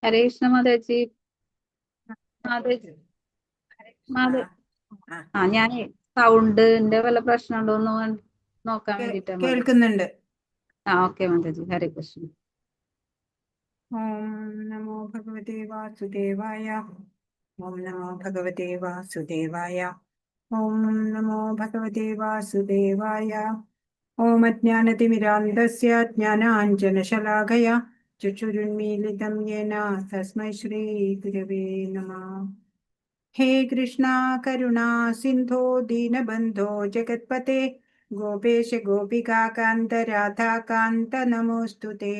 ഹരേ കൃഷ്ണ മാതാജി. മാതാജി മാത ഞാനേ സൗണ്ടിന്റെ വല്ല പ്രശ്നം ഉണ്ടോന്ന് നോക്കാൻ വേണ്ടിട്ടാ. കേൾക്കുന്നുണ്ട്. ഓക്കെ മാതാജി. ഹരേ കൃഷ്ണ. ഓം നമോ ഭഗവതേ വാസുദേവായ. ഓം നമോ ഭഗവതേ വാസുദേവായ. ഓം നമോ ഭഗവതേ വാസുദേവായ. ഓം അജ്ഞാനതിമിരാന്തസ്യ ജ്ഞാനാഞ്ജനശലാകയ ചക്ഷുരുന്മീലിതം യേന തസ്മൈ ശ്രീ ഗുരവേ നമഃ. ഹേ കൃഷ്ണ കരുണാ സിന്ധോ ദീനബന്ധോ ജഗത്പതേ ഗോപേശ ഗോപികാകാന്ത രാധാകാന്ത നമോസ്തുതേ.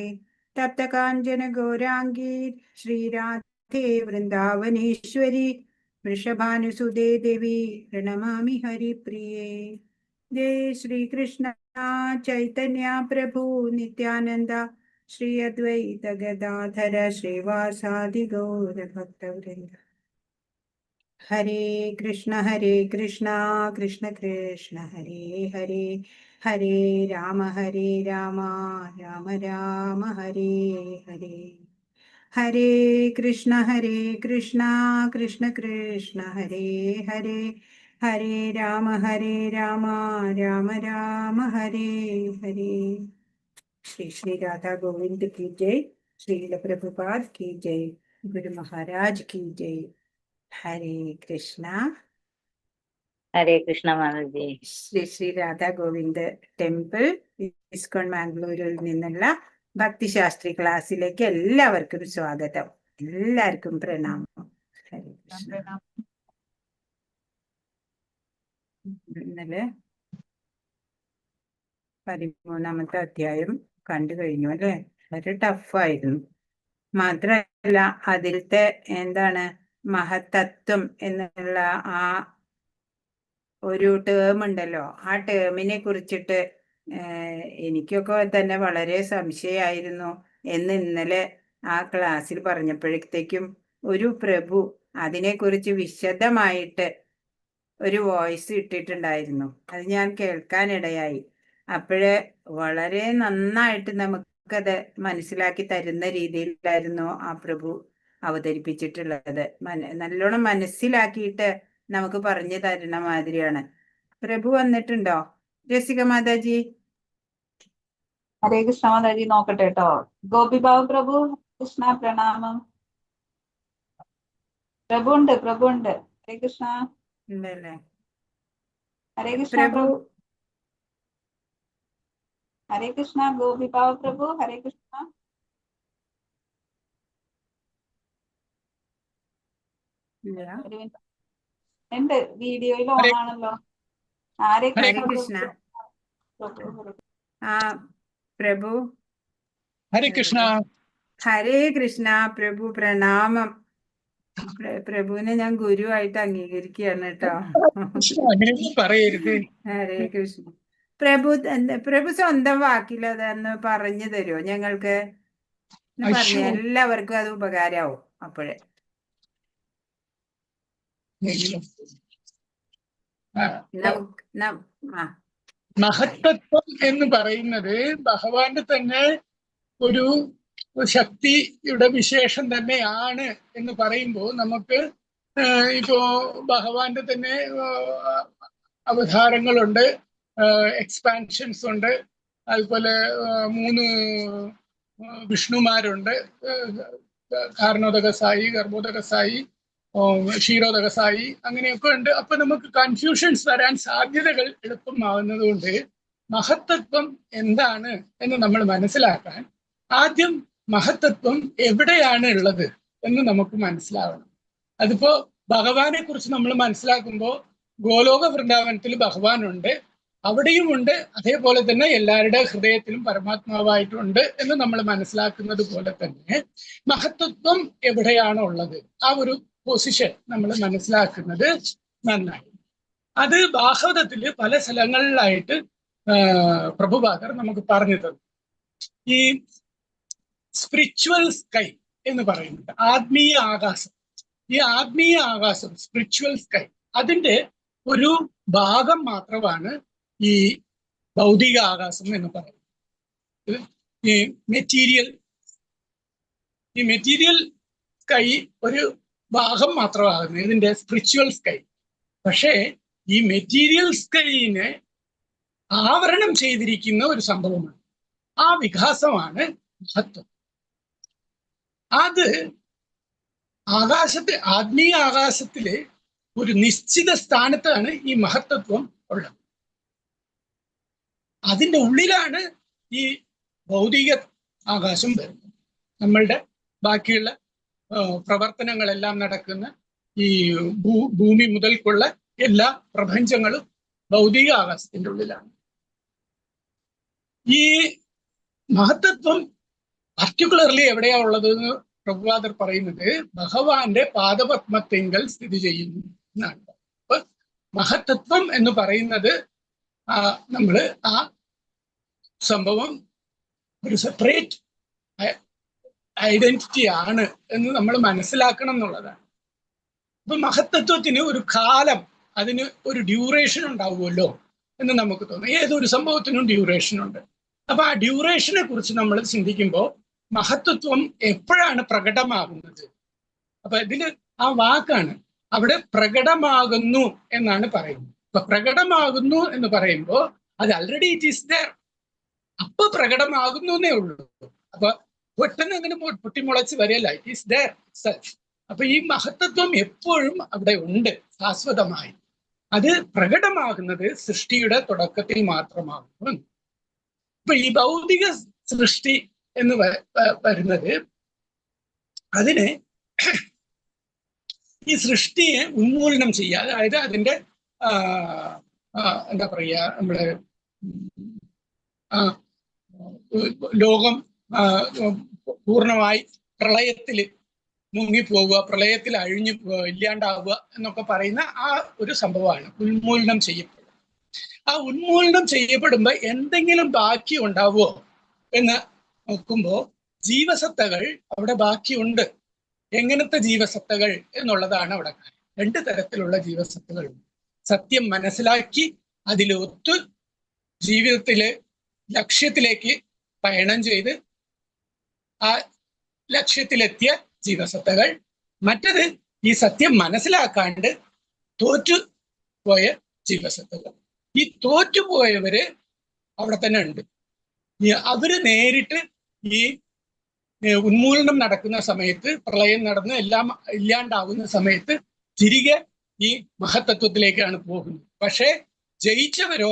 തപ്തകാഞ്ചന ഗൗരാംഗീ ശ്രീരാധേ വൃന്ദാവനേശ്വരി വൃഷഭാനുസുതേ ദേവി പ്രണമാമി ഹരിപ്രിയേ. ജയ ശ്രീകൃഷ്ണ ചൈതന്യ പ്രഭു നിത്യാനന്ദ ശ്രീ അദ്വൈത ഗദാധര ശ്രീവാസാദി ഗൗരഭക്തവൃന്ദ. ഹരേ കൃഷ്ണ കൃഷ്ണ കൃഷ്ണ ഹരേ ഹരേ, ഹരേ രാമ രാമ രാമ ഹരേ ഹരേ. ഹരേ കൃഷ്ണ കൃഷ്ണ കൃഷ്ണ ഹരേ ഹരേ, ഹരേ രാമ രാമ രാമ ഹരേ ഹരേ. ശ്രീ ശ്രീ രാധാ ഗോവിന്ദ് की जय. श्रील प्रभुपाद की जय. गुरु महाराज की जय. ഹരേ കൃഷ്ണ. ഹരേ കൃഷ്ണ മാതാജി. ശ്രീ ശ്രീ രാധാ ഗോവിന്ദ് ടെമ്പിൾ ഇസ്കോൺ മാംഗ്ലൂരിൽ നിന്നുള്ള ഭക്തിശാസ്ത്രി ക്ലാസ്സിലേക്ക് എല്ലാവർക്കും സ്വാഗതം. എല്ലാവർക്കും പ്രണാമം. ഹരേ കൃഷ്ണ. ഇന്നലെ 13-ാമത്തെ അധ്യായം കണ്ടു കഴിഞ്ഞു അല്ലെ. വളരെ ടഫായിരുന്നു. മാത്രമല്ല അതിലത്തെ എന്താണ് മഹത്തത്വം എന്നുള്ള ആ ഒരു ടേം ഉണ്ടല്ലോ, ആ ടേമിനെ കുറിച്ചിട്ട് എനിക്കൊക്കെ തന്നെ വളരെ സംശയമായിരുന്നു എന്ന് ഇന്നലെ ആ ക്ലാസ്സിൽ പറഞ്ഞപ്പോഴത്തേക്കും ഒരു പ്രഭു അതിനെക്കുറിച്ച് വിശദമായിട്ട് ഒരു വോയിസ് ഇട്ടിട്ടുണ്ടായിരുന്നു. അത് ഞാൻ കേൾക്കാനിടയായി. അപ്പോഴേ വളരെ നന്നായിട്ട് നമുക്കത് മനസ്സിലാക്കി തരുന്ന രീതിയിലായിരുന്നു ആ പ്രഭു അവതരിപ്പിച്ചിട്ടുള്ളത്. നല്ലോണം മനസ്സിലാക്കിയിട്ട് നമുക്ക് പറഞ്ഞു തരുന്ന മാതിരിയാണ്. പ്രഭു വന്നിട്ടുണ്ടോ രസിക മാതാജി? ഹരേ കൃഷ്ണ മാതാജി. നോക്കട്ടെ കേട്ടോ. ഗോപിബാബു പ്രഭു കൃഷ്ണ പ്രണാമം. പ്രഭു ഉണ്ട്. ഹരേ കൃഷ്ണ. ഉണ്ടല്ലേ? ഹരേ കൃഷ്ണ പ്രഭു. ഹരേ കൃഷ്ണ ഗോപിബാബു പ്രഭു. ഹരേ കൃഷ്ണ. ഉണ്ട്, വീഡിയോയിൽ ഓണാണല്ലോ. ഹരേ കൃഷ്ണ. ആ പ്രഭു. ഹരേ കൃഷ്ണ. ഹരേ കൃഷ്ണ. പ്രഭു പ്രണാമം. പ്രഭുവിനെ ഞാൻ ഗുരുവായിട്ട് അംഗീകരിക്കുകയാണ് കേട്ടോ. പറയരുത്. ഹരേ കൃഷ്ണ. പ്രഭു സ്വന്തം വാക്കിൽ അതൊന്ന് പറഞ്ഞു തരുമോ ഞങ്ങൾക്ക്? പറഞ്ഞ എല്ലാവർക്കും അത് ഉപകാരമാവും. അപ്പോഴേ മഹത്തത്വം എന്ന് പറയുന്നത് ഭഗവാന്റെ തന്നെ ഒരു ശക്തിയുടെ വിശേഷം തന്നെയാണ് എന്ന് പറയുമ്പോൾ നമുക്ക് ഇപ്പോ ഭഗവാന്റെ തന്നെ അവതാരങ്ങളുണ്ട്, എക്സ്പാൻഷൻസ് ഉണ്ട്, അതുപോലെ 3 വിഷ്ണുമാരുണ്ട്, കാരണോദക സായി, ഗർഭോദക സായി, ക്ഷീരോദക സായി, അങ്ങനെയൊക്കെ ഉണ്ട്. അപ്പൊ നമുക്ക് കൺഫ്യൂഷൻസ് വരാൻ സാധ്യതകൾ എളുപ്പമാവുന്നത് കൊണ്ട് മഹത്തത്വം എന്താണ് എന്ന് നമ്മൾ മനസ്സിലാക്കാൻ ആദ്യം മഹത്തത്വം എവിടെയാണ് ഉള്ളത് എന്ന് നമുക്ക് മനസ്സിലാവണം. അതിപ്പോ ഭഗവാനെ കുറിച്ച് നമ്മൾ മനസ്സിലാക്കുമ്പോൾ ഗോലോക വൃന്ദാവനത്തിൽ ഭഗവാനുണ്ട്, അവിടെയുമുണ്ട്. അതേപോലെ തന്നെ എല്ലാവരുടെ ഹൃദയത്തിലും പരമാത്മാവായിട്ടുണ്ട് എന്ന് നമ്മൾ മനസ്സിലാക്കുന്നത് പോലെ തന്നെ മഹത്തത്വം എവിടെയാണോ ഉള്ളത് ആ ഒരു പൊസിഷൻ നമ്മൾ മനസ്സിലാക്കുന്നത് നന്നായി. അത് ഭാഗവതത്തില് പല സ്ഥലങ്ങളിലായിട്ട് പ്രഭുപാദർ നമുക്ക് പറഞ്ഞു തന്നു. ഈ സ്പിരിച്വൽ സ്കൈ എന്ന് പറയുന്നുണ്ട്, ആത്മീയ ആകാശം. ഈ ആത്മീയ ആകാശം, സ്പിരിച്വൽ സ്കൈ, അതിന്റെ ഒരു ഭാഗം മാത്രമാണ് ഈ ഭൗതിക ആകാശം എന്ന് പറയുന്നത്. ഈ മെറ്റീരിയൽ സ്കൈ ഒരു ഭാഗം മാത്രമാകുന്നു ഇതിന്റെ സ്പിരിച്വൽ സ്കൈ. പക്ഷേ ഈ മെറ്റീരിയൽ സ്കൈനെ ആവരണം ചെയ്തിരിക്കുന്ന ഒരു സംഭവമാണ്. ആ വികാസമാണ് മഹത്വം. അത് ആത്മീയ ആകാശത്തിലെ ഒരു നിശ്ചിത സ്ഥാനത്താണ് ഈ മഹത്തത്വം ഉള്ളത്. അതിൻ്റെ ഉള്ളിലാണ് ഈ ഭൗതിക ആകാശം വരുന്നത്. നമ്മളുടെ ബാക്കിയുള്ള പ്രവർത്തനങ്ങളെല്ലാം നടക്കുന്ന ഈ ഭൂമി മുതൽക്കുള്ള എല്ലാ പ്രപഞ്ചങ്ങളും ഭൗതിക ആകാശത്തിൻ്റെ ഉള്ളിലാണ്. ഈ മഹത്തത്വം പർട്ടിക്കുലർലി എവിടെയാ ഉള്ളതെന്ന് പ്രഭുപാദർ പറയുന്നത് ഭഗവാന്റെ പാദപത്മത്തെങ്കൽ സ്ഥിതി ചെയ്യുന്നു എന്നാണ്. അപ്പൊ മഹത്തത്വം എന്ന് പറയുന്നത് നമ്മൾ ആ സംഭവം ഒരു സെപ്പറേറ്റ് ഐഡന്റിറ്റി ആണ് എന്ന് നമ്മൾ മനസ്സിലാക്കണം എന്നുള്ളതാണ്. അപ്പൊ മഹത്തത്വത്തിന് ഒരു കാലം, അതിന് ഒരു ഡ്യൂറേഷൻ ഉണ്ടാവുമല്ലോ എന്ന് നമുക്ക് തോന്നും. ഏതൊരു സംഭവത്തിനും ഡ്യൂറേഷൻ ഉണ്ട്. അപ്പൊ ആ ഡ്യൂറേഷനെ കുറിച്ച് നമ്മൾ ചിന്തിക്കുമ്പോൾ മഹത്വം എപ്പോഴാണ് പ്രകടമാകുന്നത്? അപ്പൊ ഇതില് ആ വാക്കാണ് അവിടെ പ്രകടമാകുന്നു എന്നാണ് പറയുന്നത്. അപ്പൊ പ്രകടമാകുന്നു എന്ന് പറയുമ്പോൾ അത് ആൾറെഡി ഇറ്റ് ഈസ് ദർ. അപ്പൊ പ്രകടമാകുന്നു എന്നേ ഉള്ളൂ. അപ്പൊ പെട്ടെന്ന് അങ്ങനെ പൊട്ടിമുളച്ച് വരികയല്ല, ഇറ്റ് ഈസ് ദർ സെൽഫ്. അപ്പൊ ഈ മഹത്തത്വം എപ്പോഴും അവിടെ ഉണ്ട് ശാശ്വതമായി. അത് പ്രകടമാകുന്നത് സൃഷ്ടിയുടെ തുടക്കത്തിൽ മാത്രമാകുന്നു. ഇപ്പൊ ഈ ഭൗതിക സൃഷ്ടി എന്ന് വരുന്നത് അതിനെ ഈ സൃഷ്ടിയെ ഉന്മൂലനം ചെയ്യുക, അതായത് അതിൻ്റെ എന്താ പറയുക, നമ്മുടെ ലോകം പൂർണ്ണമായി പ്രളയത്തിൽ മുങ്ങിപ്പോവുക, പ്രളയത്തിൽ അഴിഞ്ഞു ഇല്ലാണ്ടാവുക എന്നൊക്കെ പറയുന്ന ആ ഒരു സംഭവമാണ് ഉന്മൂലനം ചെയ്യപ്പെടുക. ആ ഉന്മൂലനം ചെയ്യപ്പെടുമ്പോൾ എന്തെങ്കിലും ബാക്കി ഉണ്ടാവുമോ എന്ന് നോക്കുമ്പോൾ ജീവസത്തകൾ അവിടെ ബാക്കിയുണ്ട്. എങ്ങനത്തെ ജീവസത്തകൾ എന്നുള്ളതാണ് അവിടെ. രണ്ട് തരത്തിലുള്ള ജീവസത്തകൾ. സത്യം മനസ്സിലാക്കി അതിലൊത്ത് ജീവിതത്തിലെ ലക്ഷ്യത്തിലേക്ക് പയണം ചെയ്ത് ആ ലക്ഷ്യത്തിലെത്തിയ ജീവസത്തകൾ. മറ്റത് ഈ സത്യം മനസ്സിലാക്കാണ്ട് തോറ്റുപോയ ജീവസത്തകൾ. ഈ തോറ്റുപോയവര് അവിടെ തന്നെ ഉണ്ട്. അവര് നേരിട്ട് ഈ ഉന്മൂലനം നടക്കുന്ന സമയത്ത്, പ്രളയം നടന്ന് എല്ലാം ഇല്ലാണ്ടാവുന്ന സമയത്ത് തിരികെ ഈ മഹത്തത്വത്തിലേക്കാണ് പോകുന്നത്. പക്ഷേ ജയിച്ചവരോ,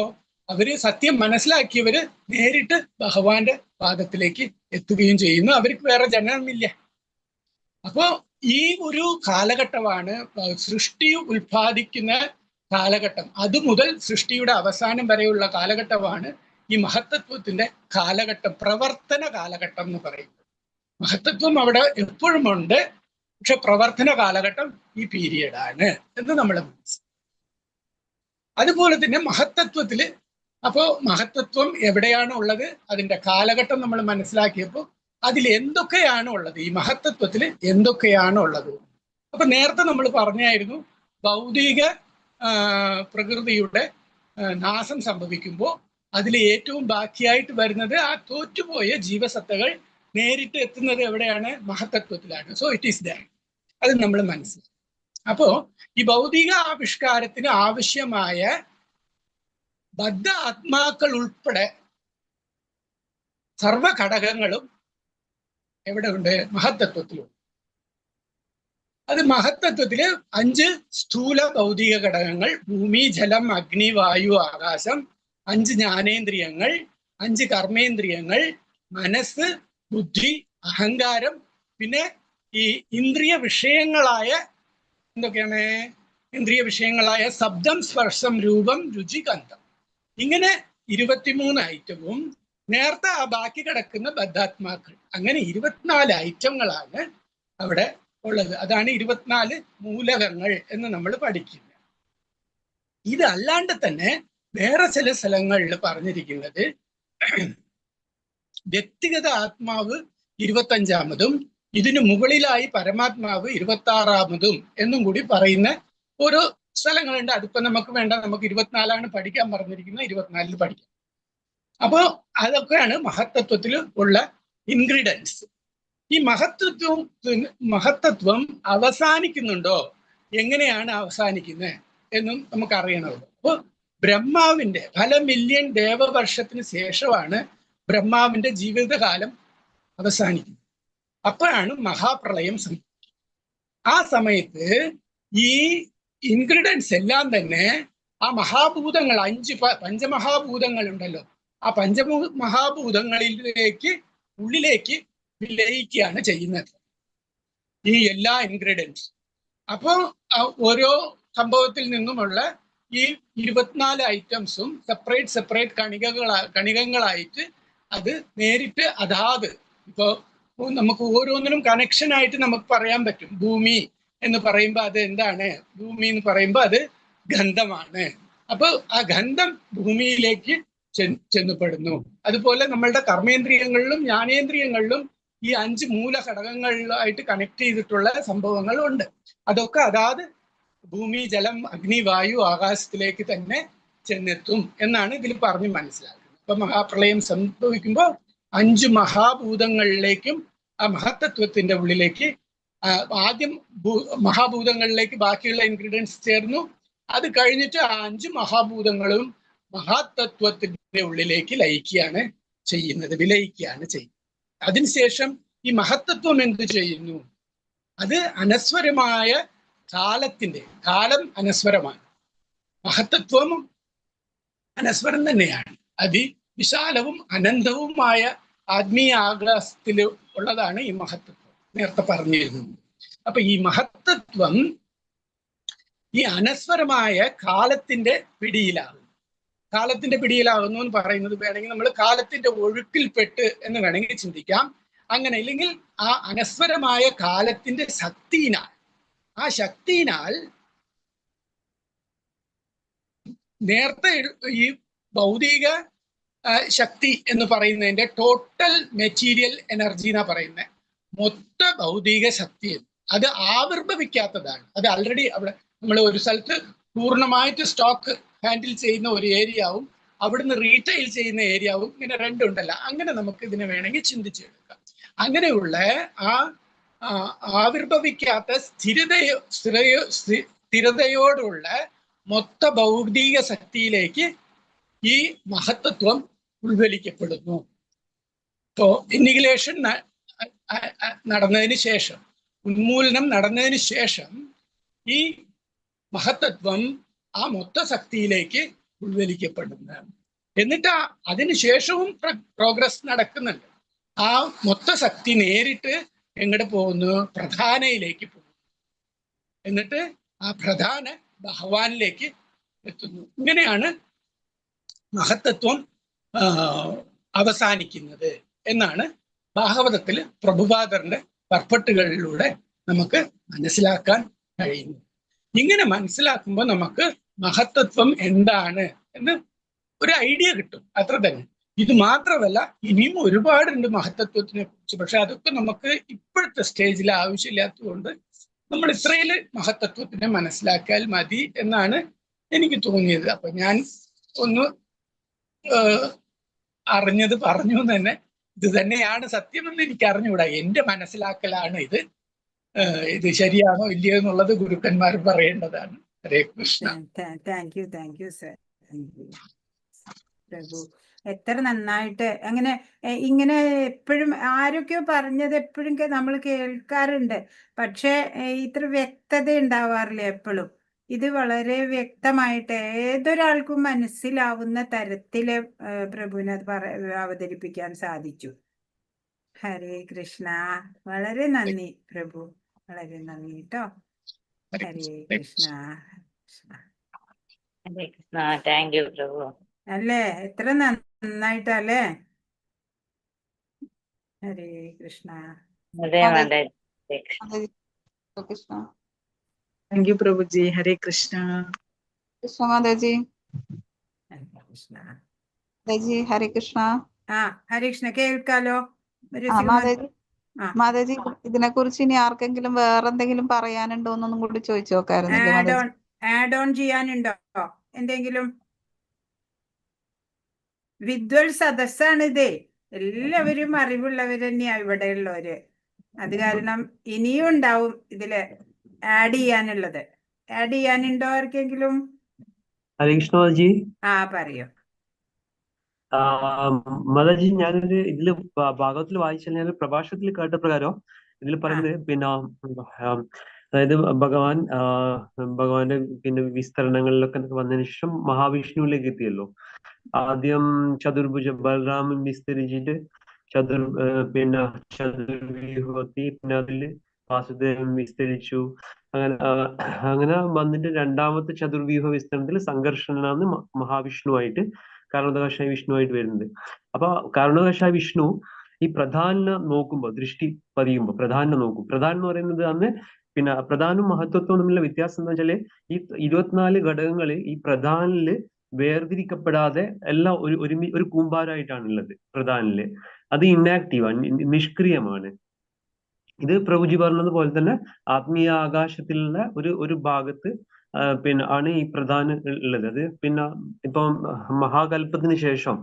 അവര് സത്യം മനസ്സിലാക്കിയവര് നേരിട്ട് ഭഗവാന്റെ പാദത്തിലേക്ക് എത്തുകയും ചെയ്യുന്നു. അവർക്ക് വേറെ ജനനമില്ല. അപ്പോ ഈ ഒരു കാലഘട്ടമാണ് സൃഷ്ടി ഉൽപ്പാദിക്കുന്ന കാലഘട്ടം. അതുമുതൽ സൃഷ്ടിയുടെ അവസാനം വരെയുള്ള കാലഘട്ടമാണ് ഈ മഹത്തത്വത്തിന്റെ കാലഘട്ടം, പ്രവർത്തന കാലഘട്ടം എന്ന് പറയുന്നത്. മഹത്തത്വം അവിടെ എപ്പോഴും ഉണ്ട്, പക്ഷെ പ്രവർത്തന കാലഘട്ടം ഈ പീരിയഡാണ് എന്ന് നമ്മൾ മനസ്സിലാക്കും. അതുപോലെ തന്നെ മഹത്തത്വത്തില്, അപ്പോൾ മഹത്തത്വം എവിടെയാണ് ഉള്ളത്, അതിന്റെ കാലഘട്ടം നമ്മൾ മനസ്സിലാക്കിയപ്പോൾ അതിൽ എന്തൊക്കെയാണ് ഉള്ളത്, ഈ മഹത്തത്വത്തിൽ എന്തൊക്കെയാണ് ഉള്ളത്. അപ്പൊ നേരത്തെ നമ്മൾ പറഞ്ഞായിരുന്നു ഭൗതിക പ്രകൃതിയുടെ നാശം സംഭവിക്കുമ്പോൾ അതിൽ ഏറ്റവും ബാക്കിയായിട്ട് വരുന്നത് ആ തോറ്റുപോയ ജീവസത്തകൾ നേരിട്ട് എത്തുന്നത് എവിടെയാണ്? മഹത്തത്വത്തിലാണ്. So it is that. അത് നമ്മൾ മനസ്സിലാക്കും. അപ്പോ ഈ ഭൗതിക ആവിഷ്കാരത്തിന് ആവശ്യമായ ബദ്ധ ആത്മാക്കൾ ഉൾപ്പെടെ സർവ ഘടകങ്ങളും എവിടെ ഉണ്ട്? മഹത്തത്വത്തിലുണ്ട്. അത് മഹത്തത്വത്തില് 5 സ്ഥൂല ഭൗതിക ഘടകങ്ങൾ: ഭൂമി, ജലം, അഗ്നി, വായു, ആകാശം. 5 ജ്ഞാനേന്ദ്രിയങ്ങൾ, 5 കർമ്മേന്ദ്രിയങ്ങൾ, മനസ്സ്, ബുദ്ധി, അഹങ്കാരം. പിന്നെ ഈ ഇന്ദ്രിയ വിഷയങ്ങളായ എന്തൊക്കെയാണ്? ഇന്ദ്രിയ വിഷയങ്ങളായ ശബ്ദം, സ്പർശം, രൂപം, രുചി, ഗന്ധം. ഇങ്ങനെ 23 ഐറ്റവും നേരത്തെ ആ ബാക്കി കിടക്കുന്ന ബദ്ധാത്മാക്കൾ. അങ്ങനെ 24 ഐറ്റങ്ങളാണ് അവിടെ ഉള്ളത്. അതാണ് 24 മൂലകങ്ങൾ എന്ന് നമ്മൾ പഠിക്കുന്നത്. ഇതല്ലാണ്ട് തന്നെ വേറെ ചില സ്ഥലങ്ങളിൽ പറഞ്ഞിരിക്കുന്നത് വ്യക്തിഗത ആത്മാവ് 25-മതും ഇതിനു മുകളിലായി പരമാത്മാവ് 26-മതും എന്നും കൂടി പറയുന്ന ഓരോ സ്ഥലങ്ങളുണ്ട്. അതിപ്പോ നമുക്ക് വേണ്ട, നമുക്ക് 24 പഠിക്കാൻ പറഞ്ഞിരിക്കുന്നത്, 24 പഠിക്കാം. അപ്പോൾ അതൊക്കെയാണ് മഹത്തത്വത്തിൽ ഉള്ള ഇൻഗ്രീഡിയൻസ്. ഈ മഹത്തത്വം അവസാനിക്കുന്നുണ്ടോ, എങ്ങനെയാണ് അവസാനിക്കുന്നത് എന്നും നമുക്ക് അറിയണമല്ലോ. അപ്പോൾ ബ്രഹ്മാവിന്റെ പല മില്യൺ ദേവവർഷത്തിന് ശേഷമാണ് ബ്രഹ്മാവിന്റെ ജീവിതകാലം അവസാനിക്കുന്നത്. അപ്പോഴാണ് മഹാപ്രളയം സംഭവിക്കുന്നത്. ആ സമയത്ത് ഈ ഇൻഗ്രീഡിയൻസ് എല്ലാം തന്നെ ആ മഹാഭൂതങ്ങൾ, 5 പഞ്ചമഹാഭൂതങ്ങൾ ഉണ്ടല്ലോ, ആ പഞ്ചമഹാഭൂതങ്ങളിലേക്ക് ഉള്ളിലേക്ക് വിലയിക്കുകയാണ് ചെയ്യുന്നത് ഈ എല്ലാ ഇൻഗ്രീഡിയൻസ്. അപ്പോൾ ഓരോ സംഭവത്തിൽ നിന്നുമുള്ള ഈ 24 ഐറ്റംസും സെപ്പറേറ്റ് കണികകളായിട്ട് അത് നേരിട്ട് അതാത്, ഇപ്പോ നമുക്ക് ഓരോന്നിനും കണക്ഷൻ ആയിട്ട് നമുക്ക് പറയാൻ പറ്റും. ഭൂമി എന്ന് പറയുമ്പോൾ അത് എന്താണ്? ഭൂമി എന്ന് പറയുമ്പോൾ അത് ഗന്ധമാണ്. അപ്പൊ ആ ഗന്ധം ഭൂമിയിലേക്ക് ചെന്നപ്പെടുന്നു. അതുപോലെ നമ്മളുടെ കർമ്മേന്ദ്രിയങ്ങളിലും ജ്ഞാനേന്ദ്രിയങ്ങളിലും ഈ 5 മൂലഘടകങ്ങളിലായിട്ട് കണക്ട് ചെയ്തിട്ടുള്ള സംഭവങ്ങളുണ്ട്. അതൊക്കെ അതാത് ഭൂമി, ജലം, അഗ്നി, വായു, ആകാശത്തിലേക്ക് തന്നെ ചെന്നെത്തും എന്നാണ് ഇതിൽ പറഞ്ഞ് മനസ്സിലാക്കുന്നത്. അപ്പൊ മഹാപ്രളയം സംഭവിക്കുമ്പോൾ 5 മഹാഭൂതങ്ങളിലേക്കും ആ മഹത്തത്വത്തിന്റെ ഉള്ളിലേക്ക് ആദ്യം മഹാഭൂതങ്ങളിലേക്ക് ബാക്കിയുള്ള ഇൻഗ്രീഡിയൻസ് ചേർന്നു. അത് കഴിഞ്ഞിട്ട് ആ 5 മഹാഭൂതങ്ങളും മഹാതത്വത്തിന്റെ ഉള്ളിലേക്ക് ലയിക്കുകയാണ് ചെയ്യുന്നത്, വിലയിക്കുകയാണ് ചെയ്യുന്നത്. അതിനുശേഷം ഈ മഹത്തത്വം എന്ത് ചെയ്യുന്നു? അത് അനസ്വരമായ കാലം അനസ്വരമാണ്. മഹത്തത്വം അനസ്വരം തന്നെയാണ്. വിശാലവും അനന്തവുമായ ആത്മീയ ആകാശത്തിൽ ഉള്ളതാണ് ഈ മഹത്തത്വം, നേരത്തെ പറഞ്ഞിരുന്നത്. അപ്പൊ ഈ മഹത്തത്വം ഈ അനസ്വരമായ കാലത്തിന്റെ പിടിയിലാകുന്നു. കാലത്തിന്റെ പിടിയിലാകുന്നു എന്ന് പറയുന്നത് വേണമെങ്കിൽ നമ്മൾ കാലത്തിന്റെ ഒഴുക്കിൽപ്പെട്ട് എന്ന് വേണമെങ്കിൽ ചിന്തിക്കാം. അങ്ങനെ ഇല്ലെങ്കിൽ ആ അനസ്വരമായ കാലത്തിന്റെ ശക്തിയിനാൽ നേരത്തെ ഈ ഭൗതിക ശക്തി എന്ന് പറയുന്നതിന്റെ ടോട്ടൽ മെറ്റീരിയൽ എനർജി എന്നാ പറയുന്നത്. മൊത്ത ഭൗതിക ശക്തി അത് ആവിർഭവിക്കാത്തതാണ്. അത് ആൾറെഡി അവിടെ നമ്മൾ ഒരു സ്ഥലത്ത് പൂർണ്ണമായിട്ട് സ്റ്റോക്ക് ഹാൻഡിൽ ചെയ്യുന്ന ഒരു ഏരിയാവും അവിടുന്ന് റീറ്റെയിൽ ചെയ്യുന്ന ഏരിയാവും, ഇങ്ങനെ രണ്ടുണ്ടല്ലോ. അങ്ങനെ നമുക്ക് ഇതിനെ വേണമെങ്കിൽ ചിന്തിച്ചെടുക്കാം. അങ്ങനെയുള്ള ആ ആവിർഭവിക്കാത്ത സ്ഥിരതയോടുള്ള മൊത്ത ഭൗതിക ശക്തിയിലേക്ക് ഈ മഹത്തത്വം ഉൾവലിക്കപ്പെടുന്നു. ഇപ്പോ ഇന്നിഗുലേഷൻ നടന്നതിന് ശേഷം, ഉന്മൂലനം നടന്നതിന് ശേഷം ഈ മഹത്തത്വം ആ മൊത്ത ശക്തിയിലേക്ക് ഉൾവലിക്കപ്പെടുന്നു. എന്നിട്ട് അതിനുശേഷവും പ്രോഗ്രസ് നടക്കുന്നുണ്ട്. ആ മൊത്ത ശക്തി നേരിട്ട് എങ്ങോട്ട് പോകുന്നു? പ്രധാനയിലേക്ക് പോകുന്നു. എന്നിട്ട് ആ പ്രധാന ഭഗവാനിലേക്ക് എത്തുന്നു. ഇങ്ങനെയാണ് മഹത്തത്വം അവസാനിക്കുന്നത് എന്നാണ് ഭാഗവതത്തിൽ പ്രഭുപാദറിന്റെ പർപ്പട്ടുകളിലൂടെ നമുക്ക് മനസ്സിലാക്കാൻ കഴിയുന്നു. ഇങ്ങനെ മനസ്സിലാക്കുമ്പോൾ നമുക്ക് മഹത്തത്വം എന്താണ് എന്ന് ഒരു ഐഡിയ കിട്ടും, അത്ര തന്നെ. ഇത് മാത്രമല്ല, ഇനിയും ഒരുപാടുണ്ട് മഹത്തത്വത്തിനെ കുറിച്ച്. പക്ഷെ അതൊക്കെ നമുക്ക് ഇപ്പോഴത്തെ സ്റ്റേജിൽ ആവശ്യമില്ലാത്തതുകൊണ്ട് നമ്മൾ ഇത്രയിൽ മഹത്തത്വത്തിനെ മനസ്സിലാക്കിയാൽ മതി എന്നാണ് എനിക്ക് തോന്നിയത്. അപ്പൊ ഞാൻ ഒന്ന് അറിഞ്ഞത് പറഞ്ഞു തന്നെ. ഇത് തന്നെയാണ് സത്യമെന്ന് എനിക്ക് അറിഞ്ഞുകൂടാ. എന്റെ മനസ്സിലാക്കലാണ് ഇത്. ഇത് ശരിയാണോ ഇല്ലയോ എന്നുള്ളത് ഗുരുക്കന്മാർ പറയേണ്ടതാണ്. Hare Krishna. Thank you sir. പ്രഭു എത്ര നന്നായിട്ട് ഇങ്ങനെ എപ്പോഴും ആരൊക്കെയോ പറഞ്ഞത് എപ്പോഴും നമ്മൾ കേൾക്കാറുണ്ട്. പക്ഷെ ഇത്ര വ്യക്തത ഉണ്ടാവാറില്ല എപ്പോഴും. ഇത് വളരെ വ്യക്തമായിട്ട് ഏതൊരാൾക്കും മനസ്സിലാവുന്ന തരത്തില് പ്രഭുവിനെ അവതരിപ്പിക്കാൻ സാധിച്ചു. ഹരേ കൃഷ്ണ. വളരെ നന്ദി പ്രഭു, വളരെ നന്ദി കേട്ടോ. ഹരേ കൃഷ്ണ. ഹരേ കൃഷ്ണ. താങ്ക് യു പ്രഭു. അല്ലേ, എത്ര നന്നായിട്ടല്ലേ. ഹരേ കൃഷ്ണ. അതെ മാതാജി. കൃഷ്ണ. Thank U പ്രഭുജി. ഹരേ കൃഷ്ണ. കൃഷ്ണ മാതാജി. ഹരേ കൃഷ്ണ. മാതാജി ഹരേ കൃഷ്ണ. ഹരേ കൃഷ്ണ. കേൾക്കാലോ മാതാജി. മാതാജി, ഇതിനെ കുറിച്ച് ഇനി ആർക്കെങ്കിലും വേറെന്തെങ്കിലും പറയാനുണ്ടോ എന്നൊന്നും കൂടി ചോദിച്ചു നോക്കായിരുന്നില്ലേ? ആഡ് ഓൺ ചെയ്യാനുണ്ടോ എന്തെങ്കിലും? വിദ്വൽ സദസ്സാണിതേ. എല്ലാവരും അറിവുള്ളവർ തന്നെയാ ഇവിടെ ഉള്ളവര്. അത് കാരണം ഇനിയും ഉണ്ടാവും ഇതില് ആഡ് ചെയ്യാനുള്ളത്. ആഡ് ചെയ്യാനുണ്ടോ ആർക്കെങ്കിലും? ഹരേ കൃഷ്ണ മാതാജി. പറയൂ. മാതാജി, ഞാനൊരു ഇതില് ഭാഗവത്തിൽ വായിച്ച ഞാൻ പ്രഭാഷണത്തിൽ കേട്ട പ്രകാരം ഇതിൽ പറയുന്നത് പിന്നെ അതായത് ഭഗവാന്റെ പിന്നെ വിസ്തരണങ്ങളിലൊക്കെ വന്നതിന് ശേഷം മഹാവിഷ്ണുവിലേക്ക് എത്തിയല്ലോ. ആദ്യം ചതുർഭുജ ബലറാമൻ വിസ്തരിച്ചിട്ട് പിന്നെ ചതുർവ്യൂഹത്തി, പിന്നെ അതില് വാസുദേവൻ വിസ്തരിച്ചു. അങ്ങനെ വന്നിട്ട് രണ്ടാമത്തെ ചതുർവ്യൂഹ വിസ്തരണത്തിൽ സംഘർഷണനാണ് മഹാവിഷ്ണുവായിട്ട് കാരണോദകശായ വിഷ്ണുവായിട്ട് വരുന്നത്. അപ്പൊ കാരണോദകശായ വിഷ്ണു ഈ പ്രധാനെ നോക്കുമ്പോ, ദൃഷ്ടി പതിയുമ്പോ പ്രധാനെ നോക്കും. പ്രധാൻ എന്ന് പറയുന്നത് അന്ന് പിന്നെ പ്രധാനും മഹത്വത്വവും തമ്മിലുള്ള വ്യത്യാസം എന്ന് വെച്ചാല് ഈ 24 ഘടകങ്ങള് ഈ പ്രധാനില് വേർതിരിക്കപ്പെടാതെ എല്ലാം ഒരു കൂമ്പാരമായിട്ടാണ് ഉള്ളത്. പ്രധാനില് അത് ഇന്നാക്റ്റീവാണ്, നിഷ്ക്രിയമാണ്. ഇത് പ്രഭുജി പറഞ്ഞതുപോലെ തന്നെ ആത്മീയ ആകാശത്തിലുള്ള ഒരു ഭാഗത്ത് പിന്നെ ആണ് ഈ പ്രധാന ഉള്ളത്. അത് പിന്നെ ഇപ്പം മഹാകൽപ്പത്തിന് ശേഷം,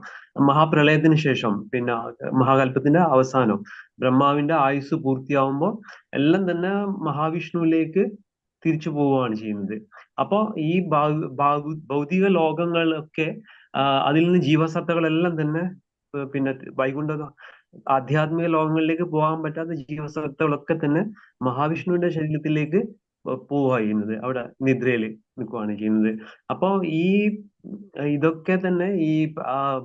മഹാപ്രളയത്തിന് ശേഷം, പിന്നെ മഹാകൽപ്പത്തിന്റെ അവസാനം ബ്രഹ്മാവിന്റെ ആയുസ് പൂർത്തിയാവുമ്പോൾ എല്ലാം തന്നെ മഹാവിഷ്ണുവിലേക്ക് തിരിച്ചു പോവുകയാണ് ചെയ്യുന്നത്. അപ്പോ ഈ ഭൗതിക ലോകങ്ങളൊക്കെ അതിൽ നിന്ന് ജീവസത്തകളെല്ലാം തന്നെ പിന്നെ വൈകുണ്ഠ ആധ്യാത്മിക ലോകങ്ങളിലേക്ക് പോകാൻ പറ്റാത്ത ജീവസത്തകളൊക്കെ തന്നെ മഹാവിഷ്ണുവിന്റെ ശരീരത്തിലേക്ക് പോവുക ചെയ്യുന്നത്, അവിടെ നിദ്രയില് നിൽക്കുകയാണ് ചെയ്യുന്നത്. അപ്പോ ഇതൊക്കെ തന്നെ ഈ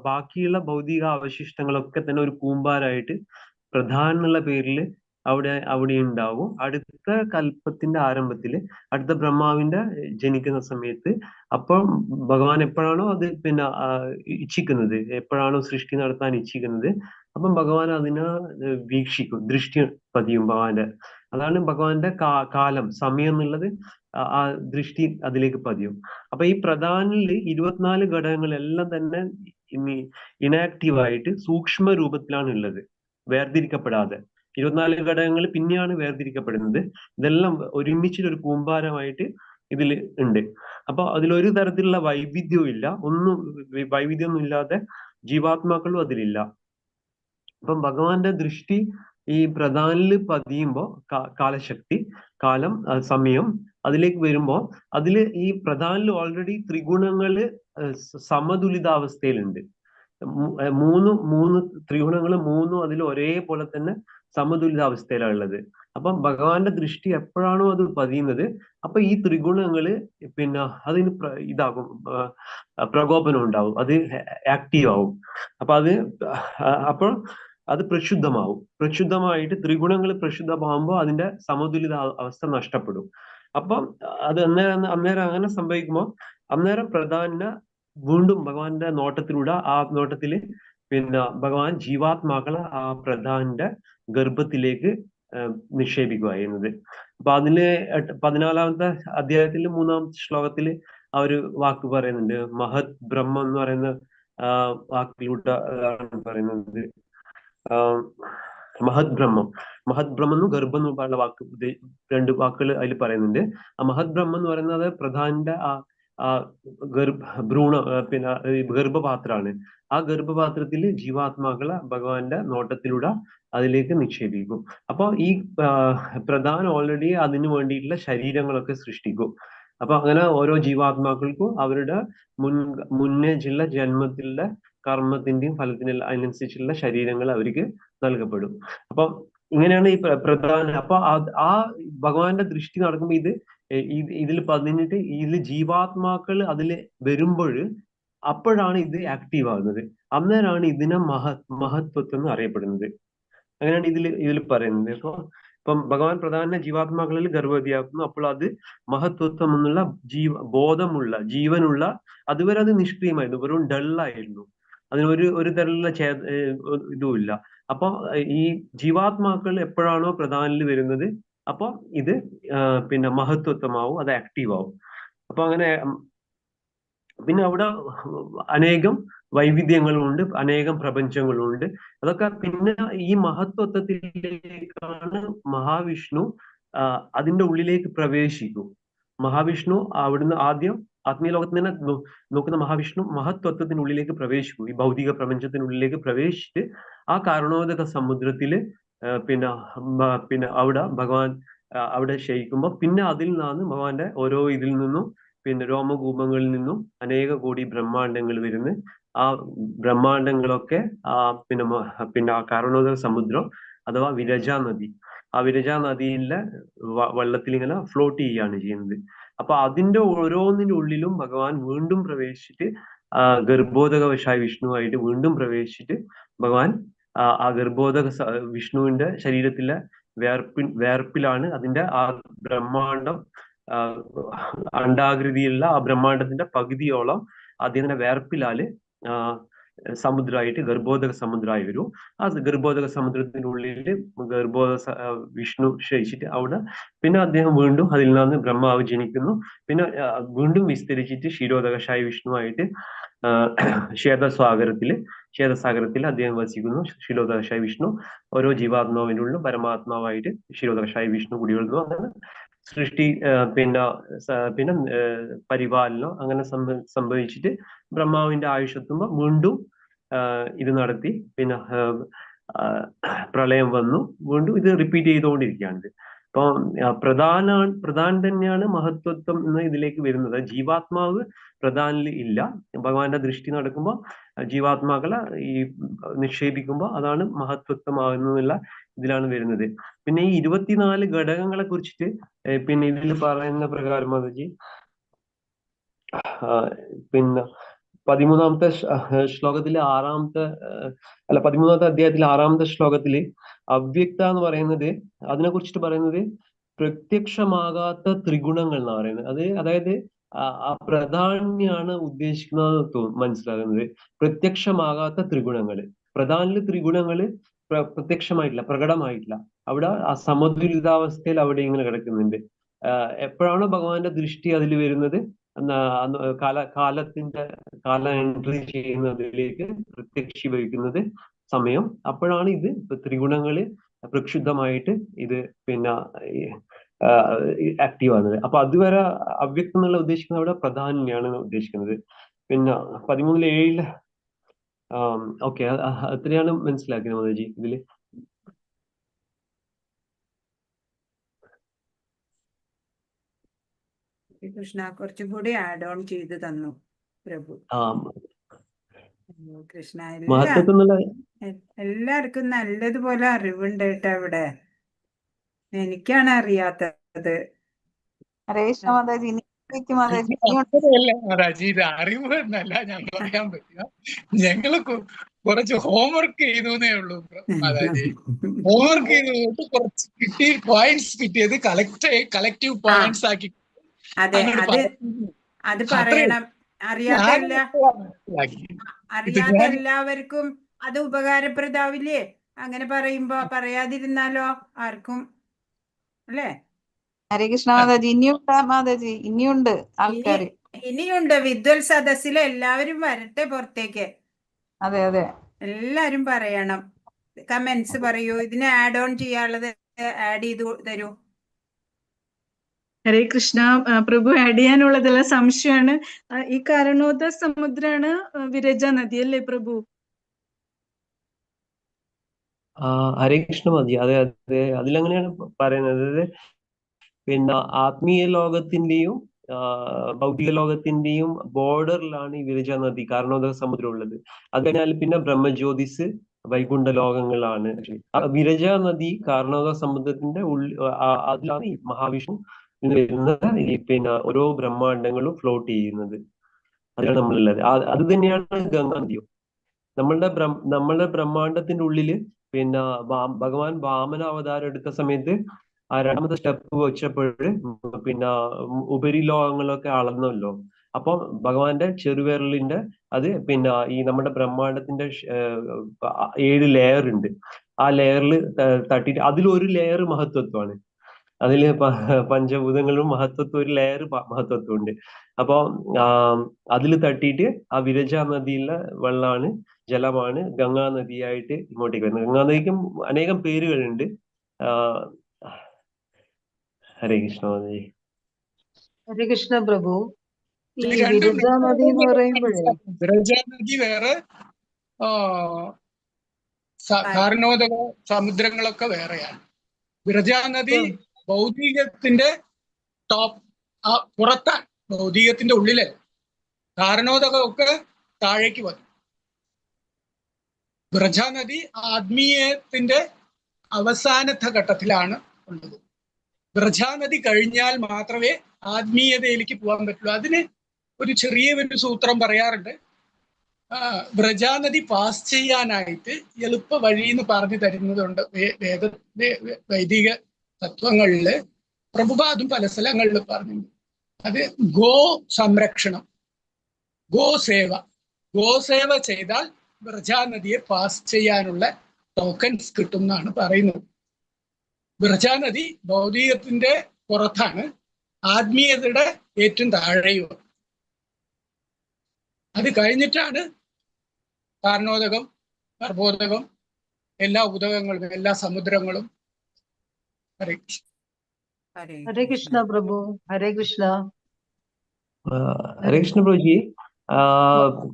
ബാക്കിയുള്ള ഭൗതിക അവശിഷ്ടങ്ങളൊക്കെ തന്നെ ഒരു കൂമ്പാരായിട്ട് പ്രധാൻ എന്നുള്ള പേരില് അവിടെ ഉണ്ടാവും. അടുത്ത കൽപ്പത്തിന്റെ ആരംഭത്തില്, അടുത്ത ബ്രഹ്മാവിന്റെ ജനിക്കുന്ന സമയത്ത്, അപ്പോൾ ഭഗവാൻ എപ്പോഴാണോ അത് പിന്നെ ഇച്ഛിക്കുന്നത്, എപ്പോഴാണോ സൃഷ്ടി നടത്താൻ ഇച്ഛിക്കുന്നത്, അപ്പം ഭഗവാൻ അതിനെ വീക്ഷിക്കും, ദൃഷ്ടി പതിയും ഭഗവാന്റെ. അതാണ് ഭഗവാന്റെ കാലം, സമയം എന്നുള്ളത്. ആ ദൃഷ്ടി അതിലേക്ക് പതിയും. അപ്പൊ ഈ പ്രധാനില് 24 ഘടകങ്ങളെല്ലാം തന്നെ ഇനാക്റ്റീവായിട്ട് സൂക്ഷ്മ രൂപത്തിലാണ് ഉള്ളത്, വേർതിരിക്കപ്പെടാതെ. 24 ഘടകങ്ങൾ പിന്നെയാണ് വേർതിരിക്കപ്പെടുന്നത്. ഇതെല്ലാം ഒരുമിച്ചൊരു കൂമ്പാരമായിട്ട് ഇതിൽ ഉണ്ട്. അപ്പൊ അതിലൊരു തരത്തിലുള്ള വൈവിധ്യവും ഇല്ല, വൈവിധ്യമൊന്നും ഇല്ലാതെ ജീവാത്മാക്കളും അതിലില്ല. അപ്പം ഭഗവാന്റെ ദൃഷ്ടി ഈ പ്രധാനില് പതിയുമ്പോ കാലശക്തി, കാലം, സമയം അതിലേക്ക് വരുമ്പോ അതില് ഈ പ്രധാനില് ഓൾറെഡി ത്രിഗുണങ്ങള് സമതുലിതാവസ്ഥയിലുണ്ട്. മൂന്ന് ത്രിഗുണങ്ങൾ മൂന്നും അതിൽ ഒരേപോലെ തന്നെ സമതുലിതാവസ്ഥയിലാണ് ഉള്ളത്. അപ്പം ഭഗവാന്റെ ദൃഷ്ടി എപ്പോഴാണോ അത് പതിയുന്നത്, അപ്പൊ ഈ ത്രിഗുണങ്ങള് പിന്നെ അതിന് ഇതാകും, പ്രകോപനം ഉണ്ടാവും, അത് ആക്റ്റീവ് ആവും. അപ്പൊ അപ്പോൾ അത് പ്രക്ഷുബ്ധമായിട്ട് ത്രിഗുണങ്ങൾ പ്രക്ഷുബ്ധമാകുമ്പോൾ അതിന്റെ സമതുലിത അവസ്ഥ നഷ്ടപ്പെടും. അപ്പം അത് അന്നേരം അങ്ങനെ സംഭവിക്കുമ്പോൾ അന്നേരം പ്രധാന വീണ്ടും ഭഗവാന്റെ നോട്ടത്തിലൂടെ, ആ നോട്ടത്തില് പിന്നെ ഭഗവാൻ ജീവാത്മാക്കളെ ആ പ്രധാന്റെ ഗർഭത്തിലേക്ക് നിക്ഷേപിക്കുകയായിരുന്നത്. അപ്പൊ അതില് 14ാമത്തെ അധ്യായത്തില് 3ാമത്തെ ശ്ലോകത്തില് ആ ഒരു വാക്ക് പറയുന്നുണ്ട്. മഹത് ബ്രഹ്മം എന്ന് പറയുന്ന വാക്കിലൂടെ പറയുന്നത്. മഹത് ബ്രഹ്മം എന്നും ഗർഭം എന്ന് പറയുന്ന വാക്ക്, 2 വാക്കുകൾ അതിൽ പറയുന്നുണ്ട്. ആ മഹത് ബ്രഹ്മം എന്ന് പറയുന്നത് പ്രധാന്റെ പിന്നെ ഗർഭപാത്രമാണ്. ആ ഗർഭപാത്രത്തിൽ ജീവാത്മാക്കളെ ഭഗവാന്റെ നോട്ടത്തിലൂടെ അതിലേക്ക് നിക്ഷേപിക്കും. അപ്പൊ ഈ പ്രധാൻ ഓൾറെഡി അതിനു വേണ്ടിയിട്ടുള്ള ശരീരങ്ങളൊക്കെ സൃഷ്ടിക്കും. അപ്പൊ അങ്ങനെ ഓരോ ജീവാത്മാക്കൾക്കും അവരുടെ മുന്നേ ചില ജന്മത്തിലുള്ള കർമ്മത്തിന്റെയും ഫലത്തിനും അതിനനുസരിച്ചുള്ള ശരീരങ്ങൾ അവർക്ക് നൽകപ്പെടും. അപ്പൊ ഇങ്ങനെയാണ് ഈ പ്രധാന. അപ്പൊ ആ ഭഗവാന്റെ ദൃഷ്ടി നടക്കുമ്പോൾ ഇതിൽ പതിഞ്ഞിട്ട് ഇതിൽ ജീവാത്മാക്കൾ അതിൽ വരുമ്പോൾ അപ്പോഴാണ് ഇത് ആക്റ്റീവ് ആകുന്നത്. അന്നേരമാണ് ഇതിനെ മഹത്വത്വം എന്ന് അറിയപ്പെടുന്നത്. അങ്ങനെയാണ് ഇതിൽ പറയുന്നത്. ഇപ്പം ഭഗവാൻ പ്രധാന ജീവാത്മാക്കളിൽ ഗർഭവതിയാക്കുന്നു. അപ്പോൾ അത് മഹത്വത്വം എന്നുള്ള ബോധമുള്ള, ജീവനുള്ള, അതുവരെ അത് നിഷ്ക്രിയമായിരുന്നു, വെറും ഡള്ളായിരുന്നു, അതിന് ഒരു തരത്തിലുള്ള ഇതുമില്ല. അപ്പൊ ഈ ജീവാത്മാക്കൾ എപ്പോഴാണോ പ്രധാനിൽ വരുന്നത്, അപ്പൊ ഇത് പിന്നെ മഹത്വത്വമാവും, അത് ആക്റ്റീവ് ആവും. അപ്പൊ അങ്ങനെ പിന്നെ അവിടെ അനേകം വൈവിധ്യങ്ങളുണ്ട്, അനേകം പ്രപഞ്ചങ്ങളുണ്ട്. അതൊക്കെ പിന്നെ ഈ മഹത്വത്വത്തിലേക്കാണ് മഹാവിഷ്ണു അതിന്റെ ഉള്ളിലേക്ക് പ്രവേശിക്കും. മഹാവിഷ്ണു അവിടുന്ന് ആദ്യം ആത്മീയ ലോകത്തിൽ തന്നെ നോക്കുന്ന മഹാവിഷ്ണു മഹത്വത്വത്തിനുള്ളിലേക്ക് പ്രവേശിക്കും. ഈ ഭൗതിക പ്രപഞ്ചത്തിനുള്ളിലേക്ക് പ്രവേശിച്ച് ആ കാരണോദക സമുദ്രത്തില് പിന്നെ അവിടെ ഭഗവാൻ അവിടെ ശയിക്കുമ്പോൾ പിന്നെ അതിൽ നിന്നാണ് ഭഗവാന്റെ ഓരോ ഇതിൽ നിന്നും പിന്നെ രോമകൂപങ്ങളിൽ നിന്നും അനേക കോടി ബ്രഹ്മാണ്ടങ്ങൾ വരുന്നു. ആ ബ്രഹ്മാണ്ടങ്ങളൊക്കെ പിന്നെ ആ കാരണോദക സമുദ്രം അഥവാ വിരജാ നദി, ആ വിരജാ നദിയിലെ വെള്ളത്തിൽ ഇങ്ങനെ ഫ്ലോട്ട് ചെയ്യുകയാണ് ചെയ്യുന്നത്. അപ്പൊ അതിന്റെ ഓരോന്നിന്റെ ഉള്ളിലും ഭഗവാൻ വീണ്ടും പ്രവേശിച്ചിട്ട് ഗർഭോദകവശായ വിഷ്ണുവായിട്ട് വീണ്ടും പ്രവേശിച്ചിട്ട് ഭഗവാൻ ആ ഗർഭോദക വിഷ്ണുവിന്റെ ശരീരത്തിലെ വേർപ്പിലാണ് അതിന്റെ ആ ബ്രഹ്മാണ്ടം അണ്ഡാകൃതിയിലുള്ള ആ ബ്രഹ്മാണ്ടത്തിന്റെ പകുതിയോളം അദ്ദേഹത്തിന്റെ വേർപ്പിലാല് സമുദ്രമായിട്ട് ഗർഭോദക സമുദ്രമായി വരും. ആ ഗർഭോദക സമുദ്രത്തിനുള്ളിൽ വിഷ്ണു ശയിച്ചിട്ട് അവിടെ പിന്നെ അദ്ദേഹം വീണ്ടും അതിൽ നിന്ന് ബ്രഹ്മാവ് ജനിക്കുന്നു. പിന്നെ വീണ്ടും വിസ്തരിച്ചിട്ട് ക്ഷീരോദകശായ വിഷ്ണുവായിട്ട് ക്ഷേതസാഗരത്തിൽ അദ്ദേഹം വസിക്കുന്നു. ക്ഷീരോദകശായ വിഷ്ണു ഓരോ ജീവാത്മാവിനുള്ള പരമാത്മാവായിട്ട് ക്ഷീരോദകശായ വിഷ്ണു കുടികൊള്ളുന്നു. അങ്ങനെ സൃഷ്ടി പിന്നെ പരിപാലനം അങ്ങനെ സംഭവിച്ചിട്ട് ബ്രഹ്മാവിന്റെ ആയുഷെത്തുമ്പോൾ വീണ്ടും ഇത് നടത്തി പിന്നെ പ്രളയം വന്നു. വീണ്ടും ഇത് റിപ്പീറ്റ് ചെയ്തുകൊണ്ടിരിക്കുകയാണ്. അപ്പൊ പ്രധാൻ തന്നെയാണ് മഹത്വത്വം എന്ന് ഇതിലേക്ക് വരുന്നത്. ജീവാത്മാവ് പ്രധാനിൽ ഇല്ല. ഭഗവാന്റെ ദൃഷ്ടി നടക്കുമ്പോൾ ജീവാത്മാക്കളെ ഈ നിക്ഷേപിക്കുമ്പോൾ അതാണ് മഹത്വത്വമാകുന്നുള്ള ഇതിലാണ് വരുന്നത്. പിന്നെ ഈ 24 ഘടകങ്ങളെ കുറിച്ചിട്ട് പിന്നെ ഇതിൽ പറയുന്ന പ്രകാരം മാതാജി പിന്നെ 13ാമത്തെ ശ്ലോകത്തിലെ 13ാമത്തെ അധ്യായത്തിലെ 6ാമത്തെ ശ്ലോകത്തില് അവ്യക്ത എന്ന് പറയുന്നത് അതിനെ കുറിച്ചിട്ട് പറയുന്നത് പ്രത്യക്ഷമാകാത്ത ത്രിഗുണങ്ങൾ എന്ന് പറയുന്നത്. അതായത് ആ പ്രധാനിയാണ് ഉദ്ദേശിക്കുന്നത് മനസ്സിലാകുന്നത്. പ്രത്യക്ഷമാകാത്ത ത്രിഗുണങ്ങള്, പ്രധാനില് ത്രിഗുണങ്ങള് പ്രത്യക്ഷമായിട്ടില്ല, പ്രകടമായിട്ടില്ല. അവിടെ ആ സമതുലിതാവസ്ഥയിൽ അവിടെ ഇങ്ങനെ കിടക്കുന്നുണ്ട്. എപ്പോഴാണ് ഭഗവാന്റെ ദൃഷ്ടി അതിൽ വരുന്നത്, കാലം എൻട്രി ചെയ്യുന്നതിലേക്ക് പ്രത്യക്ഷീഭവിക്കുന്നത് സമയം, അപ്പോഴാണ് ഇത് ത്രിഗുണങ്ങള് പ്രക്ഷുബ്ധമായിട്ട് ഇത് പിന്നെ ആക്റ്റീവ് ആകുന്നത്. അപ്പൊ അതുവരെ അവ്യക്തം എന്നുള്ള ഉദ്ദേശിക്കുന്നത് അവിടെ പ്രധാനിയാണ് ഉദ്ദേശിക്കുന്നത്. പിന്നെ 13:7 ഓക്കെ, അത്രയാണ് മനസ്സിലാക്കിയത് മാതാജി ഇതില്. കൃഷ്ണ കുറച്ചും കൂടി ആഡ് ഓൺ ചെയ്ത് തന്നു പ്രഭു. കൃഷ്ണ എല്ലാവർക്കും നല്ലതുപോലെ അറിവുണ്ട് കേട്ടോ ഇവിടെ. എനിക്കാണ് അറിയാത്തത്. ഹരേ കൃഷ്ണ മാതാജി. മാതാജി ഇത് അറിവ് എന്നല്ല ഞാൻ പറയാൻ പറ്റുക. ഞങ്ങള് കുറച്ച് ഹോംവർക്ക് ചെയ്തേ ഉള്ളൂ മാതാജി. ഹോംവർക്ക് ചെയ്തത് കുറച്ച് പോയിന്റ്സ് കിട്ടിയത് കളക്റ്റീവ് പോയിന്റ്സ് ആക്കി. അതെ, അത് പറയണം. അറിയാത്ത എല്ലാവർക്കും അത് ഉപകാരപ്രദാവില്ലേ? അങ്ങനെ പറയുമ്പോ പറയാതിരുന്നാലോ ആർക്കും, അല്ലേ? ഹരേ കൃഷ്ണ മാതാജി. ഇനിയുണ്ട് ആൾക്കാര്, ഇനിയുണ്ട്. വിദ്വൽ സദസ്സിലെ എല്ലാവരും വരട്ടെ പുറത്തേക്ക്. അതെ അതെ, എല്ലാരും പറയണം. കമന്റ്സ് പറയൂ. ഇതിനെ ആഡ് ഓൺ ചെയ്യാനുള്ളത് ആഡ് ചെയ്ത് തരൂ. ഹരേ കൃഷ്ണ പ്രഭു, ആഡ് ചെയ്യാനുള്ളതെല്ലാം സംശയമാണ്. ഈ കാരണോദക സമുദ്രാണ് വിരജ നദി അല്ലേ പ്രഭു? ഹരേ കൃഷ്ണ മാതാജി. അതെ അതെ, അതിലങ്ങനെയാണ് പറയുന്നത്. പിന്നെ ആത്മീയ ലോകത്തിന്റെയും ഭൗതിക ലോകത്തിന്റെയും ബോർഡറിലാണ് ഈ വിരജ നദി, കാരണോദക സമുദ്രം ഉള്ളത്. അത് കഴിഞ്ഞാൽ പിന്നെ ബ്രഹ്മജ്യോതിസ്, വൈകുണ്ഠ ലോകങ്ങളാണ്. വിരജ നദി കാരണോദക സമുദ്രത്തിന്റെ അതിലാണ് ഈ മഹാവിഷ്ണു വരുന്നത്. ഈ പിന്നെ ഓരോ ബ്രഹ്മാണ്ടങ്ങളും ഫ്ലോട്ട് ചെയ്യുന്നത്. അതിലാണ് നമ്മളുള്ളത്. അത് തന്നെയാണ് ഗംഗാ നദിയും. നമ്മളുടെ ബ്രഹ്മാണ്ടത്തിന്റെ ഉള്ളില് പിന്നെ ഭഗവാൻ വാമന അവതാരം എടുത്ത സമയത്ത് ആ 2ാമത്തെ സ്റ്റെപ്പ് വെച്ചപ്പോഴ് പിന്നെ ഉപരിലോകങ്ങളൊക്കെ അളന്നല്ലോ. അപ്പൊ ഭഗവാന്റെ ചെറുവിരലിന്റെ അത് പിന്നെ ഈ നമ്മുടെ ബ്രഹ്മാണ്ടത്തിന്റെ 7 ലെയർ ഉണ്ട്. ആ ലെയറിൽ തട്ടിയിട്ട് അതിലൊരു ലെയർ മഹത്വത്വമാണ്. അതില് പഞ്ചഭൂതങ്ങളും മഹത്വത്വം, ഒരു ലെയർ മഹത്വത്വം ഉണ്ട്. അപ്പൊ അതിൽ തട്ടിയിട്ട് ആ വിരജ നദിയിലെ വെള്ളമാണ്, ജലമാണ് ഗംഗാ നദിയായിട്ട് ഇങ്ങോട്ടേക്ക് വരുന്നത്. ഗംഗാ നദിക്കും അനേകം പേരുകളുണ്ട്. ഹരേ കൃഷ്ണ മാതാജി. ഹരേ കൃഷ്ണ പ്രഭു. ഈ വിരജ നദി എന്ന് പറയുമ്പോഴേ വിരജ നദി വേറെ, കാരണോദക സമുദ്രങ്ങളൊക്കെ വേറെയാണ്. വിരജാനദി ഭൗതികത്തിന്റെ പുറത്താണ്, ഭൗതികത്തിന്റെ ഉള്ളിലല്ല. കാരണോദകമൊക്കെ താഴേക്ക് വന്നു. വിരജാനദി ആത്മീയത്തിന്റെ അവസാനത്തെ ഘട്ടത്തിലാണ് ഉള്ളത്. വിരജാനദി കഴിഞ്ഞാൽ മാത്രമേ ആത്മീയതയിലേക്ക് പോകാൻ പറ്റുള്ളൂ. അതിന് ഒരു ചെറിയൊരു സൂത്രം പറയാറുണ്ട്. വ്രജാനദി പാസ് ചെയ്യാനായിട്ട് എളുപ്പ വഴി എന്ന് പറഞ്ഞു തരുന്നതുണ്ട് വൈദിക തത്വങ്ങളില്. പ്രഭുപാദും പല സ്ഥലങ്ങളിൽ പറഞ്ഞിട്ടുണ്ട്. അത് ഗോ സംരക്ഷണം, ഗോസേവ ചെയ്താൽ വ്രജാനദിയെ പാസ് ചെയ്യാനുള്ള ടോക്കൻസ് കിട്ടും എന്നാണ് പറയുന്നത്. വ്രജാനദി ഭൗതികത്തിന്റെ പുറത്താണ്, ആത്മീയതയുടെ ഏറ്റവും താഴെയും. അത് കഴിഞ്ഞിട്ടാണ് കാരണോദകം, ഗർഭോദകം, എല്ലാ ഉദകങ്ങളും, എല്ലാ സമുദ്രങ്ങളും. ഹരേ കൃഷ്ണ. ഹരേ കൃഷ്ണ പ്രഭു. ഹരേ കൃഷ്ണ. ഹരേ കൃഷ്ണ പ്രഭുജി.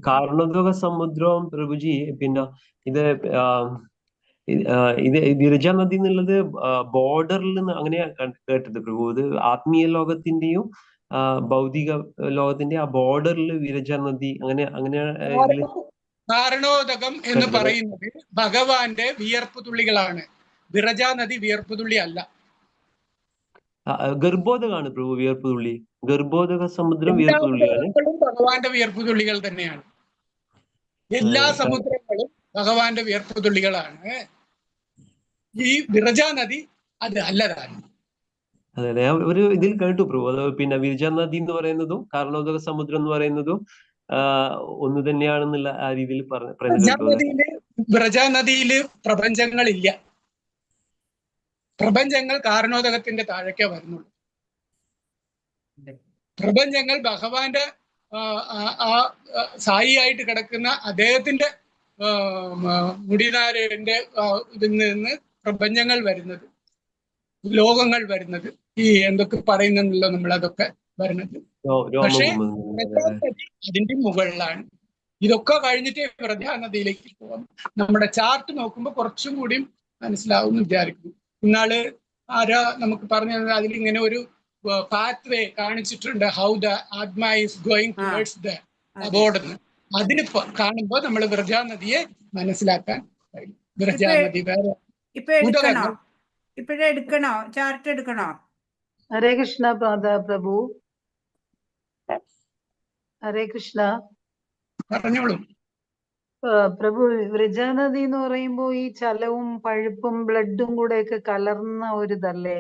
കാരണോദക സമുദ്രം പ്രഭുജി, പിന്നെ ഇത് വിരജാ നദി എന്നുള്ളത് ബോർഡറിൽ അങ്ങനെയാ കേട്ടത് പ്രഭു. ഇത് ആത്മീയ ലോകത്തിന്റെയും ഭൗതിക ലോകത്തിന്റെ ആ ബോർഡറിൽ വിരജാ നദി അങ്ങനെ കാരണോദകം എന്ന് പറയുന്നത് ഭഗവാന്റെ വിയർപ്പ് തുള്ളികളാണ്. വിരജാ നദി വിയർപ്പ് തുള്ളി അല്ല. ഗർഭോദകാണ് പ്രഭു വിയർപ്പ് തുള്ളി. ഗർഭോദക സമുദ്രം വിയർപ്പ് തുള്ളിയാണ്. ഭഗവാന്റെ വിയർപ്പ് തുള്ളികൾ തന്നെയാണ്. എല്ലാ സമുദ്രങ്ങളും ഭഗവാന്റെ വിയർപ്പ് തുള്ളികളാണ്. ഈ വിരജാ നദി അത് അല്ലതാണ്. അതെ, ഞാൻ ഒരു ഇതിൽ കേട്ടു പ്രഭു. അത് പിന്നെ വിരജാ നദി എന്ന് പറയുന്നതും കാരണോദക സമുദ്രം എന്ന് പറയുന്നതും ഒന്ന് തന്നെയാണെന്നുള്ള ആ രീതിയിൽ വിരജാ നദിയില് പ്രപഞ്ചങ്ങളില്ല. പ്രപഞ്ചങ്ങൾ കാരണോദകത്തിന്റെ താഴേക്കേ വരുന്നുള്ളൂ. പ്രപഞ്ചങ്ങൾ ഭഗവാന്റെ സായി ആയിട്ട് കിടക്കുന്ന അദ്ദേഹത്തിന്റെ മുടിനാരന്റെ ഇതിൽ നിന്ന് പ്രപഞ്ചങ്ങൾ വരുന്നത്, ലോകങ്ങൾ വരുന്നത്, ഈ എന്തൊക്കെ പറയുന്നല്ലോ നമ്മൾ അതൊക്കെ വരുന്നത്. പക്ഷേ അതിന്റെ മുകളിലാണ്. ഇതൊക്കെ കഴിഞ്ഞിട്ട് വ്രജാനദിയിലേക്ക് പോകാം. നമ്മുടെ ചാർട്ട് നോക്കുമ്പോൾ കുറച്ചും കൂടി മനസ്സിലാവും എന്ന് വിചാരിക്കുന്നു. ഇന്നാള് ആരാ നമുക്ക് പറഞ്ഞു തന്നത്, അതിലിങ്ങനെ ഒരു പാത്ത് വേ കാണിച്ചിട്ടുണ്ട്. How the Atma is going towards the aboard എന്ന്. അതിന് കാണുമ്പോൾ നമ്മൾ വ്രജാനദിയെ മനസ്സിലാക്കാൻ കഴിയും. വ്രജാനദി വേറെ. ഇപ്പോഴെടുക്കണോ ചാർട്ട് എടുക്കണോ? ഹരേ കൃഷ്ണ പ്രഭു. ഹരേ കൃഷ്ണ. പറഞ്ഞോളൂ പ്രഭു. വ്രജാനദി എന്ന് പറയുമ്പോ ഈ ചലവും പഴുപ്പും ബ്ലഡും കൂടെ ഒക്കെ കലർന്ന ഒരു ഇതല്ലേ?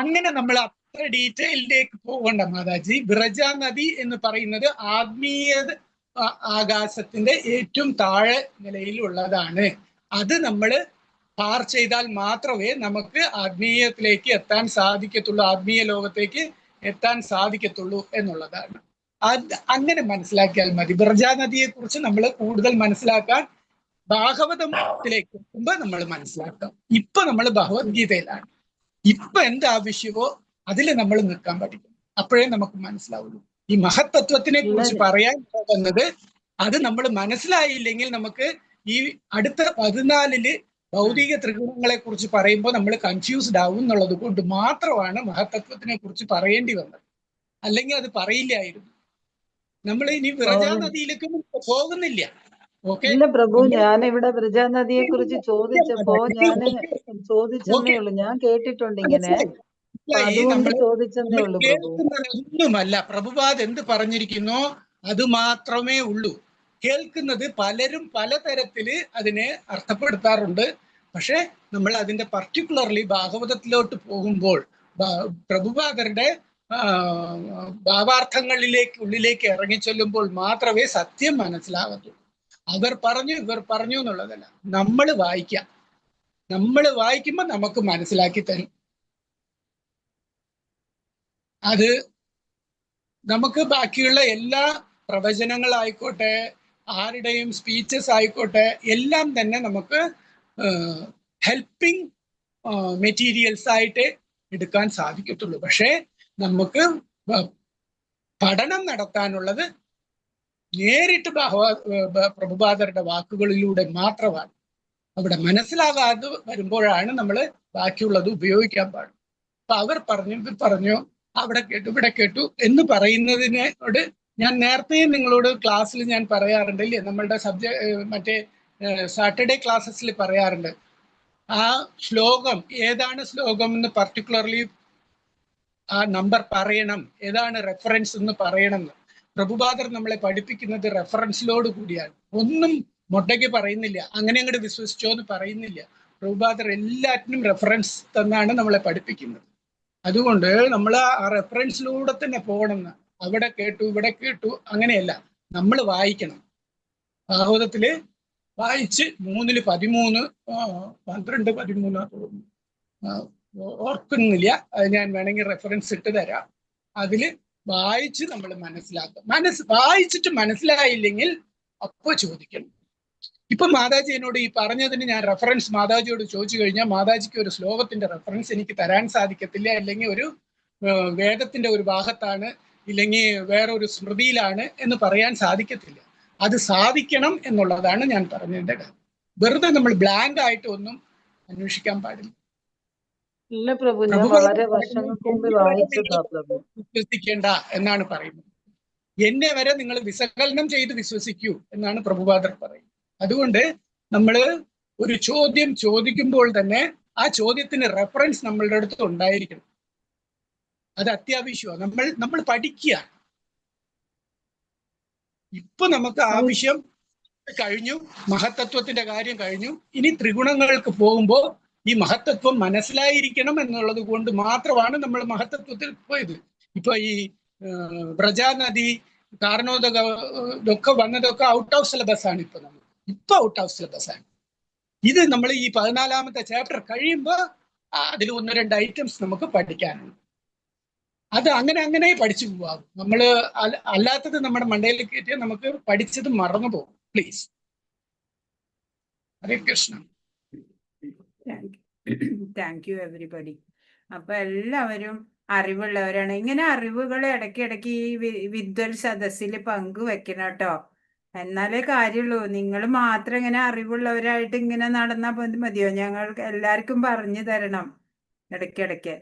അങ്ങനെ നമ്മൾ അത്ര ഡീറ്റെയിലേക്ക് പോകണ്ട മാതാജി. വ്രജാനദി എന്ന് പറയുന്നത് ആത്മീയ ആകാശത്തിന്റെ ഏറ്റവും താഴെ നിലയിലുള്ളതാണ്. അത് നമ്മൾ പാർ ചെയ്താൽ മാത്രമേ നമുക്ക് ആത്മീയത്തിലേക്ക് എത്താൻ സാധിക്കത്തുള്ളൂ, ആത്മീയ ലോകത്തേക്ക് എത്താൻ സാധിക്കത്തുള്ളൂ എന്നുള്ളതാണ്. അത് അങ്ങനെ മനസ്സിലാക്കിയാൽ മതി. വ്രജാനദിയെ കുറിച്ച് നമ്മൾ കൂടുതൽ മനസ്സിലാക്കാൻ ഭാഗവതത്തിലേക്ക് എത്തുമ്പോൾ നമ്മൾ മനസ്സിലാക്കാം. ഇപ്പൊ നമ്മൾ ഭഗവത്ഗീതയിലാണ്. ഇപ്പൊ എന്താവശ്യമോ അതിൽ നമ്മൾ നിൽക്കാൻ പഠിക്കും. അപ്പോഴേ നമുക്ക് മനസ്സിലാവുള്ളൂ. ഈ മഹത്തത്വത്തിനെ കുറിച്ച് പറയാൻ പോകുന്നത് അത് നമ്മൾ മനസ്സിലായില്ലെങ്കിൽ നമുക്ക് ഈ അടുത്ത 14 ഭൗതിക ത്രിഗുണങ്ങളെ കുറിച്ച് പറയുമ്പോൾ നമ്മൾ കൺഫ്യൂസ്ഡ് ആവും എന്നുള്ളത് കൊണ്ട് മാത്രമാണ് മഹത്തത്വത്തിനെ കുറിച്ച് പറയേണ്ടി വന്നത്. അല്ലെങ്കിൽ അത് പറയില്ലായിരുന്നു. നമ്മൾ ഇനി വ്രജാനദിയിലേക്ക് പോകുന്നില്ല. ഇല്ല പ്രഭു, ഞാൻ ഇവിടെ വ്രജാനദിയെ കുറിച്ച് ചോദിച്ചപ്പോ ഞാൻ ചോദിച്ചെന്നേ ഉള്ളൂ. ഞാൻ കേട്ടിട്ടുണ്ട് ഇങ്ങനെ, അതുകൊണ്ട് ചോദിച്ചെന്നേ ഉള്ളൂ പ്രഭു. ഒന്നുമല്ല. പ്രഭുപാദ് എന്ത് പറഞ്ഞിരിക്കുന്നോ അത് മാത്രമേ ഉള്ളൂ. കേൾക്കുന്നത് പലരും പലതരത്തില് അതിനെ അർത്ഥപ്പെടുത്താറുണ്ട്. പക്ഷെ നമ്മൾ അതിന്റെ പർട്ടിക്കുലർലി ഭാഗവതത്തിലോട്ട് പോകുമ്പോൾ പ്രഭുപാദരുടെ ഭാവാർത്ഥങ്ങളിലേക്ക് ഉള്ളിലേക്ക് ഇറങ്ങിച്ചൊല്ലുമ്പോൾ മാത്രമേ സത്യം മനസ്സിലാകത്തുള്ളൂ. അവർ പറഞ്ഞു ഇവർ പറഞ്ഞു എന്നുള്ളതല്ല. നമ്മൾ വായിക്കാം. നമ്മൾ വായിക്കുമ്പോൾ നമുക്ക് മനസ്സിലാക്കി തരും. അത് നമുക്ക് ബാക്കിയുള്ള എല്ലാ പ്രവചനങ്ങളായിക്കോട്ടെ, ആരുടെയും സ്പീച്ചസ് ആയിക്കോട്ടെ, എല്ലാം തന്നെ നമുക്ക് ഹെൽപ്പിംഗ് മെറ്റീരിയൽസ് ആയിട്ട് എടുക്കാൻ സാധിക്കത്തുള്ളൂ. പക്ഷേ നമുക്ക് പഠനം നടത്താനുള്ളത് നേരിട്ട് പ്രഭുപാദരുടെ വാക്കുകളിലൂടെ മാത്രമാണ്. അവിടെ മനസ്സിലാകാതെ വരുമ്പോഴാണ് നമ്മൾ ബാക്കിയുള്ളത് ഉപയോഗിക്കാൻ പാടും. അപ്പൊ അവർ പറഞ്ഞു, ഇവർ പറഞ്ഞു, അവിടെ കേട്ടു ഇവിടെ കേട്ടു എന്ന് പറയുന്നതിനോട് ഞാൻ നേരത്തെ നിങ്ങളോട് ക്ലാസ്സിൽ ഞാൻ പറയാറുണ്ട് ഇല്ലേ, നമ്മളുടെ മറ്റേ സാറ്റർഡേ ക്ലാസ്സസിൽ പറയാറുണ്ട്, ആ ശ്ലോകം ഏതാണ് ശ്ലോകം എന്ന് പർട്ടിക്കുലർലി ആ നമ്പർ പറയണം, ഏതാണ് റെഫറൻസ് എന്ന് പറയണം. പ്രഭുപാദർ നമ്മളെ പഠിപ്പിക്കുന്നത് റെഫറൻസിലോട് കൂടിയാണ്. ഒന്നും മൊട്ടയ്ക്ക് പറയുന്നില്ല, അങ്ങനെ അങ്ങോട്ട് വിശ്വസിച്ചോ എന്ന് പറയുന്നില്ല. പ്രഭുപാദർ എല്ലാറ്റിനും റെഫറൻസ് തന്നാണ് നമ്മളെ പഠിപ്പിക്കുന്നത്. അതുകൊണ്ട് നമ്മൾ ആ റെഫറൻസിലൂടെ തന്നെ പോകണം. അവിടെ കേട്ടു ഇവിടെ കേട്ടു അങ്ങനെയല്ല, നമ്മൾ വായിക്കണം. ഭാഗവതത്തില് വായിച്ച് 3:13, 12, 13 ഓർക്കുന്നില്ല, അത് ഞാൻ വേണമെങ്കിൽ റെഫറൻസ് ഇട്ട് തരാം. അതില് വായിച്ച് നമ്മൾ മനസ്സിലാക്കുക. വായിച്ചിട്ട് മനസ്സിലായില്ലെങ്കിൽ അപ്പൊ ചോദിക്കണം. ഇപ്പൊ മാതാജി എന്നോട് ഈ പറഞ്ഞതിന് ഞാൻ റെഫറൻസ് മാതാജിയോട് ചോദിച്ചു കഴിഞ്ഞാൽ മാതാജിക്ക് ഒരു ശ്ലോകത്തിന്റെ റെഫറൻസ് എനിക്ക് തരാൻ സാധിക്കത്തില്ല. അല്ലെങ്കിൽ ഒരു വേദത്തിന്റെ ഒരു ഭാഗത്താണ്, ഇല്ലെങ്കിൽ വേറൊരു സ്മൃതിയിലാണ് എന്ന് പറയാൻ സാധിക്കത്തില്ല. അത് സാധിക്കണം എന്നുള്ളതാണ് ഞാൻ പറഞ്ഞതിന്റെ കാര്യം. വെറുതെ നമ്മൾ ബ്ലാങ്ക് ആയിട്ട് ഒന്നും അന്വേഷിക്കാൻ പാടില്ല. ഇല്ല പ്രഭു, ഞാൻ വളരെ വർഷങ്ങൾക്ക് മുമ്പ് വായിച്ചതാ പ്രഭു. വിശ്വസിക്കേണ്ട എന്നാണ് പറയുന്നത്. എന്നെ വരെ നിങ്ങൾ വിശകലനം ചെയ്ത് വിശ്വസിക്കൂ എന്നാണ് പ്രഭുപാദർ പറയുന്നത്. അതുകൊണ്ട് നമ്മൾ ഒരു ചോദ്യം ചോദിക്കുമ്പോൾ തന്നെ ആ ചോദ്യത്തിന് റെഫറൻസ് നമ്മളുടെ അടുത്ത് ഉണ്ടായിരിക്കണം. അത് അത്യാവശ്യമാണ്. നമ്മൾ പഠിക്കുക. ഇപ്പൊ നമുക്ക് ആവശ്യം കഴിഞ്ഞു, മഹത്തത്വത്തിന്റെ കാര്യം കഴിഞ്ഞു. ഇനി ത്രിഗുണങ്ങൾക്ക് പോകുമ്പോൾ ഈ മഹത്തത്വം മനസ്സിലായിരിക്കണം എന്നുള്ളത് കൊണ്ട് മാത്രമാണ് നമ്മൾ മഹത്തത്വത്തിൽ പോയത്. ഇപ്പൊ ഈ വ്രജാനദി, കാരണോദകം ഇതൊക്കെ വന്നതൊക്കെ ഔട്ട് ഓഫ് സിലബസ് ആണ്. ഇപ്പൊ ഔട്ട് ഓഫ് സിലബസ് ആണ്. ഇത് നമ്മൾ ഈ 14ാമത്തെ ചാപ്റ്റർ കഴിയുമ്പോൾ അതിൽ 1-2 ഐറ്റംസ് നമുക്ക് പഠിക്കാനുണ്ട്. അത് അങ്ങനെ പഠിച്ചു പോവാം. നമ്മൾ അല്ലാത്തത് നമ്മുടെ മണ്ടയിൽ കയറ്റിയാൽ നമുക്ക് പഠിച്ചത് മറന്നു പോകും. Please. Hare Krishna. Thank U everybody. അപ്പൊ എല്ലാവരും അറിവുള്ളവരാണ്. ഇങ്ങനെ അറിവുകൾ ഇടയ്ക്കിടയ്ക്ക് ഈ വിദ്വൽ സദസ്സിൽ പങ്കുവെക്കണം കേട്ടോ. എന്നാലേ കാര്യമുള്ളൂ. നിങ്ങൾ മാത്രം ഇങ്ങനെ അറിവുള്ളവരായിട്ട് ഇങ്ങനെ നടന്നാൽ മതിയോ? ഞങ്ങൾക്ക് എല്ലാവർക്കും പറഞ്ഞു തരണം ഇടയ്ക്കിടയ്ക്ക്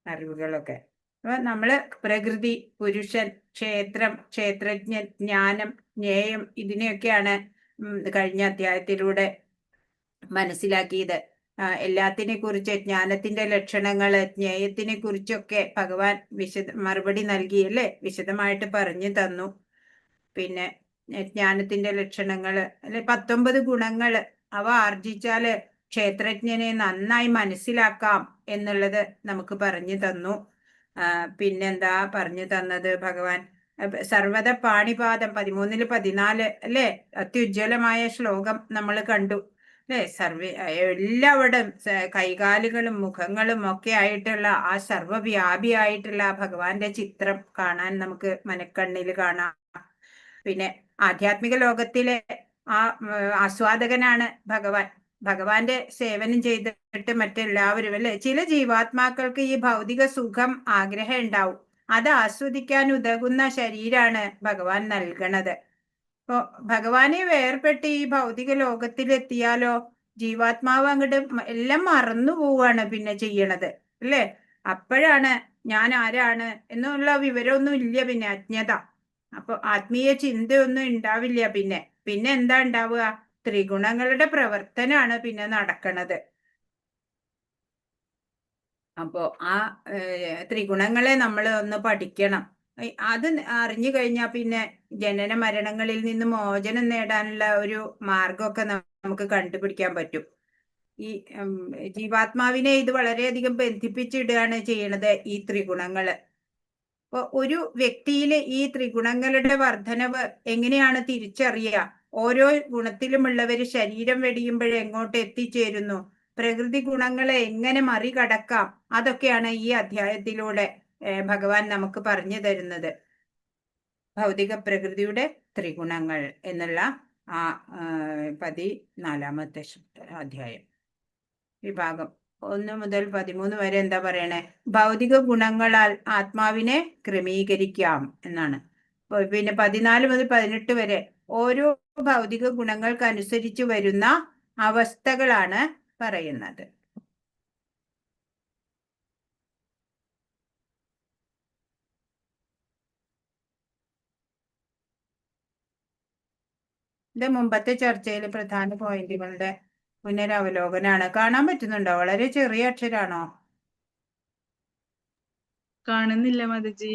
അറിവുകളൊക്കെ. അപ്പൊ നമ്മള് പ്രകൃതി, പുരുഷൻ, ക്ഷേത്രം, ക്ഷേത്രജ്ഞൻ, ജ്ഞാനം, ജ്ഞേയം ഇതിനെയൊക്കെയാണ് കഴിഞ്ഞ അധ്യായത്തിലൂടെ മനസ്സിലാക്കിയത്. എല്ലാത്തിനെ കുറിച്ച്, ജ്ഞാനത്തിന്റെ ലക്ഷണങ്ങള്, ജ്ഞേയത്തിനെ കുറിച്ചൊക്കെ ഭഗവാൻ മറുപടി നൽകി അല്ലേ, വിശദമായിട്ട് പറഞ്ഞു തന്നു. പിന്നെ ജ്ഞാനത്തിന്റെ ലക്ഷണങ്ങള് അല്ലെ 19 ഗുണങ്ങള്, അവ ആർജിച്ചാല് ക്ഷേത്രജ്ഞനെ നന്നായി മനസ്സിലാക്കാം എന്നുള്ളത് നമുക്ക് പറഞ്ഞു തന്നു. പിന്നെന്താ പറഞ്ഞു തന്നത് ഭഗവാൻ? സർവത പാണിപാദം 13-14 അല്ലെ, അത്യുജ്വലമായ ശ്ലോകം നമ്മൾ കണ്ടു അല്ലെ. എല്ലാവിടും കൈകാലുകളും മുഖങ്ങളും ഒക്കെ ആയിട്ടുള്ള ആ സർവവ്യാപിയായിട്ടുള്ള ഭഗവാന്റെ ചിത്രം കാണാൻ നമുക്ക് മനക്കണ്ണിൽ കാണാം. പിന്നെ ആധ്യാത്മിക ലോകത്തിലെ ആ ആസ്വാദകനാണ് ഭഗവാൻ. ഭഗവാന്റെ സേവനം ചെയ്തിട്ട് മറ്റെല്ലാവരും അല്ലെ, ചില ജീവാത്മാക്കൾക്ക് ഈ ഭൗതിക സുഖം ആഗ്രഹം ഉണ്ടാവും. അത് ആസ്വദിക്കാൻ ഉതകുന്ന ശരീരമാണ് ഭഗവാൻ നൽകണത്. അപ്പൊ ഭഗവാനെ വേർപെട്ട് ഈ ഭൗതിക ലോകത്തിലെത്തിയാലോ ജീവാത്മാവ് അങ്ങോട്ട് എല്ലാം മറന്നു പോവാണ് പിന്നെ ചെയ്യണത് അല്ലേ. അപ്പോഴാണ് ഞാൻ ആരാണ് എന്നുള്ള വിവരമൊന്നും ഇല്ല, പിന്നെ അജ്ഞത. അപ്പൊ ആത്മീയ ചിന്തയൊന്നും ഉണ്ടാവില്ല. പിന്നെ എന്താ ഉണ്ടാവുക? ത്രിഗുണങ്ങളുടെ പ്രവർത്തനമാണ് പിന്നെ നടക്കണത്. അപ്പോ ആ ത്രിഗുണങ്ങളെ നമ്മൾ ഒന്ന് പഠിക്കണം. അത് അറിഞ്ഞു കഴിഞ്ഞാൽ പിന്നെ ജനന മരണങ്ങളിൽ നിന്ന് മോചനം നേടാനുള്ള ഒരു മാർഗമൊക്കെ നമുക്ക് കണ്ടുപിടിക്കാൻ പറ്റും. ഈ ജീവാത്മാവിനെ ഇത് വളരെയധികം ബന്ധിപ്പിച്ചിടുകയാണ് ചെയ്യണത് ഈ ത്രിഗുണങ്ങള്. അപ്പൊ ഒരു വ്യക്തിയിലെ ഈ ത്രിഗുണങ്ങളുടെ വർധനവ് എങ്ങനെയാണ് തിരിച്ചറിയുക? ഓരോ ഗുണത്തിലുമുള്ളവര് ശരീരം വെടിയുമ്പോൾ എങ്ങോട്ട് എത്തിച്ചേരുന്നു, പ്രകൃതി ഗുണങ്ങളെ എങ്ങനെ മറികടക്കാം, അതൊക്കെയാണ് ഈ അധ്യായത്തിലൂടെ ഭഗവാൻ നമുക്ക് പറഞ്ഞു തരുന്നത്. ഭൗതിക പ്രകൃതിയുടെ ത്രിഗുണങ്ങൾ എന്നുള്ള ആ 14ാമത്തെ അധ്യായം വിഭാഗം 1 മുതൽ 13 വരെ എന്താ പറയണേ? ഭൗതിക ഗുണങ്ങളാൽ ആത്മാവിനെ ക്രമീകരിക്കാം എന്നാണ്. പിന്നെ 14 മുതൽ 18 വരെ ഓരോ ഭൗതിക ഗുണങ്ങൾക്കനുസരിച്ച് വരുന്ന അവസ്ഥകളാണ് പറയുന്നത്. ഇത് മുമ്പത്തെ ചർച്ചയിലെ പ്രധാന പോയിന്റുകളുടെ പുനരവലോകനാണ്. കാണാൻ പറ്റുന്നുണ്ടോ? വളരെ ചെറിയ അക്ഷരാണോ? കാണുന്നില്ല മാതാജി.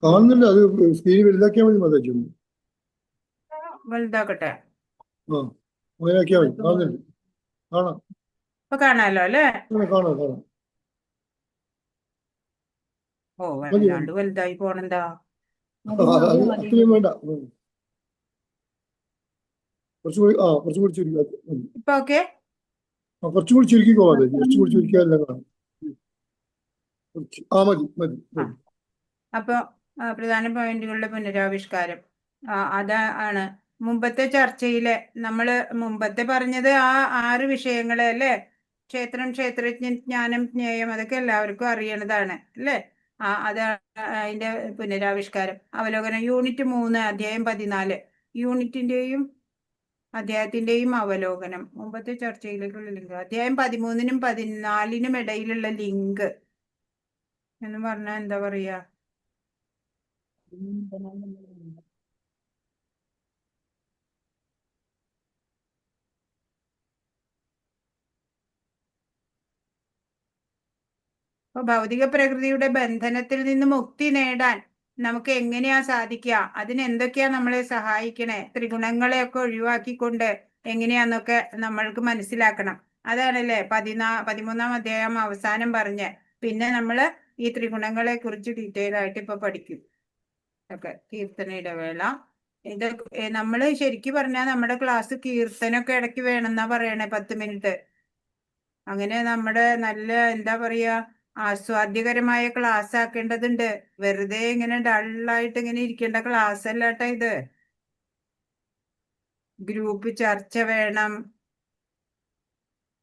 കാണുന്നുണ്ട്. അത് സ്ക്രീൻ വലുതാക്കിയാൽ മതി മാതാജി. വലുതാക്കട്ടെ. അങ്ങനെ ആക്കിയാൽ മതി. കാണുന്നുണ്ട്. കാണാം. ഇപ്പൊ കാണാലോ അല്ലേ? കാണാം കാണാം. ഓ, വല്ലാണ്ട് വലുതായി പോണെന്താ? അത്രയും വേണ്ട. കുറച്ചുകൂടി ചുരുക്കി. ഇപ്പൊ ഓക്കെ. കുറച്ചുകൂടി ചുരുക്കിക്കോ മാതാജി. കുറച്ചുകൂടി ചുരുക്കിയാൽ കാണാം. മതി മതി. അപ്പൊ പ്രധാന പോയിന്റുകളുടെ പുനരാവിഷ്കാരം അതാണ് മുമ്പത്തെ ചർച്ചയിലെ നമ്മള് മുമ്പത്തെ പറഞ്ഞത്. ആ 6 വിഷയങ്ങള് അല്ലേ? ക്ഷേത്രം, ക്ഷേത്രജ്ഞാനം, ജ്ഞേയം, അതൊക്കെ എല്ലാവർക്കും അറിയണതാണ് അല്ലേ? അത് അതിന്റെ പുനരാവിഷ്കാരം അവലോകനം. യൂണിറ്റ് 3 അധ്യായം 14 യൂണിറ്റിന്റെയും അധ്യായത്തിന്റെയും അവലോകനം. മുമ്പത്തെ ചർച്ചയിലേക്കുള്ള ലിങ്ക്. അധ്യായം 13-നും 14-നും ഇടയിലുള്ള ലിങ്ക് എന്ന് പറഞ്ഞാൽ എന്താ പറയാ? അപ്പൊ ഭൗതിക പ്രകൃതിയുടെ ബന്ധനത്തിൽ നിന്ന് മുക്തി നേടാൻ നമുക്ക് എങ്ങനെയാ സാധിക്കുക? അതിന് എന്തൊക്കെയാ നമ്മളെ സഹായിക്കണേ? ത്രിഗുണങ്ങളെയൊക്കെ ഒഴിവാക്കിക്കൊണ്ട് എങ്ങനെയാന്നൊക്കെ നമ്മൾക്ക് മനസ്സിലാക്കണം. അതാണല്ലേ 13-ാം അധ്യായം അവസാനം പറഞ്ഞ്. പിന്നെ നമ്മള് ഈ ത്രിഗുണങ്ങളെ കുറിച്ച് ഡീറ്റെയിൽ ആയിട്ട് ഇപ്പൊ പഠിക്കും. ഒക്കെ കീർത്തന ഇടവേള. ഇത് നമ്മള് ശരിക്കും പറഞ്ഞാൽ നമ്മുടെ ക്ലാസ് കീർത്തനൊക്കെ ഇടയ്ക്ക് വേണമെന്നാ പറയണേ, 10 മിനിറ്റ്. അങ്ങനെ നമ്മുടെ നല്ല എന്താ പറയാ ആസ്വാദ്യകരമായ ക്ലാസ് ആക്കേണ്ടതുണ്ട്. വെറുതെ ഇങ്ങനെ ഡള്ളായിട്ട് ഇങ്ങനെ ഇരിക്കേണ്ട ക്ലാസ് അല്ലാട്ടോ ഇത്. ഗ്രൂപ്പ് ചർച്ച വേണം.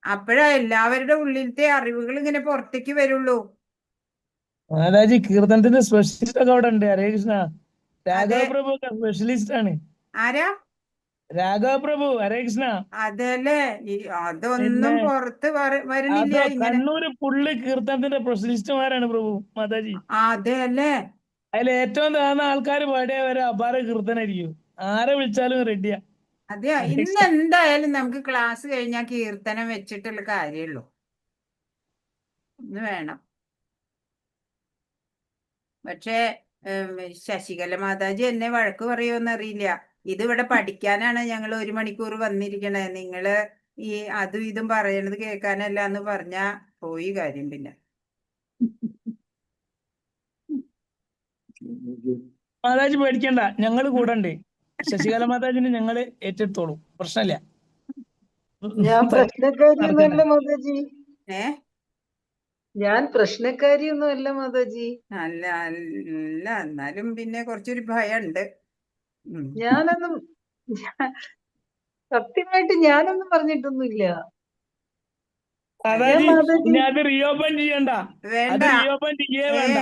അപ്പോഴാ എല്ലാവരുടെ ഉള്ളിലത്തെ അറിവുകൾ ഇങ്ങനെ പുറത്തേക്ക് വരുള്ളൂ. മാതാജി, കീർത്തനത്തിന്റെ സ്പെഷ്യലിസ്റ്റ് ഒക്കെ അവിടെ ഉണ്ട്. ഹരേ കൃഷ്ണ. രാഘവ പ്രഭു ഒക്കെ സ്പെഷ്യലിസ്റ്റ് ആണ്. ആരാ? രാഘവ പ്രഭു. ഹരേ കൃഷ്ണ. അതല്ലേ, അതൊന്നും പുറത്ത് വരുന്നില്ല. ഇങ്ങനെ കണ്ണൂര് പുള്ളി കീർത്തനത്തിന്റെ സ്പെഷ്യലിസ്റ്റുമാരാണ് പ്രഭു മാതാജി. അതെ അല്ലേ? അതിൽ ഏറ്റവും താഴ്ന്ന ആൾക്കാർ പാടിയ വരെ അപാര കീർത്തനായിരിക്കും. ആരെ വിളിച്ചാലും റെഡിയാ. അതെയോ? ഇന്ന് എന്തായാലും നമുക്ക് ക്ലാസ് കഴിഞ്ഞാൽ കീർത്തനം വെച്ചിട്ടുള്ള കാര്യമുള്ളൂ. ഇന്ന് വേണം. പക്ഷേ ശശികല മാതാജി എന്നെ വഴക്ക് പറയുമെന്ന് അറിയില്ല. ഇതിവിടെ പഠിക്കാനാണ് ഞങ്ങൾ 1 മണിക്കൂർ വന്നിരിക്കണേ. നിങ്ങള് ഈ അതും ഇതും പറയണത് കേൾക്കാനല്ല എന്ന് പറഞ്ഞാ പോയി കാര്യം. പിന്നെ മാതാജി പേടിക്കണ്ട, ഞങ്ങള് കൂടെ ഉണ്ട്. ശശികല മാതാജിനെ ഞങ്ങള് ഏറ്റെടുത്തോളൂ, പ്രശ്നമില്ല. ഞാൻ പ്രശ്നക്കാരിയൊന്നുമല്ല മാതാജി. ഞാൻ പ്രശ്നക്കാരിയൊന്നും അല്ല മാതാജി. അല്ല അല്ല, എന്നാലും പിന്നെ കുറച്ചൊരു ഭയമുണ്ട്. ഞാനൊന്നും സത്യമായിട്ട് ഞാനൊന്നും പറഞ്ഞിട്ടൊന്നുമില്ല. അത് റീഓപ്പൺ ചെയ്യണ്ട. വേണ്ട. വേണ്ട.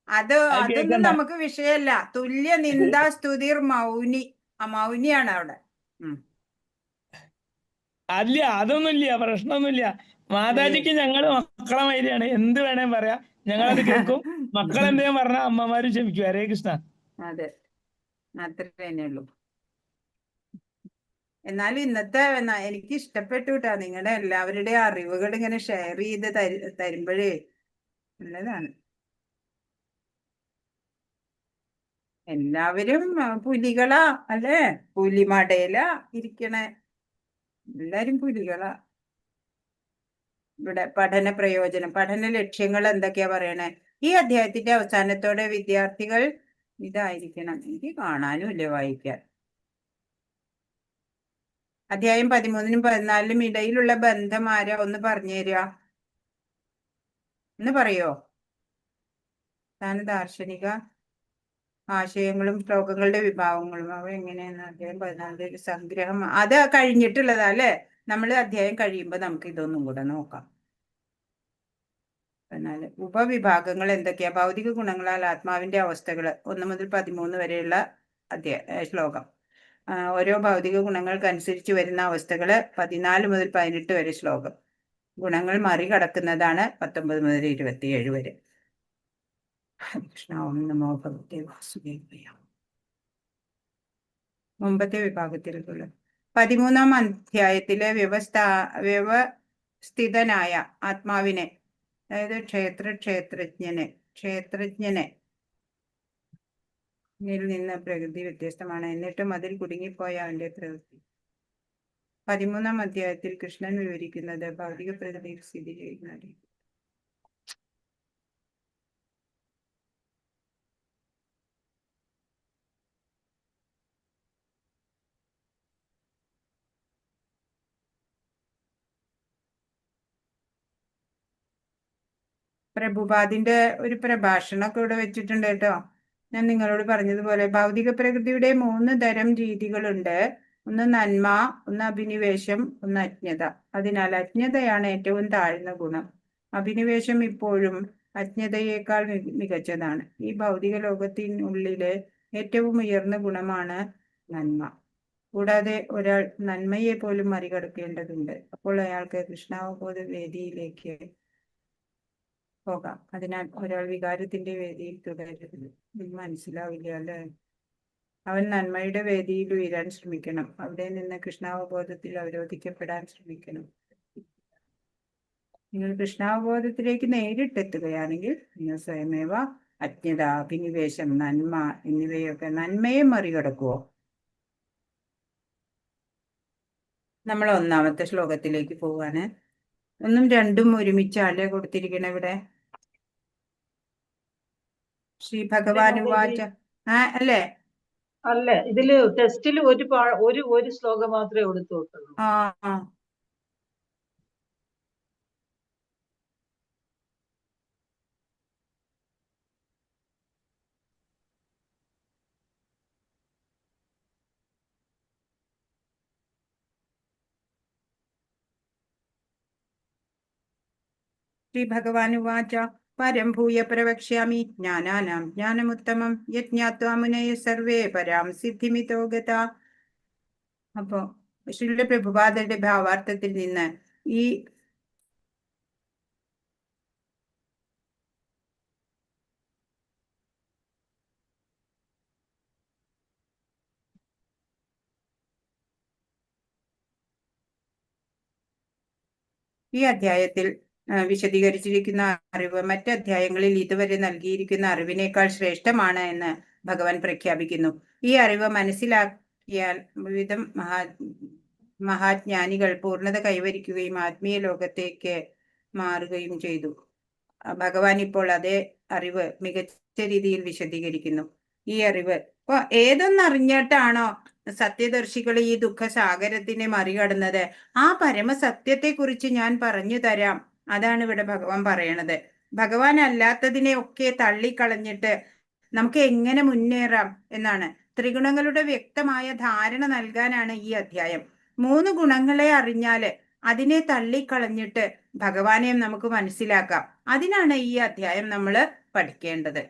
അതൊന്നും നമുക്ക് വിഷയമല്ല. തുല്യ നിന്ദാ സ്തുതിർ മൗനി. മൗനിയാണ് അവിടെ. അല്ല, അതൊന്നുമില്ല, പ്രശ്നമൊന്നുമില്ല. മാതാജിക്ക് ഞങ്ങള് മക്കളെ മാതിരിയാണ്. എന്ത് വേണേ പറയാ, ഞങ്ങളത് കേൾക്കും. മക്കളെന്തേലും പറഞ്ഞാൽ അമ്മമാരും ക്ഷമിക്കും. ഹരേ കൃഷ്ണ. അതെ, അത്ര തന്നെയുള്ളൂ. എന്നാലും ഇന്നത്തെ എനിക്ക് ഇഷ്ടപ്പെട്ടു കേട്ടാ. നിങ്ങളുടെ എല്ലാവരുടെ അറിവുകൾ ഇങ്ങനെ ഷെയർ ചെയ്ത് തരുമ്പോഴേ നല്ലതാണ്. എല്ലാവരും പുലികളാ അല്ലേ? പുലിമടയിലാ ഇരിക്കണേ. എല്ലാരും പുലികളാ. ഇവിടെ പഠന പ്രയോജനം, പഠന ലക്ഷ്യങ്ങൾ എന്തൊക്കെയാ പറയണേ? ഈ അധ്യായത്തിന്റെ അവസാനത്തോടെ വിദ്യാർത്ഥികൾ ഇതായിരിക്കണം. എനിക്ക് കാണാനും ഇല്ല വായിക്കാൻ. അധ്യായം 13-നും 14-നും ഇടയിലുള്ള ബന്ധം ആരാ ഒന്ന് പറഞ്ഞു തരിക? ഒന്ന് പറയോ? ദാർശനിക ആശയങ്ങളും ശ്ലോകങ്ങളുടെ വിഭാഗങ്ങളും അവ എങ്ങനെയാന്ന് അധ്യായം 14 സംഗ്രഹം. അത് കഴിഞ്ഞിട്ടുള്ളതാ അല്ലേ? നമ്മൾ അധ്യായം കഴിയുമ്പോൾ നമുക്ക് ഇതൊന്നും കൂടെ നോക്കാം. 14 ഉപവിഭാഗങ്ങൾ എന്തൊക്കെയാ? ഭൗതിക ഗുണങ്ങളാൽ ആത്മാവിന്റെ അവസ്ഥകൾ 1 മുതൽ 13 വരെയുള്ള ശ്ലോകം. ഓരോ ഭൗതിക ഗുണങ്ങൾക്കനുസരിച്ച് വരുന്ന അവസ്ഥകൾ 14 മുതൽ 18 വരെ ശ്ലോകം. ഗുണങ്ങൾ മറികടക്കുന്നതാണ് 19 മുതൽ 27 വരെ. കൃഷ്ണ ഓം നമോ ഭഗവതേ വാസുദേവായ. മുമ്പത്തെ വിഭാഗത്തിലുള്ള 13-ാം അധ്യായത്തിലെ വ്യവസ്ഥിതനായ ആത്മാവിനെ, അതായത് ക്ഷേത്രജ്ഞനെ നിന്ന് പ്രകൃതി വ്യത്യസ്തമാണ്, എന്നിട്ടും അതിൽ കുടുങ്ങിപ്പോയ അവന്റെ പ്രവൃത്തി. 13-ാം അധ്യായത്തിൽ കൃഷ്ണൻ വിവരിക്കുന്നത് ഭൗതിക പ്രകൃതിയിൽ സ്ഥിതി ചെയ്യുന്ന രീതി. പ്രഭുപാദിന്റെ ഒരു പ്രഭാഷണമൊക്കെ ഇവിടെ വെച്ചിട്ടുണ്ട് കേട്ടോ. ഞാൻ നിങ്ങളോട് പറഞ്ഞതുപോലെ ഭൗതിക പ്രകൃതിയുടെ 3 തരം രീതികളുണ്ട്. ഒന്ന് നന്മ, ഒന്ന് അഭിനിവേശം, ഒന്ന് അജ്ഞത. അതിനാൽ അജ്ഞതയാണ് ഏറ്റവും താഴ്ന്ന ഗുണം. അഭിനിവേശം ഇപ്പോഴും അജ്ഞതയേക്കാൾ മികച്ചതാണ്. ഈ ഭൗതിക ലോകത്തിനുള്ളിലെ ഏറ്റവും ഉയർന്ന ഗുണമാണ് നന്മ. കൂടാതെ ഒരാൾ നന്മയെ പോലും മറികടക്കേണ്ടതുണ്ട്. അപ്പോൾ അയാൾക്ക് കൃഷ്ണാവബോധ വേദിയിലേക്ക് പോകാം. അതിനാൽ ഒരാൾ വികാരത്തിന്റെ വേദിയിൽ തുടരരുത്. മനസ്സിലാവില്ല അല്ലെ? അവൻ നന്മയുടെ വേദിയിൽ ഉയരാൻ ശ്രമിക്കണം. അവിടെ നിന്ന് കൃഷ്ണാവബോധത്തിൽ അവരോധിക്കപ്പെടാൻ ശ്രമിക്കണം. നിങ്ങൾ കൃഷ്ണാവബോധത്തിലേക്ക് നേരിട്ടെത്തുകയാണെങ്കിൽ നിങ്ങൾ സ്വയമേവ അജ്ഞത, അഭിനിവേശം, നന്മ എന്നിവയൊക്കെ നന്മയെ മറികടക്കുവോ? നമ്മൾ 1-ാമത്തെ ശ്ലോകത്തിലേക്ക് പോവാണ്. 1ഉം 2ഉം ഒരുമിച്ചല്ലേ കൊടുത്തിരിക്കണ ഇവിടെ? ശ്രീ ഭഗവാൻ വാച അല്ലേ? അല്ല, ഇതില് ടെസ്റ്റിൽ ഒരു ശ്ലോകം മാത്രമേ കൊടുത്തുള്ളൂ. ശ്രീ ഭഗവാൻ വാച പരം ഭൂയ പ്രവക്ഷ്യാമി ജ്ഞാനാനാം ജ്ഞാനമുത്തമം യജ്ഞാത്വാ മുനയ സർവേ പരാം സിദ്ധിമിതോ ഗത. അപ്പോ ശ്രീ പ്രഭുപാദരുടെ ഭാവാർത്ഥത്തിൽ നിന്ന് ഈ അധ്യായത്തിൽ വിശദീകരിച്ചിരിക്കുന്ന അറിവ് മറ്റ് അധ്യായങ്ങളിൽ ഇതുവരെ നൽകിയിരിക്കുന്ന അറിവിനേക്കാൾ ശ്രേഷ്ഠമാണ് എന്ന് ഭഗവാൻ പ്രഖ്യാപിക്കുന്നു. ഈ അറിവ് മനസ്സിലാക്കിയാൽ വിവിധ മഹാജ്ഞാനികൾ പൂർണ്ണത കൈവരിക്കുകയും ആത്മീയ ലോകത്തേക്ക് മാറുകയും ചെയ്തു. ഭഗവാൻ ഇപ്പോൾ അതേ അറിവ് മികച്ച രീതിയിൽ വിശദീകരിക്കുന്നു. ഈ അറിവ് ഏതൊന്നറിഞ്ഞിട്ടാണോ സത്യദർശികൾ ഈ ദുഃഖസാഗരത്തിനെ മറികടന്നത്, ആ പരമസത്യത്തെ കുറിച്ച് ഞാൻ പറഞ്ഞു തരാം. അതാണ് ഇവിടെ ഭഗവാൻ പറയണത്. ഭഗവാൻ അല്ലാത്തതിനെ ഒക്കെ തള്ളിക്കളഞ്ഞിട്ട് നമുക്ക് എങ്ങനെ മുന്നേറാം എന്നാണ്. ത്രിഗുണങ്ങളുടെ വ്യക്തമായ ധാരണ നൽകാനാണ് ഈ അധ്യായം. 3 ഗുണങ്ങളെ അറിഞ്ഞാല് അതിനെ തള്ളിക്കളഞ്ഞിട്ട് ഭഗവാനെ നമുക്ക് മനസ്സിലാക്കാം. അതിനാണ് ഈ അധ്യായം നമ്മൾ പഠിക്കേണ്ടത്.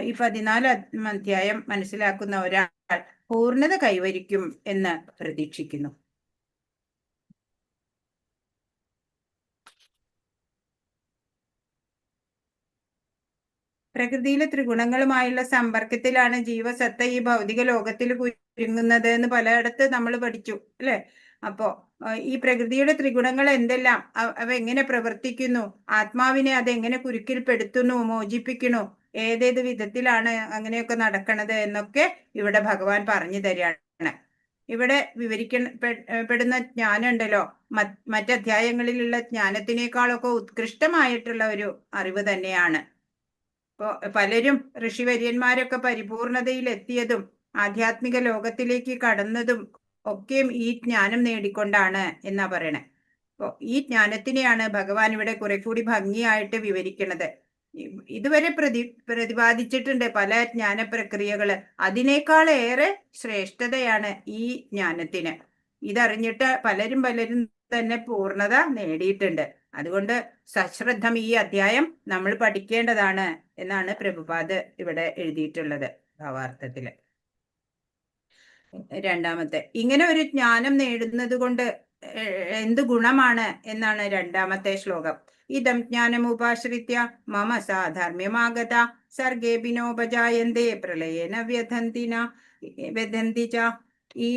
ഈ 14-ാം അധ്യായം മനസ്സിലാക്കുന്ന ഒരാൾ പൂർണ്ണത കൈവരിക്കും എന്ന് പ്രതീക്ഷിക്കുന്നു. പ്രകൃതിയിലെ ത്രിഗുണങ്ങളുമായുള്ള സമ്പർക്കത്തിലാണ് ജീവസത്ത ഈ ഭൗതിക ലോകത്തിൽ കുരുങ്ങുന്നത് എന്ന് പലയിടത്ത് നമ്മൾ പഠിച്ചു അല്ലെ? അപ്പോ ഈ പ്രകൃതിയുടെ ത്രിഗുണങ്ങൾ എന്തെല്ലാം, അവ എങ്ങനെ പ്രവർത്തിക്കുന്നു, ആത്മാവിനെ അതെങ്ങനെ കുരുക്കിൽപ്പെടുത്തുന്നു, മോചിപ്പിക്കുന്നു, ഏതേത് വിധത്തിലാണ് അങ്ങനെയൊക്കെ നടക്കണത് എന്നൊക്കെ ഇവിടെ ഭഗവാൻ പറഞ്ഞു തരികയാണ്. ഇവിടെ വിവരിക്കപ്പെടുന്ന ജ്ഞാനം ഉണ്ടല്ലോ, മറ്റധ്യായങ്ങളിലുള്ള ജ്ഞാനത്തിനേക്കാളൊക്കെ ഉത്കൃഷ്ടമായിട്ടുള്ള ഒരു അറിവ് തന്നെയാണ്. ഇപ്പോ പലരും ഋഷിവര്യന്മാരൊക്കെ പരിപൂർണതയിൽ എത്തിയതും ആധ്യാത്മിക ലോകത്തിലേക്ക് കടന്നതും ഒക്കെയും ഈ ജ്ഞാനം നേടിക്കൊണ്ടാണ് എന്നാ പറയണേ. അപ്പോ ഈ ജ്ഞാനത്തിനെയാണ് ഭഗവാൻ ഇവിടെ കുറെ കൂടി ഭംഗിയായിട്ട് വിവരിക്കുന്നത്. ഇതുവരെ പ്രതിപാദിച്ചിട്ടുണ്ട് പല ജ്ഞാന പ്രക്രിയകള്. അതിനേക്കാൾ ഏറെ ശ്രേഷ്ഠതയാണ് ഈ ജ്ഞാനത്തിന്. ഇതറിഞ്ഞിട്ട് പലരും തന്നെ പൂർണ്ണത നേടിയിട്ടുണ്ട്. അതുകൊണ്ട് സശ്രദ്ധം ഈ അധ്യായം നമ്മൾ പഠിക്കേണ്ടതാണ് എന്നാണ് പ്രഭുപാദ് ഇവിടെ എഴുതിയിട്ടുള്ളത് ഭാവാർത്ഥത്തില്. രണ്ടാമത്തെ, ഇങ്ങനെ ഒരു ജ്ഞാനം നേടുന്നത് കൊണ്ട് എന്ത് ഗുണമാണ് എന്നാണ് രണ്ടാമത്തെ ശ്ലോകം. ഇതം ജ്ഞാനമുപാശ്രിത്യ മമ സാധർമ്മ്യമാഗത സർഗേപിനോപജായന്തേ പ്രളയേന വ്യഥന്തി ച. ഈ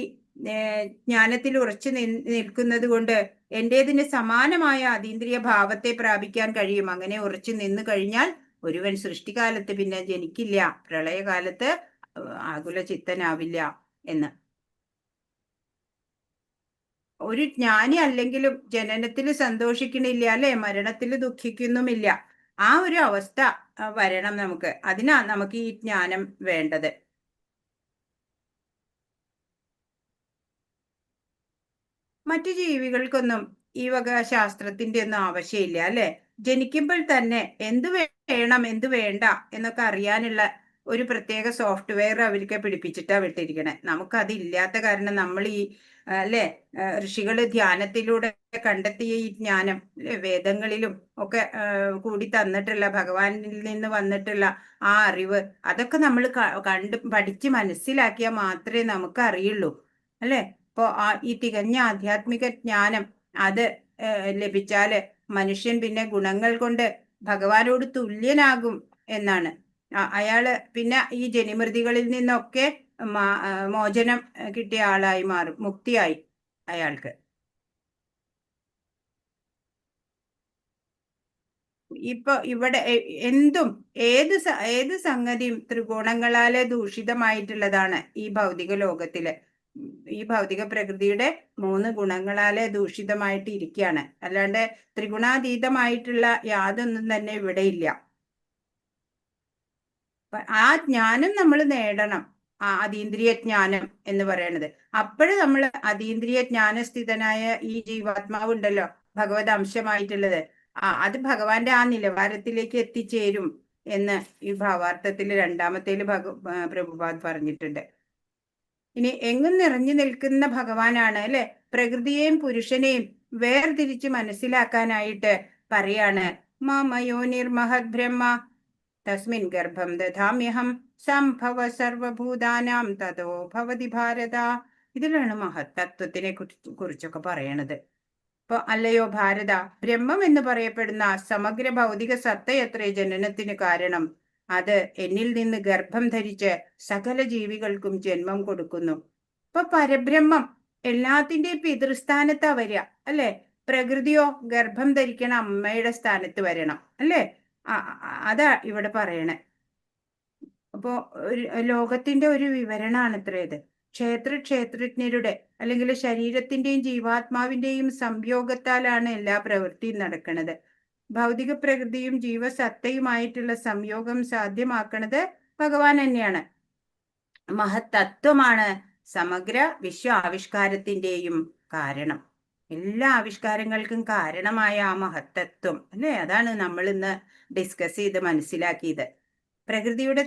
ജ്ഞാനത്തിൽ ഉറച്ചു നിൽക്കുന്നത് കൊണ്ട് എന്റേതിന് സമാനമായ അതീന്ദ്രിയ ഭാവത്തെ പ്രാപിക്കാൻ കഴിയും. അങ്ങനെ ഉറച്ചു നിന്നു കഴിഞ്ഞാൽ ഒരുവൻ സൃഷ്ടികാലത്ത് പിന്നെ ജനിക്കില്ല, പ്രളയകാലത്ത് ആകുല ചിത്തനാവില്ല എന്ന്. ഒരു ജ്ഞാനി അല്ലെങ്കിലും ജനനത്തിൽ സന്തോഷിക്കണില്ല, അല്ലെ, മരണത്തിൽ ദുഃഖിക്കുന്നുമില്ല. ആ ഒരു അവസ്ഥ വരണം നമുക്ക്. അതിനാ നമുക്ക് ഈ ജ്ഞാനം വേണ്ടത്. മറ്റു ജീവികൾക്കൊന്നും ഈ വക ശാസ്ത്രത്തിന്റെ ഒന്നും ആവശ്യമില്ല, അല്ലെ. ജനിക്കുമ്പോൾ തന്നെ എന്ത് വേണം എന്ത് വേണ്ട എന്നൊക്കെ അറിയാനുള്ള ഒരു പ്രത്യേക സോഫ്റ്റ്വെയർ അവർക്ക് പിടിപ്പിച്ചിട്ടാ വിട്ടിരിക്കണേ. നമുക്കതില്ലാത്ത കാരണം നമ്മൾ ഈ അല്ലെ ഋഷികള് ധ്യാനത്തിലൂടെ കണ്ടെത്തിയ ഈ ജ്ഞാനം വേദങ്ങളിലും ഒക്കെ കൂടി തന്നിട്ടുള്ള ഭഗവാനിൽ നിന്ന് വന്നിട്ടുള്ള ആ അറിവ്, അതൊക്കെ നമ്മൾ പഠിച്ച് മനസ്സിലാക്കിയാൽ മാത്രമേ നമുക്ക് അറിയുള്ളൂ, അല്ലെ. ഇപ്പോ ഈ തികഞ്ഞ ആധ്യാത്മിക ജ്ഞാനം അത് ലഭിച്ചാല് മനുഷ്യൻ പിന്നെ ഗുണങ്ങൾ കൊണ്ട് ഭഗവാനോട് തുല്യനാകും എന്നാണ്. അയാള് പിന്നെ ഈ ജനിമൃതികളിൽ നിന്നൊക്കെ മോചനം കിട്ടിയ ആളായി മാറും, മുക്തിയായി അയാൾക്ക്. ഇപ്പൊ ഇവിടെ എന്തും ഏത് സംഗതിയും ത്രികോണങ്ങളാലെ ദൂഷിതമായിട്ടുള്ളതാണ് ഈ ഭൗതിക ലോകത്തില്. ഈ ഭൗതിക പ്രകൃതിയുടെ 3 ഗുണങ്ങളാലെ ദൂഷിതമായിട്ട് ഇരിക്കുകയാണ്. അല്ലാണ്ട് ത്രിഗുണാതീതമായിട്ടുള്ള യാതൊന്നും തന്നെ ഇവിടെ ഇല്ല. ആ ജ്ഞാനം നമ്മൾ നേടണം, ആ അതീന്ദ്രിയ ജ്ഞാനം എന്ന് പറയണത്. അപ്പോഴ് നമ്മൾ അതീന്ദ്രിയ ജ്ഞാനസ്ഥിതനായ ഈ ജീവാത്മാവ് ഉണ്ടല്ലോ, ഭഗവത് അംശമായിട്ടുള്ളത്, അത് ഭഗവാന്റെ ആ നിലവാരത്തിലേക്ക് എത്തിച്ചേരും എന്ന് ഈ ഭാവാർത്ഥത്തിൽ രണ്ടാമത്തേല് പ്രഭുപാദ് പറഞ്ഞിട്ടുണ്ട്. ഇനി എങ്ങും നിറഞ്ഞു നിൽക്കുന്ന ഭഗവാനാണ്, അല്ലെ. പ്രകൃതിയെയും പുരുഷനെയും വേർതിരിച്ച് മനസ്സിലാക്കാനായിട്ട് പറയാണ്, മമയോ നിർമഹത് ബ്രഹ്മ തസ്മിൻ ഗർഭം ദധാമ്യഹം സംഭവ സർവഭൂതാനാം തതോ ഭവതി ഭാരത. ഇതിലാണ് മഹത്തത്വത്തിനെ കുറിച്ചൊക്കെ പറയണത്. ഇപ്പൊ അല്ലയോ ഭാരത, ബ്രഹ്മം എന്ന് പറയപ്പെടുന്ന സമഗ്ര ഭൗതിക സത്തയത്രേ ജനനത്തിന് കാരണം. അത് എന്നിൽ നിന്ന് ഗർഭം ധരിച്ച് സകല ജീവികൾക്കും ജന്മം കൊടുക്കുന്നു. ഇപ്പൊ പരബ്രഹ്മം എല്ലാത്തിന്റെയും പിതൃസ്ഥാനത്താ വരിക, അല്ലെ. പ്രകൃതിയോ ഗർഭം ധരിക്കണ അമ്മയുടെ സ്ഥാനത്ത് വരണം, അല്ലെ. അതാ ഇവിടെ പറയണേ. അപ്പോ ലോകത്തിന്റെ ഒരു വിവരണാണത്രേ ഇത്. ക്ഷേത്രജ്ഞരുടെ അല്ലെങ്കിൽ ശരീരത്തിന്റെയും ജീവാത്മാവിന്റെയും സംയോഗത്താലാണ് എല്ലാ പ്രവൃത്തിയും നടക്കുന്നത്. ഭൗതിക പ്രകൃതിയും ജീവസത്തയുമായിട്ടുള്ള സംയോഗം സാധ്യമാക്കുന്നത് ഭഗവാൻ തന്നെയാണ്. മഹത്തത്വമാണ് സമഗ്ര വിശ്വ ആവിഷ്കാരത്തിന്റെയും കാരണം. എല്ലാ ആവിഷ്കാരങ്ങൾക്കും കാരണമായ ആ മഹത്തത്വം, അല്ലെ, അതാണ് നമ്മൾ ഇന്ന് ഡിസ്കസ് ചെയ്ത് മനസ്സിലാക്കിയത്. പ്രകൃതിയുടെ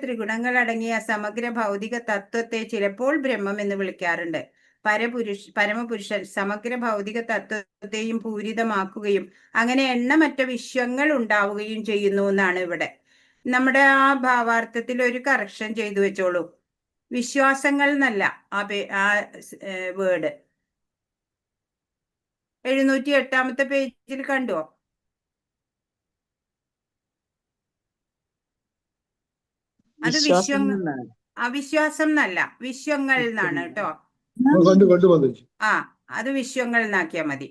അടങ്ങിയ സമഗ്ര ഭൗതിക തത്വത്തെ ചിലപ്പോൾ ബ്രഹ്മം എന്ന് വിളിക്കാറുണ്ട്. പരമപുരുഷൻ സമഗ്ര ഭൗതിക തത്വത്തെയും പൂരിതമാക്കുകയും അങ്ങനെ എണ്ണമറ്റ വിശ്വങ്ങൾ ഉണ്ടാവുകയും ചെയ്യുന്നു എന്നാണ് ഇവിടെ. നമ്മുടെ ആ ഭാവാർത്ഥത്തിൽ ഒരു കറക്ഷൻ ചെയ്തു വെച്ചോളൂ. വിശ്വാസങ്ങൾ എന്നല്ല ആ വേർഡ്. 708 പേജിൽ കണ്ടോ? അത് അവിശ്വാസം എന്നല്ല, വിശ്വങ്ങൾ എന്നാണ് കേട്ടോ. അത് വിശ്വങ്ങൾ എന്നാക്കിയാ മതി.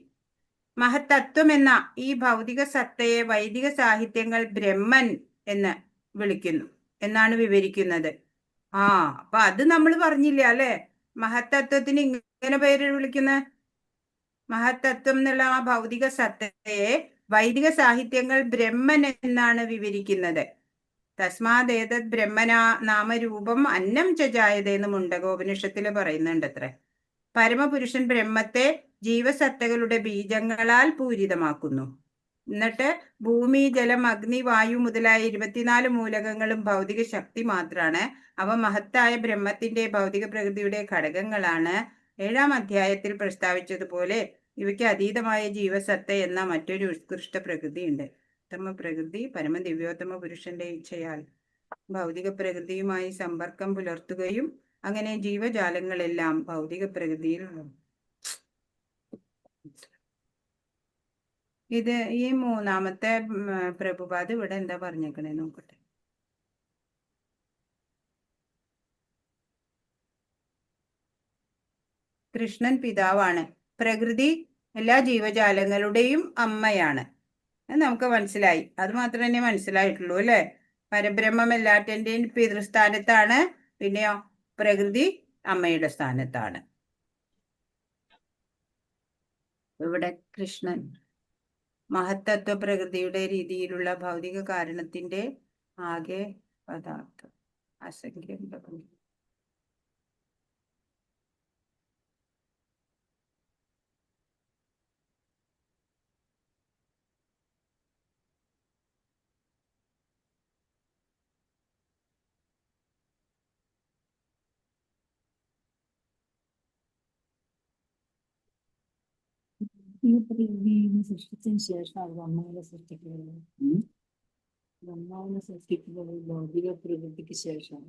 മഹത്തത്വം എന്ന ഈ ഭൗതിക സത്തയെ വൈദിക സാഹിത്യങ്ങൾ ബ്രഹ്മൻ എന്ന് വിളിക്കുന്നു എന്നാണ് വിവരിക്കുന്നത്. അപ്പൊ അത് നമ്മൾ പറഞ്ഞില്ല, അല്ലെ. മഹത്തത്വത്തിന് ഇങ്ങനെ പേര് വിളിക്കുന്ന മഹത്തത്വം എന്നുള്ള ആ ഭൗതിക സത്തയെ വൈദിക സാഹിത്യങ്ങൾ ബ്രഹ്മൻ എന്നാണ് വിവരിക്കുന്നത്. തസ്മാദേതത് ബ്രഹ്മനാ നാമരൂപം അന്നം ചജായതെന്ന് മുണ്ടകോപനിഷത്തില് പറയുന്നുണ്ട് അത്രേ. പരമപുരുഷൻ ബ്രഹ്മത്തെ ജീവസത്തകളുടെ ബീജങ്ങളാൽ പൂരിതമാക്കുന്നു. എന്നിട്ട് ഭൂമി, ജലം, അഗ്നി, വായു മുതലായ 24 മൂലകങ്ങളും ഭൗതിക ശക്തി മാത്രാണ്. അവ മഹത്തായ ബ്രഹ്മത്തിന്റെ ഭൗതിക പ്രകൃതിയുടെ ഘടകങ്ങളാണ്. 7-ാം അധ്യായത്തിൽ പ്രസ്താവിച്ചതുപോലെ ഇവയ്ക്ക് അതീതമായ ജീവസത്ത എന്ന മറ്റൊരു ഉത്കൃഷ്ട പ്രകൃതിയുണ്ട്. ഉത്തമ പ്രകൃതി പരമദിവ്യോത്തമ പുരുഷന്റെ ഇച്ഛയാൽ ഭൗതിക പ്രകൃതിയുമായി സമ്പർക്കം പുലർത്തുകയും അങ്ങനെ ജീവജാലങ്ങളെല്ലാം ഭൗതിക പ്രകൃതിയിൽ ഇത് ഈ മൂന്നാമത്തെ പ്രഭുപാദ് ഇവിടെ എന്താ പറഞ്ഞേക്കണേ നോക്കട്ടെ. കൃഷ്ണൻ പിതാവാണ്. പ്രകൃതി എല്ലാ ജീവജാലങ്ങളുടെയും അമ്മയാണ്. നമുക്ക് മനസ്സിലായി. അത് മാത്രം തന്നെ മനസ്സിലായിട്ടുള്ളൂ അല്ലെ? പരബ്രഹ്മം എല്ലാറ്റിന്റെയും പിതൃസ്ഥാനത്താണ്. പിന്നെയോ പ്രകൃതി അമ്മയുടെ സ്ഥാനത്താണ്. ഇവിടെ കൃഷ്ണൻ മഹത്തത്വ പ്രകൃതിയുടെ രീതിയിലുള്ള ഭൗതിക കാരണത്തിന്റെ ആകെ പദാർത്ഥം അസംഖ്യം. ഈ പ്രകൃതിയെ സൃഷ്ടിച്ചതിന് ശേഷം ബ്രഹ്മാവിനെ സൃഷ്ടിക്കുന്നത്. ബ്രഹ്മാവിനെ സൃഷ്ടിക്കുന്നത് ഭൗതിക പ്രകൃതിക്ക് ശേഷം.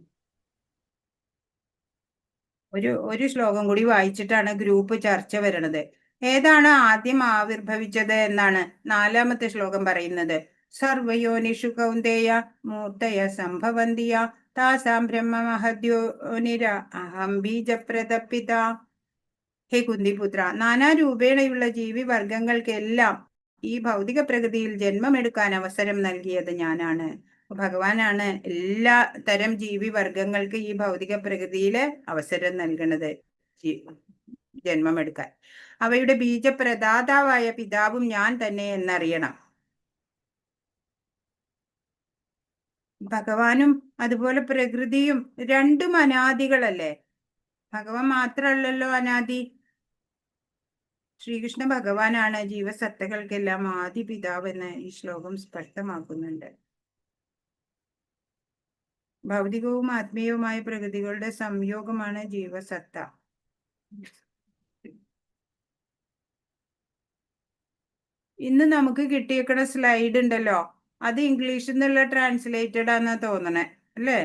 ഒരു ശ്ലോകം കൂടി വായിച്ചിട്ടാണ് ഗ്രൂപ്പ് ചർച്ച വരണത്. ഏതാണ് ആദ്യം ആവിർഭവിച്ചത് എന്നാണ് 4ാമത്തെ ശ്ലോകം പറയുന്നത്. സർവയോനിഷു കൗന്ദേയ മൂർത്തയ സംഭവന്തിയ താസാം ബ്രഹ്മ മഹദ്യോനിര അഹം ബീജപ്രതപിത. ഹേ കുന്തിപുത്ര, നാനാരൂപേണയുള്ള ജീവിവർഗങ്ങൾക്കെല്ലാം ഈ ഭൗതിക പ്രകൃതിയിൽ ജന്മമെടുക്കാൻ അവസരം നൽകിയത് ഞാനാണ്. ഭഗവാനാണ് എല്ലാ തരം ജീവിവർഗങ്ങൾക്ക് ഈ ഭൗതിക പ്രകൃതിയില് അവസരം നൽകുന്നത് ജന്മമെടുക്കാൻ. അവയുടെ ബീജപ്രദാതാവായ പിതാവും ഞാൻ തന്നെ എന്നറിയണം. ഭഗവാനും അതുപോലെ പ്രകൃതിയും രണ്ടും അനാദികളല്ലേ? ഭഗവാൻ മാത്രമല്ലല്ലോ അനാദി. ശ്രീകൃഷ്ണ ഭഗവാനാണ് ജീവസത്തകൾക്കെല്ലാം ആദി പിതാവെന്ന് ഈ ശ്ലോകം സ്പഷ്ടമാക്കുന്നുണ്ട്. ഭൗതികവും ആത്മീയവുമായ പ്രകൃതികളുടെ സംയോഗമാണ് ജീവസത്ത. ഇന്ന് നമുക്ക് കിട്ടിയേക്കണ സ്ലൈഡ് ഉണ്ടല്ലോ, അത് ഇംഗ്ലീഷിൽ നിന്നുള്ള ട്രാൻസ്ലേറ്റഡ് ആണെന്നാ തോന്നണേ അല്ലേ?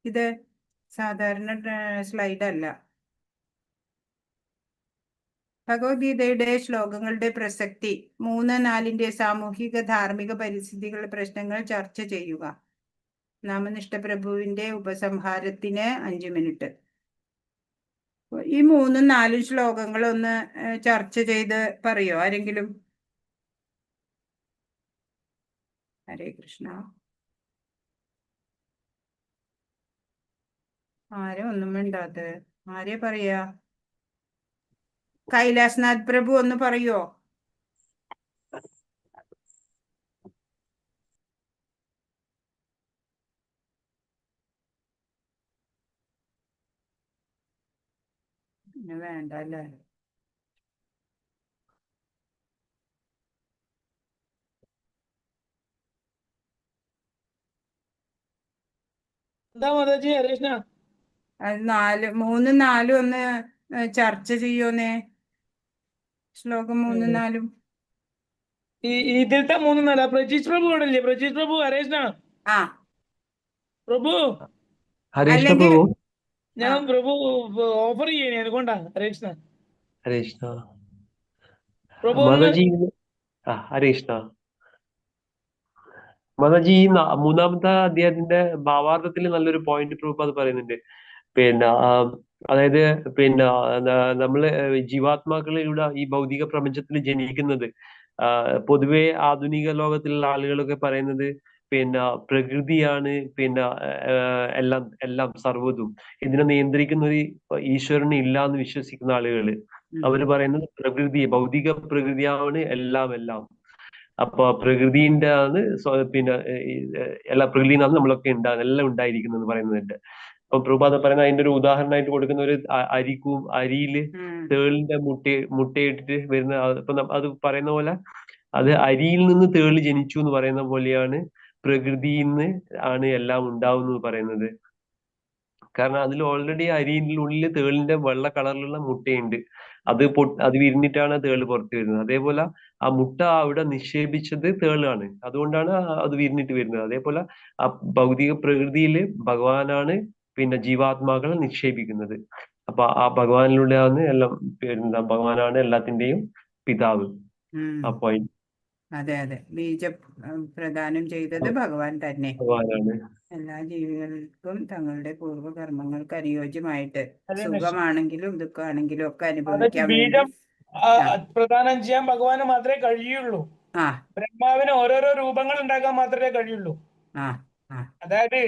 ഇത് സാധാരണ സ്ലൈഡ് അല്ല. ഭഗവത്ഗീതയുടെ ശ്ലോകങ്ങളുടെ പ്രസക്തി 3-4 സാമൂഹിക ധാർമ്മിക പരിസ്ഥിതികൾ പ്രശ്നങ്ങൾ ചർച്ച ചെയ്യുക. നാമനിഷ്ഠ പ്രഭുവിന്റെ ഉപസംഹാരത്തിന് 5 മിനിറ്റ്. ഈ 3-4 ശ്ലോകങ്ങൾ ഒന്ന് ചർച്ച ചെയ്ത് പറയോ ആരെങ്കിലും? ഹരേ കൃഷ്ണ. ആരെ ഒന്നും വേണ്ടാതെ ആരെ പറയാ? കൈലാസ്നാഥ് പ്രഭു ഒന്ന് പറയോ? വേണ്ട അല്ലേ? എന്താ മാതാജി ഹരേ കൃഷ്ണ? 3-4 ഒന്ന് ചർച്ച ചെയ്യോന്നേ. ശ്ലോകം 3-4. ഇതിലത്തെ 3-4 പ്രജീഷ് പ്രഭു ഇവിടെ ഇല്ലേ? പ്രജീഷ് പ്രഭു ഹരേ കൃഷ്ണ. ആ പ്രഭു അല്ലെങ്കിൽ ഞാൻ പ്രഭു ഓഫർ ചെയ്യണേ അതുകൊണ്ടാ. ഹരേ കൃഷ്ണ. ഹരേ കൃഷ്ണ. പ്രഭു മാതാജി ഹരേ കൃഷ്ണ. മാതാജി ഈ 3-ാമത്തെ അധ്യായത്തിന്റെ ഭാവാർത്ഥത്തിൽ നല്ലൊരു പോയിന്റ് പ്രൂഫ് അത് പറയുന്നുണ്ട്. പിന്നെ അതായത് പിന്നെ നമ്മള് ജീവാത്മാക്കളിലൂടെ ഈ ഭൗതിക പ്രപഞ്ചത്തിൽ ജനിക്കുന്നത്. പൊതുവെ ആധുനിക ലോകത്തിലുള്ള ആളുകളൊക്കെ പറയുന്നത് പിന്നെ പ്രകൃതിയാണ് പിന്നെ എല്ലാം എല്ലാം സർവ്വതും. ഇതിനെ നിയന്ത്രിക്കുന്ന ഒരു ഈശ്വരന് ഇല്ല എന്ന് വിശ്വസിക്കുന്ന ആളുകള്. അവര് പറയുന്നത് പ്രകൃതി ഭൗതിക പ്രകൃതിയാണ് എല്ലാം എല്ലാം. അപ്പൊ പ്രകൃതിന്റെ ആണ് പിന്നെ എല്ലാ പ്രകൃതിയിൽ നിന്നാണ് നമ്മളൊക്കെ എല്ലാം ഉണ്ടായിരിക്കുന്നത് പറയുന്നുണ്ട്. അപ്പൊ പ്രഭുപാദ പറയുന്ന അതിന്റെ ഒരു ഉദാഹരണമായിട്ട് കൊടുക്കുന്ന ഒരു അരിയില് തേളിന്റെ മുട്ടയിട്ടിട്ട് വരുന്ന ഇപ്പൊ അത് പറയുന്ന പോലെ അത് അരിയിൽ നിന്ന് തേള് ജനിച്ചു എന്ന് പറയുന്ന പോലെയാണ് പ്രകൃതിയിൽ നിന്ന് ആണ് എല്ലാം ഉണ്ടാവുന്നത് പറയുന്നത്. കാരണം അതിൽ ഓൾറെഡി അരിയുടെ ഉള്ളിൽ തേളിന്റെ വെള്ള കളറിലുള്ള മുട്ടയുണ്ട്. അത് വിരിഞ്ഞിട്ടാണ് തേള് പുറത്ത് വരുന്നത്. അതേപോലെ ആ മുട്ട അവിടെ നിക്ഷേപിച്ചത് തേളാണ്. അതുകൊണ്ടാണ് അത് വിരിഞ്ഞിട്ട് വരുന്നത്. അതേപോലെ ആ ഭൗതിക പ്രകൃതിയില് ഭഗവാനാണ് പിന്നെ ജീവാത്മാക്കളെ നിക്ഷേപിക്കുന്നത്. അപ്പൊ ആ ഭഗവാനിലൂടെയാണ് എല്ലാം എന്താ ഭഗവാനാണ് എല്ലാത്തിന്റെയും പിതാവ്. അപ്പൊ അതെ അതെ, ബീജം പ്രദാനം ചെയ്തത് ഭഗവാൻ തന്നെ. ഭഗവാനാണ് എല്ലാ ജീവികൾക്കും തങ്ങളുടെ പൂർവ്വകർമ്മങ്ങൾക്ക് അനുയോജ്യമായിട്ട് അതെ, സുഖമാണെങ്കിലും ദുഃഖമാണെങ്കിലും ഒക്കെ അതായത് അനുഭവിക്കാൻ വേണ്ടി ബീജം പ്രദാനം ചെയ്യാൻ ഭഗവാന് മാത്രമേ കഴിയുള്ളൂ. ആ ബ്രഹ്മാവിന് ഓരോരോ രൂപങ്ങൾ ഉണ്ടാക്കാൻ മാത്രമേ കഴിയുള്ളൂ. ആ ആ അതായത്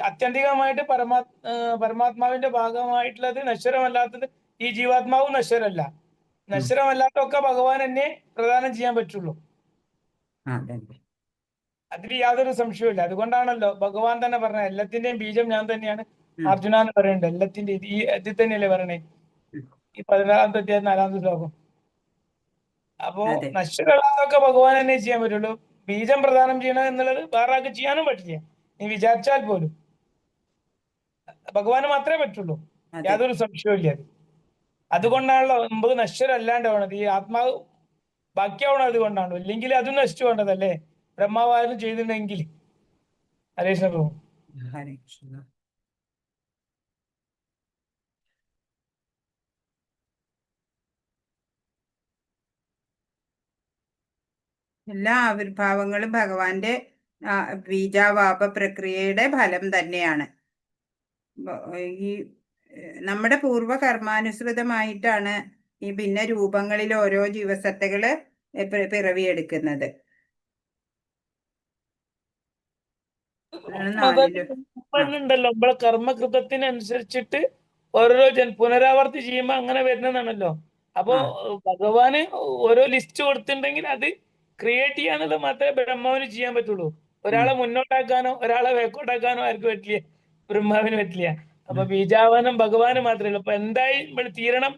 ആത്യന്തികമായിട്ട് പരമാത്മാവിന്റെ ഭാഗമായിട്ടുള്ളത് നശ്വരമല്ലാത്തത് ഈ ജീവാത്മാവും നശ്വരമല്ല. നശ്വരമല്ലാത്തൊക്കെ ഭഗവാൻ എന്നെ പ്രദാനം ചെയ്യാൻ പറ്റുള്ളൂ. അതിൽ യാതൊരു സംശയവുമില്ല. അതുകൊണ്ടാണല്ലോ ഭഗവാൻ തന്നെ പറഞ്ഞത് എല്ലാത്തിന്റെയും ബീജം ഞാൻ തന്നെയാണ്. അർജുന എന്ന് പറയുന്നുണ്ട്. എല്ലാത്തിന്റെ ഈ ഇതിൽ തന്നെയല്ലേ പറയണേ, ഈ 16-ാമത്തെ അധ്യായം 4-ാമത്തെ ശ്ലോകം. അപ്പോ നശ്വരമല്ലാത്തൊക്കെ ഭഗവാൻ തന്നെ ചെയ്യാൻ പറ്റുള്ളൂ. ബീജം പ്രദാനം ചെയ്യണം എന്നുള്ളത് വേറെ ആൾക്ക് ചെയ്യാനും പറ്റില്ല. നീ വിചാരിച്ചാൽ പോലും ഭഗവാന് മാത്രമേ പറ്റുള്ളൂ. യാതൊരു സംശയവും ഇല്ല. അതുകൊണ്ടാണല്ലോ നമുക്ക് നശ്വരമല്ലാണ്ടാവണത്. ഈ ആത്മാവ് ബാക്കിയാവണം. അതുകൊണ്ടാണോ? ഇല്ലെങ്കിൽ അതും നശിച്ചു വേണ്ടതല്ലേ ബ്രഹ്മാവാരും ചെയ്തിട്ടുണ്ടെങ്കിൽ. ഹരേ കൃഷ്ണ. ഹരേ കൃഷ്ണ. എല്ലാ ആവിർഭാവങ്ങളും ഭഗവാന്റെ ബീജാവാപ പ്രക്രിയയുടെ ഫലം തന്നെയാണ്. ഈ നമ്മുടെ പൂർവ്വ കർമാനുസൃതമായിട്ടാണ് ഈ ഭിന്ന രൂപങ്ങളിൽ ഓരോ ജീവസത്തകള് പിറവിയെടുക്കുന്നത്. ഉണ്ടല്ലോ നമ്മളെ കർമ്മകൃതത്തിനനുസരിച്ചിട്ട് ഓരോരോ പുനരാവർത്തി ചെയ്യുമ്പോ അങ്ങനെ വരുന്നതാണല്ലോ. അപ്പോ ഭഗവാന് ഓരോ ലിസ്റ്റ് കൊടുത്തിട്ടുണ്ടെങ്കിൽ അത് ക്രിയേറ്റ് ചെയ്യാന്നുള്ളത് മാത്രമേ ബ്രഹ്മാവിന് ചെയ്യാൻ പറ്റുള്ളൂ. ഒരാളെ മുന്നോട്ടാക്കാനോ ഒരാളെ വേക്കോട്ടാക്കാനോ ആർക്കും പറ്റില്ല, ബ്രഹ്മാവിന് പറ്റില്ല. അപ്പൊ ബീജാവാനം ഭഗവാന് മാത്രമേ ഉള്ളൂ. അപ്പൊ എന്തായി നമ്മൾ തീരണം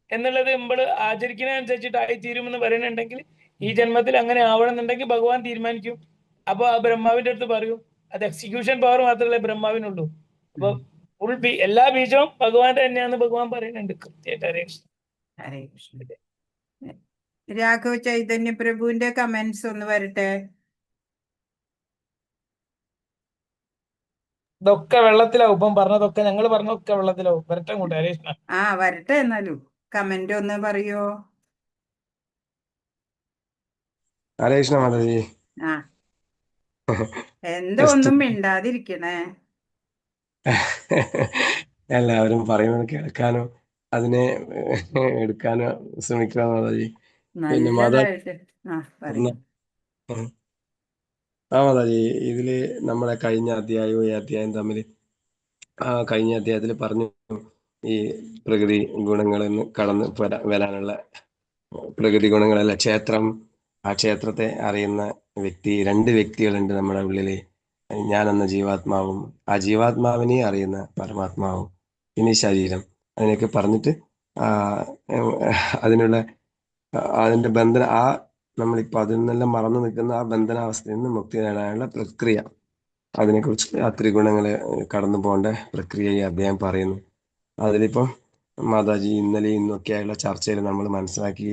എന്നുള്ളത് നമ്മൾ ആചരിക്കുന്നതനുസരിച്ചിട്ട് ആയി തീരുമെന്ന് പറയുന്നുണ്ടെങ്കിൽ ഈ ജന്മത്തിൽ അങ്ങനെ ആവണമെന്നുണ്ടെങ്കിൽ ഭഗവാൻ തീരുമാനിക്കും. അപ്പൊ ആ ബ്രഹ്മാവിന്റെ അടുത്ത് പറയും. അത് എക്സിക്യൂഷൻ പവർ മാത്രമല്ലേ ബ്രഹ്മാവിനുള്ളൂ. അപ്പൊ ഫുൾ എല്ലാ ബീജവും ഭഗവാന്റെ തന്നെയാന്ന് ഭഗവാൻ പറയുന്നുണ്ട് കൃത്യമായിട്ട്. ഹരേ കൃഷ്ണ. ഹരേ കൃഷ്ണ. രാഘവ ചൈതന്യ പ്രഭുവിന്റെ കമന്റ്സ് ഒന്ന് വരട്ടെ. ഇതൊക്കെ വെള്ളത്തിലാവും. ഇപ്പം പറഞ്ഞതൊക്കെ ഞങ്ങൾ പറഞ്ഞതൊക്കെ വെള്ളത്തിലാവും. വരട്ടെ കൂട്ടെ. ഹരേ കൃഷ്ണ. വരട്ടെ. എന്നാലും കമന്റ് ഒന്ന് പറയോ? ഹരേ കൃഷ്ണ മാതാജി. എന്തോ ഒന്നും മിണ്ടാതിരിക്കണേ. എല്ലാവരും പറയുന്നത് കേൾക്കാനോ അതിനെ എടുക്കാനോ ശ്രമിക്കണം മാതാജി. പിന്നെ നല്ലതായിട്ട് മാതാജി, ഇതില് നമ്മളെ കഴിഞ്ഞ അധ്യായവും ഈ അധ്യായം തമ്മിൽ കഴിഞ്ഞ അധ്യായത്തിൽ പറഞ്ഞു ഈ പ്രകൃതി ഗുണങ്ങളിൽ നിന്ന് കടന്ന് വരാനുള്ള പ്രകൃതി ഗുണങ്ങളല്ല ക്ഷേത്രം. ആ ക്ഷേത്രത്തെ അറിയുന്ന രണ്ട് വ്യക്തികളുണ്ട് നമ്മുടെ ഉള്ളില്. ഞാനെന്ന ജീവാത്മാവും ആ ജീവാത്മാവിനെ അറിയുന്ന പരമാത്മാവും പിന്നെ ശരീരം. അതിനൊക്കെ പറഞ്ഞിട്ട് അതിന്റെ ബന്ധന നമ്മളിപ്പോ അതിൽ നിന്നെല്ലാം മറന്നു നിൽക്കുന്ന ആ ബന്ധനാവസ്ഥയിൽ നിന്ന് മുക്തി നേടാനുള്ള പ്രക്രിയ, അതിനെക്കുറിച്ച് ആ ത്രിഗുണങ്ങളെ കടന്നു പോകേണ്ട പ്രക്രിയയെ അദ്ദേഹം പറയുന്നു. അതിലിപ്പം മാതാജി ഇന്നലെ ഇന്നൊക്കെയായുള്ള ചർച്ചയിൽ നമ്മൾ മനസ്സിലാക്കി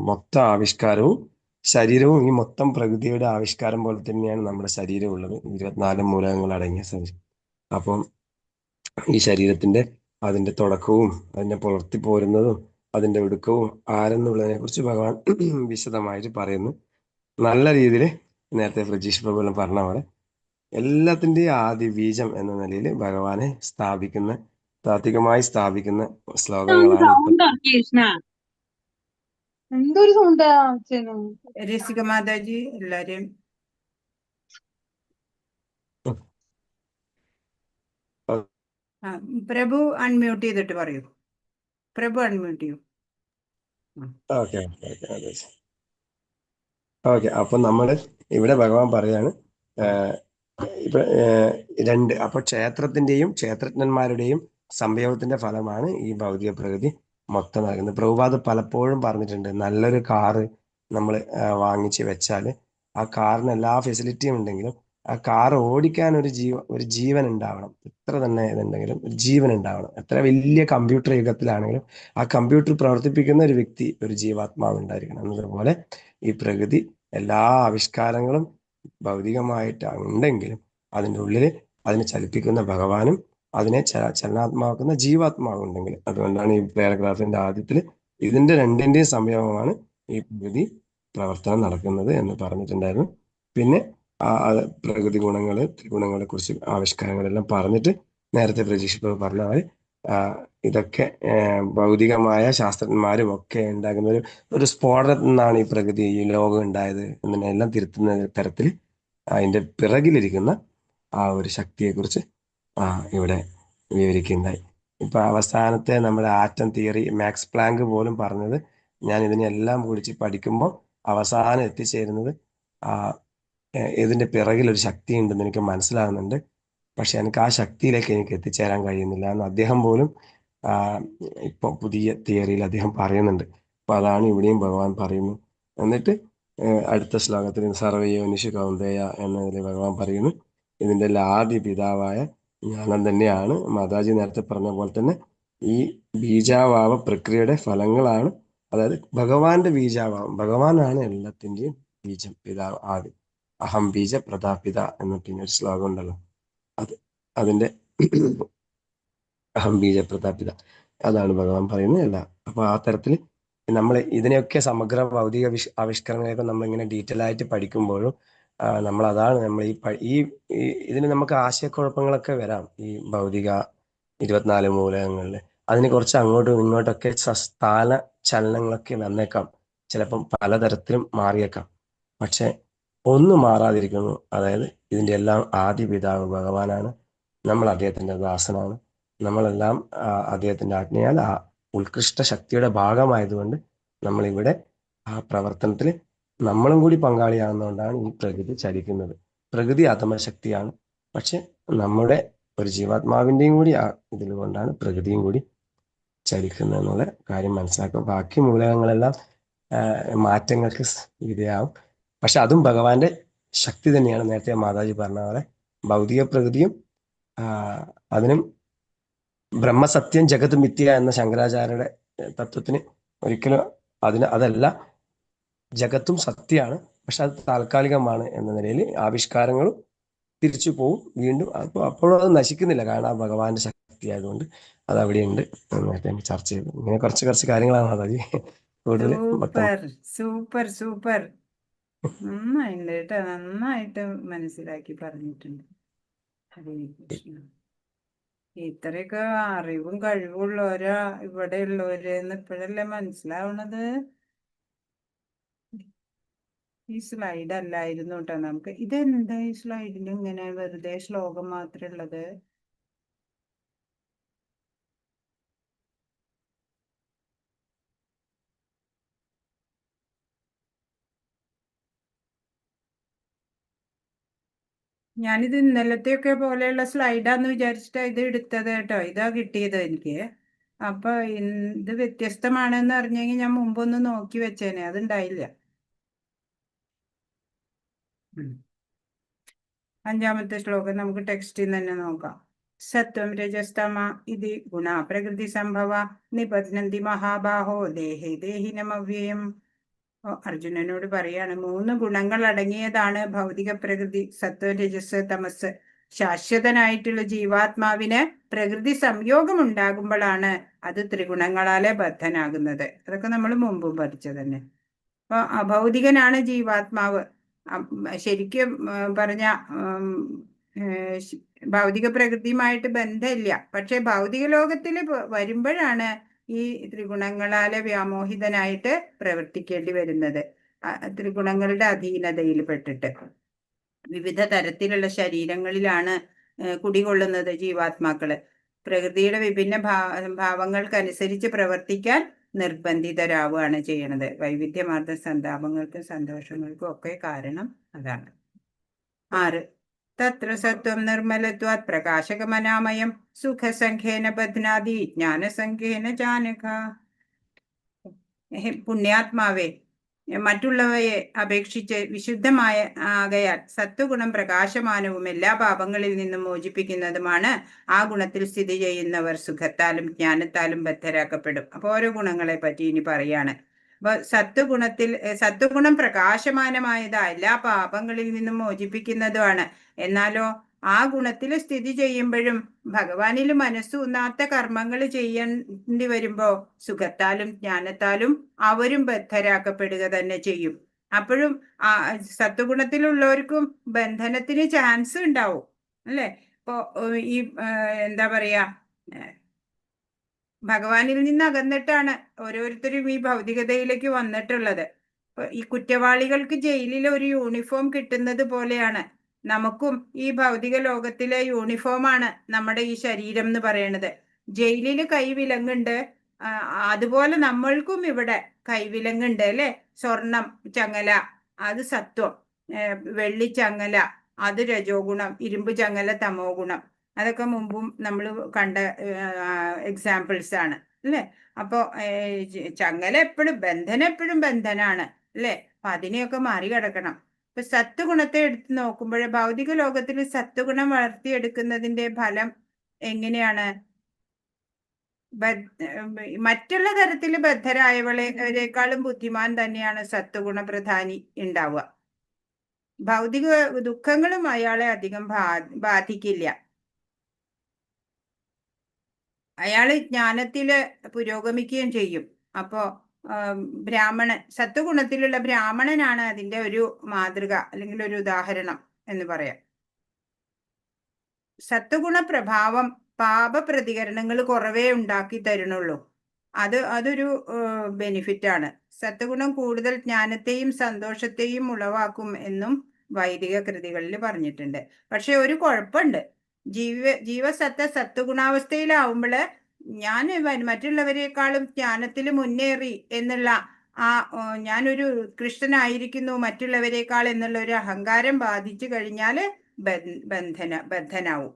മൊത്തം ആവിഷ്കാരവും ശരീരവും ഈ മൊത്തം പ്രകൃതിയുടെ ആവിഷ്കാരം പോലെ തന്നെയാണ് നമ്മുടെ ശരീരം ഉള്ളത്. 24 മൂലകങ്ങൾ അടങ്ങിയ ശരീരം. അപ്പം ഈ ശരീരത്തിന്റെ അതിന്റെ തുടക്കവും അതിനെ പുലർത്തി പോരുന്നതും അതിന്റെ ഒടുക്കവും ആരെന്നുള്ളതിനെ കുറിച്ച് ഭഗവാൻ വിശദമായിട്ട് പറയുന്നു. നല്ല രീതിയിൽ നേരത്തെ പ്രജീഷ് പ്രഭു പറഞ്ഞ പോലെ എല്ലാത്തിന്റെയും ആദി ബീജം എന്ന നിലയിൽ ഭഗവാനെ താത്വികമായി സ്ഥാപിക്കുന്ന ശ്ലോകങ്ങളാണ്. എന്തൊരു സൗണ്ടാ രസിക മാതാജി എല്ലാരെയും പ്രഭു അൺമ്യൂട്ട് ചെയ്തിട്ട് പറയൂ. പ്രഭു അൺമ്യൂട്ട് ചെയ്യൂ. ഓക്കെ. അപ്പൊ നമ്മള് ഇവിടെ ഭഗവാൻ പറയാണ് ഇപ്പൊ അപ്പൊ ക്ഷേത്രത്തിന്റെയും ക്ഷേത്രജ്ഞന്മാരുടെയും സംഭവത്തിന്റെ ഫലമാണ് ഈ ഭൗതിക പ്രകൃതി മൊത്തം നൽകുന്നത്. പ്രഭുപാദ് പലപ്പോഴും പറഞ്ഞിട്ടുണ്ട്, നല്ലൊരു കാറ് നമ്മൾ വാങ്ങിച്ച് വെച്ചാൽ ആ കാറിന് എല്ലാ ഫെസിലിറ്റിയും ഉണ്ടെങ്കിലും ആ കാർ ഓടിക്കാൻ ഒരു ജീവൻ ഉണ്ടാവണം. എത്ര തന്നെ ഇതുണ്ടെങ്കിലും ഒരു ജീവൻ ഉണ്ടാവണം. എത്ര വലിയ കമ്പ്യൂട്ടർ യുഗത്തിലാണെങ്കിലും ആ കമ്പ്യൂട്ടർ പ്രവർത്തിപ്പിക്കുന്ന ഒരു വ്യക്തി, ഒരു ജീവാത്മാവ് ഉണ്ടായിരിക്കണം. എന്നതുപോലെ ഈ പ്രകൃതി എല്ലാ ആവിഷ്കാരങ്ങളും ഭൗതികമായിട്ട് ഉണ്ടെങ്കിലും അതിൻ്റെ ഉള്ളിൽ അതിനെ ചലിപ്പിക്കുന്ന ഭഗവാനും അതിനെ ചലനാത്മാക്കുന്ന ജീവാത്മാവും ഉണ്ടെങ്കിൽ, അതുകൊണ്ടാണ് ഈ പാരഗ്രാഫിന്റെ ആദ്യത്തിൽ ഇതിന്റെ രണ്ടിന്റെയും സംയോഗമാണ് ഈ പ്രകൃതി പ്രവർത്തനം നടക്കുന്നത് എന്ന് പറഞ്ഞിട്ടുണ്ടായിരുന്നു. പിന്നെ പ്രകൃതി ഗുണങ്ങള്, ത്രിഗുണങ്ങളെ കുറിച്ച് ആവിഷ്കാരങ്ങളെല്ലാം പറഞ്ഞിട്ട് നേരത്തെ പ്രജീഷ് പ്രഭു പറഞ്ഞ പോലെ ഇതൊക്കെ ഭൗതികമായ ശാസ്ത്രജ്ഞന്മാരും ഒക്കെ ഉണ്ടാകുന്ന ഒരു സ്ഫോടനത്തിൽ നിന്നാണ് ഈ പ്രകൃതി, ഈ ലോകം ഉണ്ടായത് എന്നതിനെല്ലാം തിരുത്തുന്ന തരത്തിൽ അതിന്റെ പിറകിലിരിക്കുന്ന ആ ഒരു ശക്തിയെക്കുറിച്ച് ഇവിടെ വിവരിക്കുന്നതായി. ഇപ്പൊ അവസാനത്തെ നമ്മുടെ ആറ്റം തിയറി മാക്സ് പ്ലാങ്ക് പോലും പറഞ്ഞത്, ഞാൻ ഇതിനെല്ലാം കുറിച്ച് പഠിക്കുമ്പോൾ അവസാനം എത്തിച്ചേരുന്നത് ഇതിന്റെ പിറകിൽ ഒരു ശക്തി ഉണ്ടെന്ന് എനിക്ക് മനസ്സിലാകുന്നുണ്ട്, പക്ഷെ എനിക്ക് ആ ശക്തിയിലേക്ക് എനിക്ക് എത്തിച്ചേരാൻ കഴിയുന്നില്ല എന്ന് അദ്ദേഹം പോലും ഇപ്പൊ പുതിയ തിയറിയിൽ അദ്ദേഹം പറയുന്നുണ്ട്. അപ്പൊ അതാണ് ഇവിടെയും ഭഗവാൻ പറയുന്നു. എന്നിട്ട് അടുത്ത ശ്ലോകത്തിൽ സർവയോനിഷു കൗന്ദേയ എന്നതിൽ ഭഗവാൻ പറയുന്നു, ഇതിന്റെ ആദ്യ പിതാവായ ജ്ഞാനം തന്നെയാണ്. മാതാജി നേരത്തെ പറഞ്ഞ പോലെ തന്നെ ഈ ബീജാവാവ പ്രക്രിയയുടെ ഫലങ്ങളാണ്. അതായത് ഭഗവാന്റെ ബീജാവാവം, ഭഗവാനാണ് എല്ലാത്തിന്റെയും ബീജം, പിതാവ് ആദ്യം. അഹം ബീജ പ്രതാപിത എന്ന പിന്നെ ഒരു ശ്ലോകം ഉണ്ടല്ലോ, അതിന്റെ അഹം ബീജ പ്രതാപിത, അതാണ് ഭഗവാൻ പറയുന്നത് അല്ല. അപ്പൊ ആ തരത്തിൽ നമ്മൾ ഇതിനെയൊക്കെ സമഗ്ര ഭൗതിക ആവിഷ്കരണങ്ങളൊക്കെ നമ്മളിങ്ങനെ ഡീറ്റെയിൽ ആയിട്ട് പഠിക്കുമ്പോഴും നമ്മൾ ഇതിന് നമുക്ക് ആശയക്കുഴപ്പങ്ങളൊക്കെ വരാം. ഈ ഭൗതിക 24 മൂലകങ്ങളിൽ അതിന് കുറച്ച് അങ്ങോട്ടും ഇങ്ങോട്ടൊക്കെ സ്ഥാന ചലനങ്ങളൊക്കെ വന്നേക്കാം, ചിലപ്പം പലതരത്തിലും മാറിയേക്കാം. പക്ഷെ ഒന്നും മാറാതിരിക്കുന്നു, അതായത് ഇതിന്റെ എല്ലാം ആദ്യ പിതാവ് ഭഗവാനാണ്. നമ്മൾ അദ്ദേഹത്തിന്റെ ദാസനാണ്. നമ്മളെല്ലാം അദ്ദേഹത്തിന്റെ ആജ്ഞയാൽ ആ ഉത്കൃഷ്ട ശക്തിയുടെ ഭാഗമായതുകൊണ്ട് നമ്മളിവിടെ ആ പ്രവർത്തനത്തിൽ നമ്മളും കൂടി പങ്കാളിയാകുന്നതുകൊണ്ടാണ് ഈ പ്രകൃതി ചലിക്കുന്നത്. പ്രകൃതി ആത്മശക്തിയാണ്, പക്ഷെ നമ്മുടെ ഒരു ജീവാത്മാവിന്റെയും കൂടി ഇതിൽ കൊണ്ടാണ് പ്രകൃതിയും കൂടി ചലിക്കുന്നത് എന്നുള്ള കാര്യം മനസ്സിലാക്കുക. ബാക്കി മൂലകങ്ങളെല്ലാം മാറ്റങ്ങൾക്ക് വിധേയാവും, പക്ഷെ അതും ഭഗവാന്റെ ശക്തി തന്നെയാണ്. നേരത്തെ മാതാജി പറഞ്ഞ പോലെ ഭൗതിക പ്രകൃതിയും അതിനും ബ്രഹ്മസത്യം ജഗത് മിഥ്യ എന്ന ശങ്കരാചാര്യരുടെ തത്വത്തിന് ഒരിക്കലും അതല്ല, ജഗത്തും സത്യമാണ്, പക്ഷെ അത് താൽക്കാലികമാണ് എന്ന നിലയിൽ ആവിഷ്കാരങ്ങളും തിരിച്ചു പോവും വീണ്ടും. അപ്പോഴും അത് നശിക്കുന്നില്ല, കാരണം ആ ഭഗവാന്റെ ശക്തി ആയതുകൊണ്ട് അത് അവിടെയുണ്ട്. നേരത്തെ ചർച്ച ചെയ്തു. ഇങ്ങനെ കുറച്ച് കാര്യങ്ങളാണ് മാതാജി കൂടുതൽ. സൂപ്പർ സൂപ്പർ നന്നായിട്ടുണ്ട് കേട്ടോ, നന്നായിട്ട് മനസ്സിലാക്കി പറഞ്ഞിട്ടുണ്ട്. ഹരേ കൃഷ്ണ. ഇത്രയൊക്കെ അറിവും കഴിവുള്ളവരാ ഇവിടെ ഉള്ളവരെന്ന് ഇപ്പോഴല്ലേ മനസ്സിലാവണത്. ഈ സ്ലൈഡ് അല്ലായിരുന്നു കേട്ടോ നമുക്ക്. ഇതെന്താ ഈ സ്ലൈഡിൽ ഇങ്ങനെ വെറുതെ ശ്ലോകം മാത്രമേ ഉള്ളത്? ഞാനിത് ഇന്നലത്തെയൊക്കെ പോലെയുള്ള സ്ലൈഡാന്ന് വിചാരിച്ചിട്ടാ ഇത് എടുത്തത് കേട്ടോ. ഇതാ കിട്ടിയത് എനിക്ക്. അപ്പൊ ഇത് വ്യത്യസ്തമാണെന്ന് അറിഞ്ഞെങ്കിൽ ഞാൻ മുമ്പൊന്ന് നോക്കി വെച്ചേനെ, അതുണ്ടായില്ല. അഞ്ചാമത്തെ ശ്ലോകം നമുക്ക് ടെക്സ്റ്റിൽ തന്നെ നോക്കാം. സത്വം രജസ്തമ ഇതി ഗുണ പ്രകൃതി സംഭവ നിബധ്നന്തി മഹാബാഹോ ദേഹേ ദേഹിനമവ്യയം. അർജുനനോട് പറയാണ്, 3 ഗുണങ്ങൾ അടങ്ങിയതാണ് ഭൗതിക പ്രകൃതി. സത്വം രജസ് തമസ്. ശാശ്വതനായിട്ടുള്ള ജീവാത്മാവിന് പ്രകൃതി സംയോഗം ഉണ്ടാകുമ്പോഴാണ് അത് ത്രിഗുണങ്ങളാലെ ബദ്ധനാകുന്നത്. അതൊക്കെ നമ്മൾ മുമ്പും പഠിച്ചത് തന്നെ. അപ്പൊ അഭൗതികനാണ് ജീവാത്മാവ്. ശരിക്കും പറഞ്ഞ ഭൗതിക പ്രകൃതിയുമായിട്ട് ബന്ധമില്ല, പക്ഷെ ഭൗതിക ലോകത്തിൽ വരുമ്പോഴാണ് ഈ ത്രിഗുണങ്ങളാലെ വ്യാമോഹിതനായിട്ട് പ്രവർത്തിക്കേണ്ടി വരുന്നത്. ത്രിഗുണങ്ങളുടെ അധീനതയിൽ പെട്ടിട്ട് വിവിധ തരത്തിലുള്ള ശരീരങ്ങളിലാണ് കുടികൊള്ളുന്നത് ജീവാത്മാക്കള്. പ്രകൃതിയുടെ വിഭിന്ന ഭാവങ്ങൾക്കനുസരിച്ച് പ്രവർത്തിക്കാൻ നിർബന്ധിതരാവുകയാണ് ചെയ്യണത്. വൈവിധ്യമാർന്ന സന്താപങ്ങൾക്കും സന്തോഷങ്ങൾക്കും ഒക്കെ കാരണം അതാണ്. 6 തത്ര സത്വം നിർമ്മലത്വാത് പ്രകാശകമനാമയം സുഖസംഖ്യേന ബധ്നാതി ജ്ഞാനസംഖ്യേന ജാനക. പുണ്യാത്മാവേ, മറ്റുള്ളവയെ അപേക്ഷിച്ച് വിശുദ്ധമായ ആകയാൽ സത്വഗുണം പ്രകാശമാനവും എല്ലാ പാപങ്ങളിൽ നിന്നും മോചിപ്പിക്കുന്നതുമാണ്. ആ ഗുണത്തിൽ സ്ഥിതി ചെയ്യുന്നവർ സുഖത്താലും ജ്ഞാനത്താലും ബദ്ധരാക്കപ്പെടും. അപ്പൊ ഓരോ ഗുണങ്ങളെ പറ്റി ഇനി പറയാണ്. അപ്പൊ സത്വഗുണം പ്രകാശമാനമായതാ, എല്ലാ പാപങ്ങളിൽ നിന്നും മോചിപ്പിക്കുന്നതുമാണ്. എന്നാലോ ആ ഗുണത്തിൽ സ്ഥിതി ചെയ്യുമ്പോഴും ഭഗവാനിൽ മനസ്സൂന്നാത്ത കർമ്മങ്ങൾ ചെയ്യേണ്ടി വരുമ്പോ സുഖത്താലും ജ്ഞാനത്താലും അവരും ബദ്ധരാക്കപ്പെടുക തന്നെ ചെയ്യും. അപ്പോഴും സത്വഗുണത്തിലുള്ളവർക്കും ബന്ധനത്തിന് ചാൻസ് ഉണ്ടാവും അല്ലെ. ഇപ്പോ ഈ എന്താ പറയാ, ഭഗവാനിൽ നിന്ന് അകന്നിട്ടാണ് ഓരോരുത്തരും ഈ ഭൗതികതയിലേക്ക് വന്നിട്ടുള്ളത്. ഈ കുറ്റവാളികൾക്ക് ജയിലിൽ ഒരു യൂണിഫോം കിട്ടുന്നത് പോലെയാണ് നമുക്കും ഈ ഭൗതിക ലോകത്തിലെ യൂണിഫോമാണ് നമ്മുടെ ഈ ശരീരം എന്ന് പറയുന്നത്. ജയിലില് കൈവിലങ്ങുണ്ട്, അതുപോലെ നമ്മൾക്കും ഇവിടെ കൈവിലങ്ങുണ്ട് അല്ലെ. സ്വർണം ചങ്ങല അത് സത്വം, വെള്ളി ചങ്ങല അത് രജോ ഗുണം, ഇരുമ്പ് ചങ്ങല തമോ ഗുണം. അതൊക്കെ മുമ്പും നമ്മൾ കണ്ട എക്സാമ്പിൾസ് ആണ് അല്ലെ. അപ്പോ ചങ്ങല എപ്പോഴും ബന്ധനം എപ്പോഴും ബന്ധനാണ് അല്ലെ. അപ്പൊ അതിനെയൊക്കെ മറികടക്കണം. ഇപ്പൊ സത്വഗുണത്തെ എടുത്ത് നോക്കുമ്പോൾ ഭൗതിക ലോകത്തിൽ സത്വഗുണം വളർത്തിയെടുക്കുന്നതിന്റെ ഫലം എങ്ങനെയാണ്? മറ്റുള്ള തരത്തിൽ ബദ്ധരായവളെക്കാളും ബുദ്ധിമാൻ തന്നെയാണ് സത്വഗുണ പ്രധാനി ഉണ്ടാവുക. ഭൗതിക ദുഃഖങ്ങളും അയാളെ അധികം ബാധിക്കില്ല. അയാള് ജ്ഞാനത്തില് പുരോഗമിക്കുകയും ചെയ്യും. അപ്പോ സത്വഗുണത്തിലുള്ള ബ്രാഹ്മണനാണ് അതിന്റെ ഒരു മാതൃക അല്ലെങ്കിൽ ഒരു ഉദാഹരണം എന്ന് പറയാം. സത്വഗുണ പ്രഭാവം പാപപ്രതികരണങ്ങൾ കുറവേ ഉണ്ടാക്കി തരുന്നുള്ളൂ. അതൊരു ബെനിഫിറ്റ് ആണ്. സത്വഗുണം കൂടുതൽ ജ്ഞാനത്തെയും സന്തോഷത്തെയും ഉളവാക്കും എന്നും വൈദിക കൃതികളിൽ പറഞ്ഞിട്ടുണ്ട്. പക്ഷെ ഒരു കുഴപ്പമുണ്ട്. സത്വഗുണാവസ്ഥയിലാവുമ്പോൾ ഞാൻ മറ്റുള്ളവരെക്കാളും ജ്ഞാനത്തിൽ മുന്നേറി എന്നുള്ള ഞാനൊരു കൃഷ്ണനായിരിക്കുന്നു മറ്റുള്ളവരെക്കാൾ എന്നുള്ള ഒരു അഹങ്കാരം ബാധിച്ചു കഴിഞ്ഞാൽ ബദ്ധനാവും.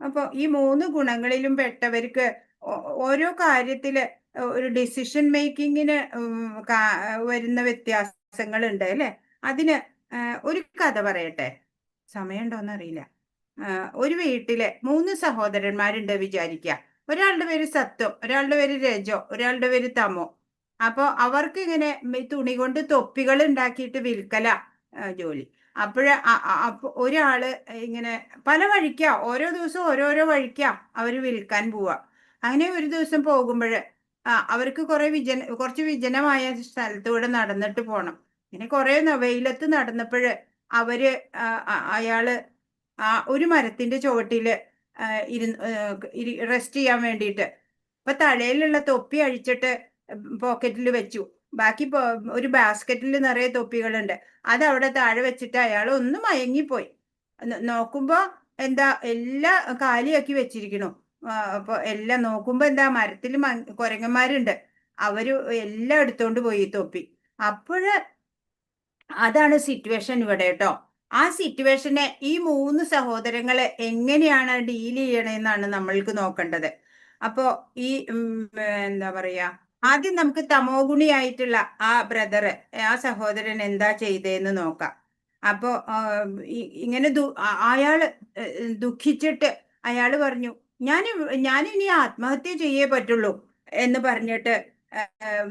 അപ്പൊ ഈ 3 ഗുണങ്ങളിലും പെട്ടവർക്ക് ഓരോ കാര്യത്തില് ഒരു ഡിസിഷൻ മേക്കിങ്ങിന് വരുന്ന വ്യത്യാസങ്ങളുണ്ട് അല്ലെ. അതിന് ഒരു കഥ പറയട്ടെ, സമയമുണ്ടോന്ന് അറിയില്ല. ഒരു വീട്ടിലെ 3 സഹോദരന്മാരുണ്ട് വിചാരിക്കുക. ഒരാളുടെ പേര് സത്വം, ഒരാളുടെ പേര് രജോ, ഒരാളുടെ പേര് തമോ. അപ്പൊ അവർക്ക് ഇങ്ങനെ തുണി കൊണ്ട് തൊപ്പികൾ ഉണ്ടാക്കിയിട്ട് വിൽക്കല ജോലി. അപ്പൊ ഒരാള് ഇങ്ങനെ പല വഴിക്കാ, ഓരോ ദിവസവും ഓരോരോ വഴിക്കാ അവര് വിൽക്കാൻ പോവാ. അങ്ങനെ ഒരു ദിവസം പോകുമ്പോൾ അവർക്ക് കുറച്ച് വിജനമായ സ്ഥലത്തൂടെ നടന്നിട്ട് പോണം. ഇങ്ങനെ കുറെ വെയിലത്ത് നടന്നപ്പോൾ അയാള് ഒരു മരത്തിന്റെ ചുവട്ടില് റെസ്റ്റ് ചെയ്യാൻ വേണ്ടിയിട്ട് അപ്പൊ തലയിലുള്ള തൊപ്പി അഴിച്ചിട്ട് പോക്കറ്റിൽ വെച്ചു. ബാക്കി ഒരു ബാസ്ക്കറ്റിൽ നിറയെ തൊപ്പികളുണ്ട്. അത് അവിടെ താഴെ വെച്ചിട്ട് അയാൾ ഒന്ന് മയങ്ങിപ്പോയി. നോക്കുമ്പോ എന്താ എല്ലാം കാലിയാക്കി വെച്ചിരിക്കണു. അപ്പൊ എല്ലാം നോക്കുമ്പോ എന്താ മരത്തിൽ കുരങ്ങന്മാരുണ്ട്. അവര് എല്ലാം എടുത്തോണ്ട് പോയി തൊപ്പി. അതാണ് സിറ്റുവേഷൻ ഇവിടെ കേട്ടോ. ആ സിറ്റുവേഷനെ ഈ 3 സഹോദരങ്ങളെ എങ്ങനെയാണ് ഡീൽ ചെയ്യണമെന്നാണ് നമ്മൾക്ക് നോക്കേണ്ടത്. അപ്പോ ഈ എന്താ പറയാ, ആദ്യം നമുക്ക് തമോ ഗുണിയായിട്ടുള്ള ആ ബ്രദറ്, ആ സഹോദരൻ എന്താ ചെയ്തതെന്ന് നോക്കാം. അപ്പോ ഇങ്ങനെ അയാള് ദുഃഖിച്ചിട്ട് അയാള് പറഞ്ഞു, ഞാനിനി ആത്മഹത്യ ചെയ്യേ പറ്റുള്ളൂ എന്ന് പറഞ്ഞിട്ട്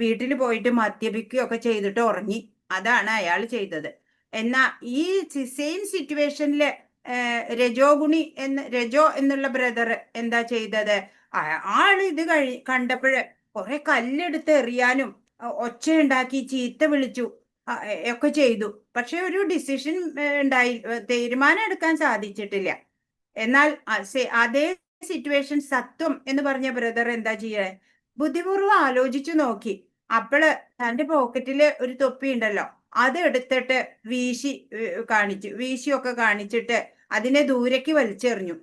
വീട്ടിൽ പോയിട്ട് മദ്യപിക്കുകയൊക്കെ ചെയ്തിട്ട് ഉറങ്ങി. അതാണ് അയാൾ ചെയ്തത്. എന്നാ ഈ സെയിം സിറ്റുവേഷനില് രജോ എന്നുള്ള ബ്രദർ എന്താ ചെയ്തത്? ആള് ഇത് കണ്ടപ്പോഴ് കുറെ കല്ലെടുത്ത് എറിയാനും ഒച്ചയുണ്ടാക്കി ചീത്ത വിളിച്ചു ഒക്കെ ചെയ്തു. പക്ഷെ ഒരു ഡിസിഷൻ തീരുമാനം എടുക്കാൻ സാധിച്ചിട്ടില്ല. എന്നാൽ അതേ സിറ്റുവേഷൻ സത്വം എന്ന് പറഞ്ഞ ബ്രദർ എന്താ ചെയ്യേ? ബുദ്ധിപൂർവ്വം ആലോചിച്ചു നോക്കി. അപ്പോള് തന്റെ പോക്കറ്റില് ഒരു തൊപ്പി ഉണ്ടല്ലോ, അത് എടുത്തിട്ട് വീശിയൊക്കെ കാണിച്ചിട്ട് അതിനെ ദൂരേക്ക് വലിച്ചെറിഞ്ഞു.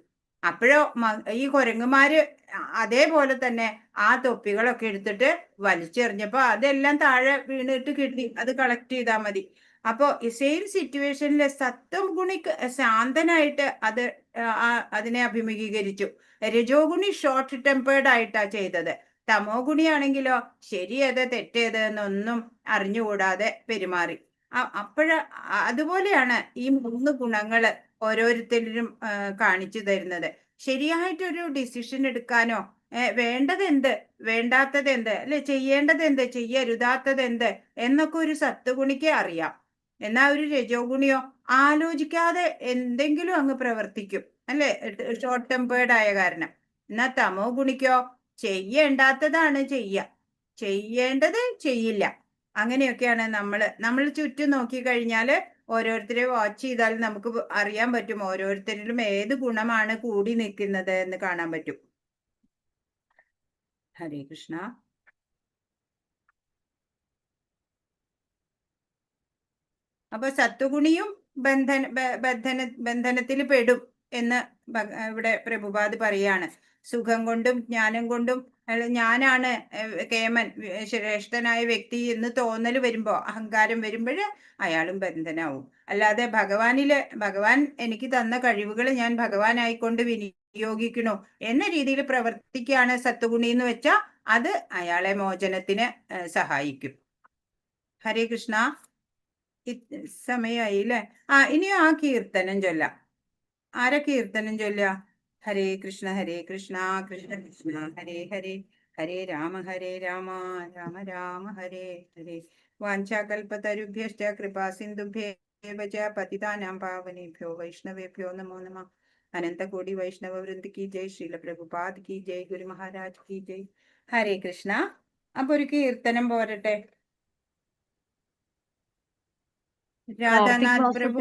അപ്പോഴോ ഈ കുരങ്ങന്മാര് അതേപോലെ തന്നെ ആ തൊപ്പികളൊക്കെ എടുത്തിട്ട് വലിച്ചെറിഞ്ഞപ്പോ അതെല്ലാം താഴെ വീണിട്ട് കിട്ടി. അത് കളക്ട് ചെയ്താൽ മതി. അപ്പോ ഈ സെയിം സിറ്റുവേഷനിലെ സത്വം ഗുണിക്ക് ശാന്തനായിട്ട് അതിനെ അഭിമുഖീകരിച്ചു. രജോ ഗുണി ഷോർട്ട് ടെമ്പേർഡ് ആയിട്ടാ ചെയ്തത്. തമോ ഗുണിയാണെങ്കിലോ ശരിയേത് തെറ്റേത് എന്നൊന്നും അറിഞ്ഞുകൂടാതെ പെരുമാറി. അതുപോലെയാണ് ഈ 3 ഗുണങ്ങള് ഓരോരുത്തരും കാണിച്ചു തരുന്നത്. ശരിയായിട്ടൊരു ഡിസിഷൻ എടുക്കാനോ വേണ്ടത് എന്ത്, വേണ്ടാത്തത് എന്ത്, അല്ലെ ചെയ്യേണ്ടത് എന്ത്, ചെയ്യരുതാത്തത് എന്ത് എന്നൊക്കെ ഒരു സത്വഗുണിക്ക് അറിയാം. എന്നാ ഒരു രജോ ഗുണിയോ ആലോചിക്കാതെ എന്തെങ്കിലും അങ്ങ് പ്രവർത്തിക്കും, അല്ലെ, ഷോർട്ട് ടെമ്പേർഡ് ആയ കാരണം. എന്നാ തമോ ഗുണിക്കോ ചെയ്യേണ്ടാത്തതാണ് ചെയ്യേണ്ടത് ചെയ്യില്ല. അങ്ങനെയൊക്കെയാണ് നമ്മൾ ചുറ്റും നോക്കിക്കഴിഞ്ഞാൽ ഓരോരുത്തരെ വാച്ച് ചെയ്താൽ നമുക്ക് അറിയാൻ പറ്റും ഓരോരുത്തരിലും ഏത് ഗുണമാണ് കൂടി നിൽക്കുന്നത് എന്ന് കാണാൻ പറ്റും. ഹരേ കൃഷ്ണ. അപ്പൊ സത്വഗുണിയും ബന്ധനത്തിൽ പെടും എന്ന് ഇവിടെ പ്രഭുപാദ് പറയാണ്. സുഖം കൊണ്ടും ജ്ഞാനം കൊണ്ടും ഞാനാണ് കേമൻ, ശ്രേഷ്ഠനായ വ്യക്തി എന്ന് തോന്നൽ വരുമ്പോ, അഹങ്കാരം വരുമ്പോൾ അയാളും ബന്ധനാവും. അല്ലാതെ ഭഗവാൻ എനിക്ക് തന്ന കഴിവുകൾ ഞാൻ ഭഗവാനായിക്കൊണ്ട് വിനിയോഗിക്കണു എന്ന രീതിയിൽ പ്രവർത്തിക്കുകയാണ് സത്വഗുണി എന്ന് വെച്ചാൽ അത് അയാളെ മോചനത്തിന് സഹായിക്കും. ഹരേ കൃഷ്ണ. സമയായി അല്ലേ? ഇനിയും ആ കീർത്തനം ചൊല്ലാം. ആരാ കീർത്തനം ചൊല്ലുക? ഹരേ കൃഷ്ണ കൃഷ്ണ കൃഷ്ണ ഹരേ ഹരേ, ഹരേ രാമ രാമ രാമ ഹരേ ഹരേ. വാഞ്ചാകൽപതരുഭ്യശ്ച കൃപാ സിന്ധുഭ്യേവ ച പതിതാനാം പാവനേഭ്യോ വൈഷ്ണവേഭ്യോ നമോ നമഃ. അനന്തകോടി വൈഷ്ണവ വൃന്ദ കി ജയ്. ശ്രീല പ്രഭുപാദ് കി ജയ്. ഗുരു മഹാരാജ് കി ജയ്. ഹരേ കൃഷ്ണ. അപ്പൊ ഒരു കീർത്തനം പോരട്ടെ. രാധാനാഥ് പ്രഭു.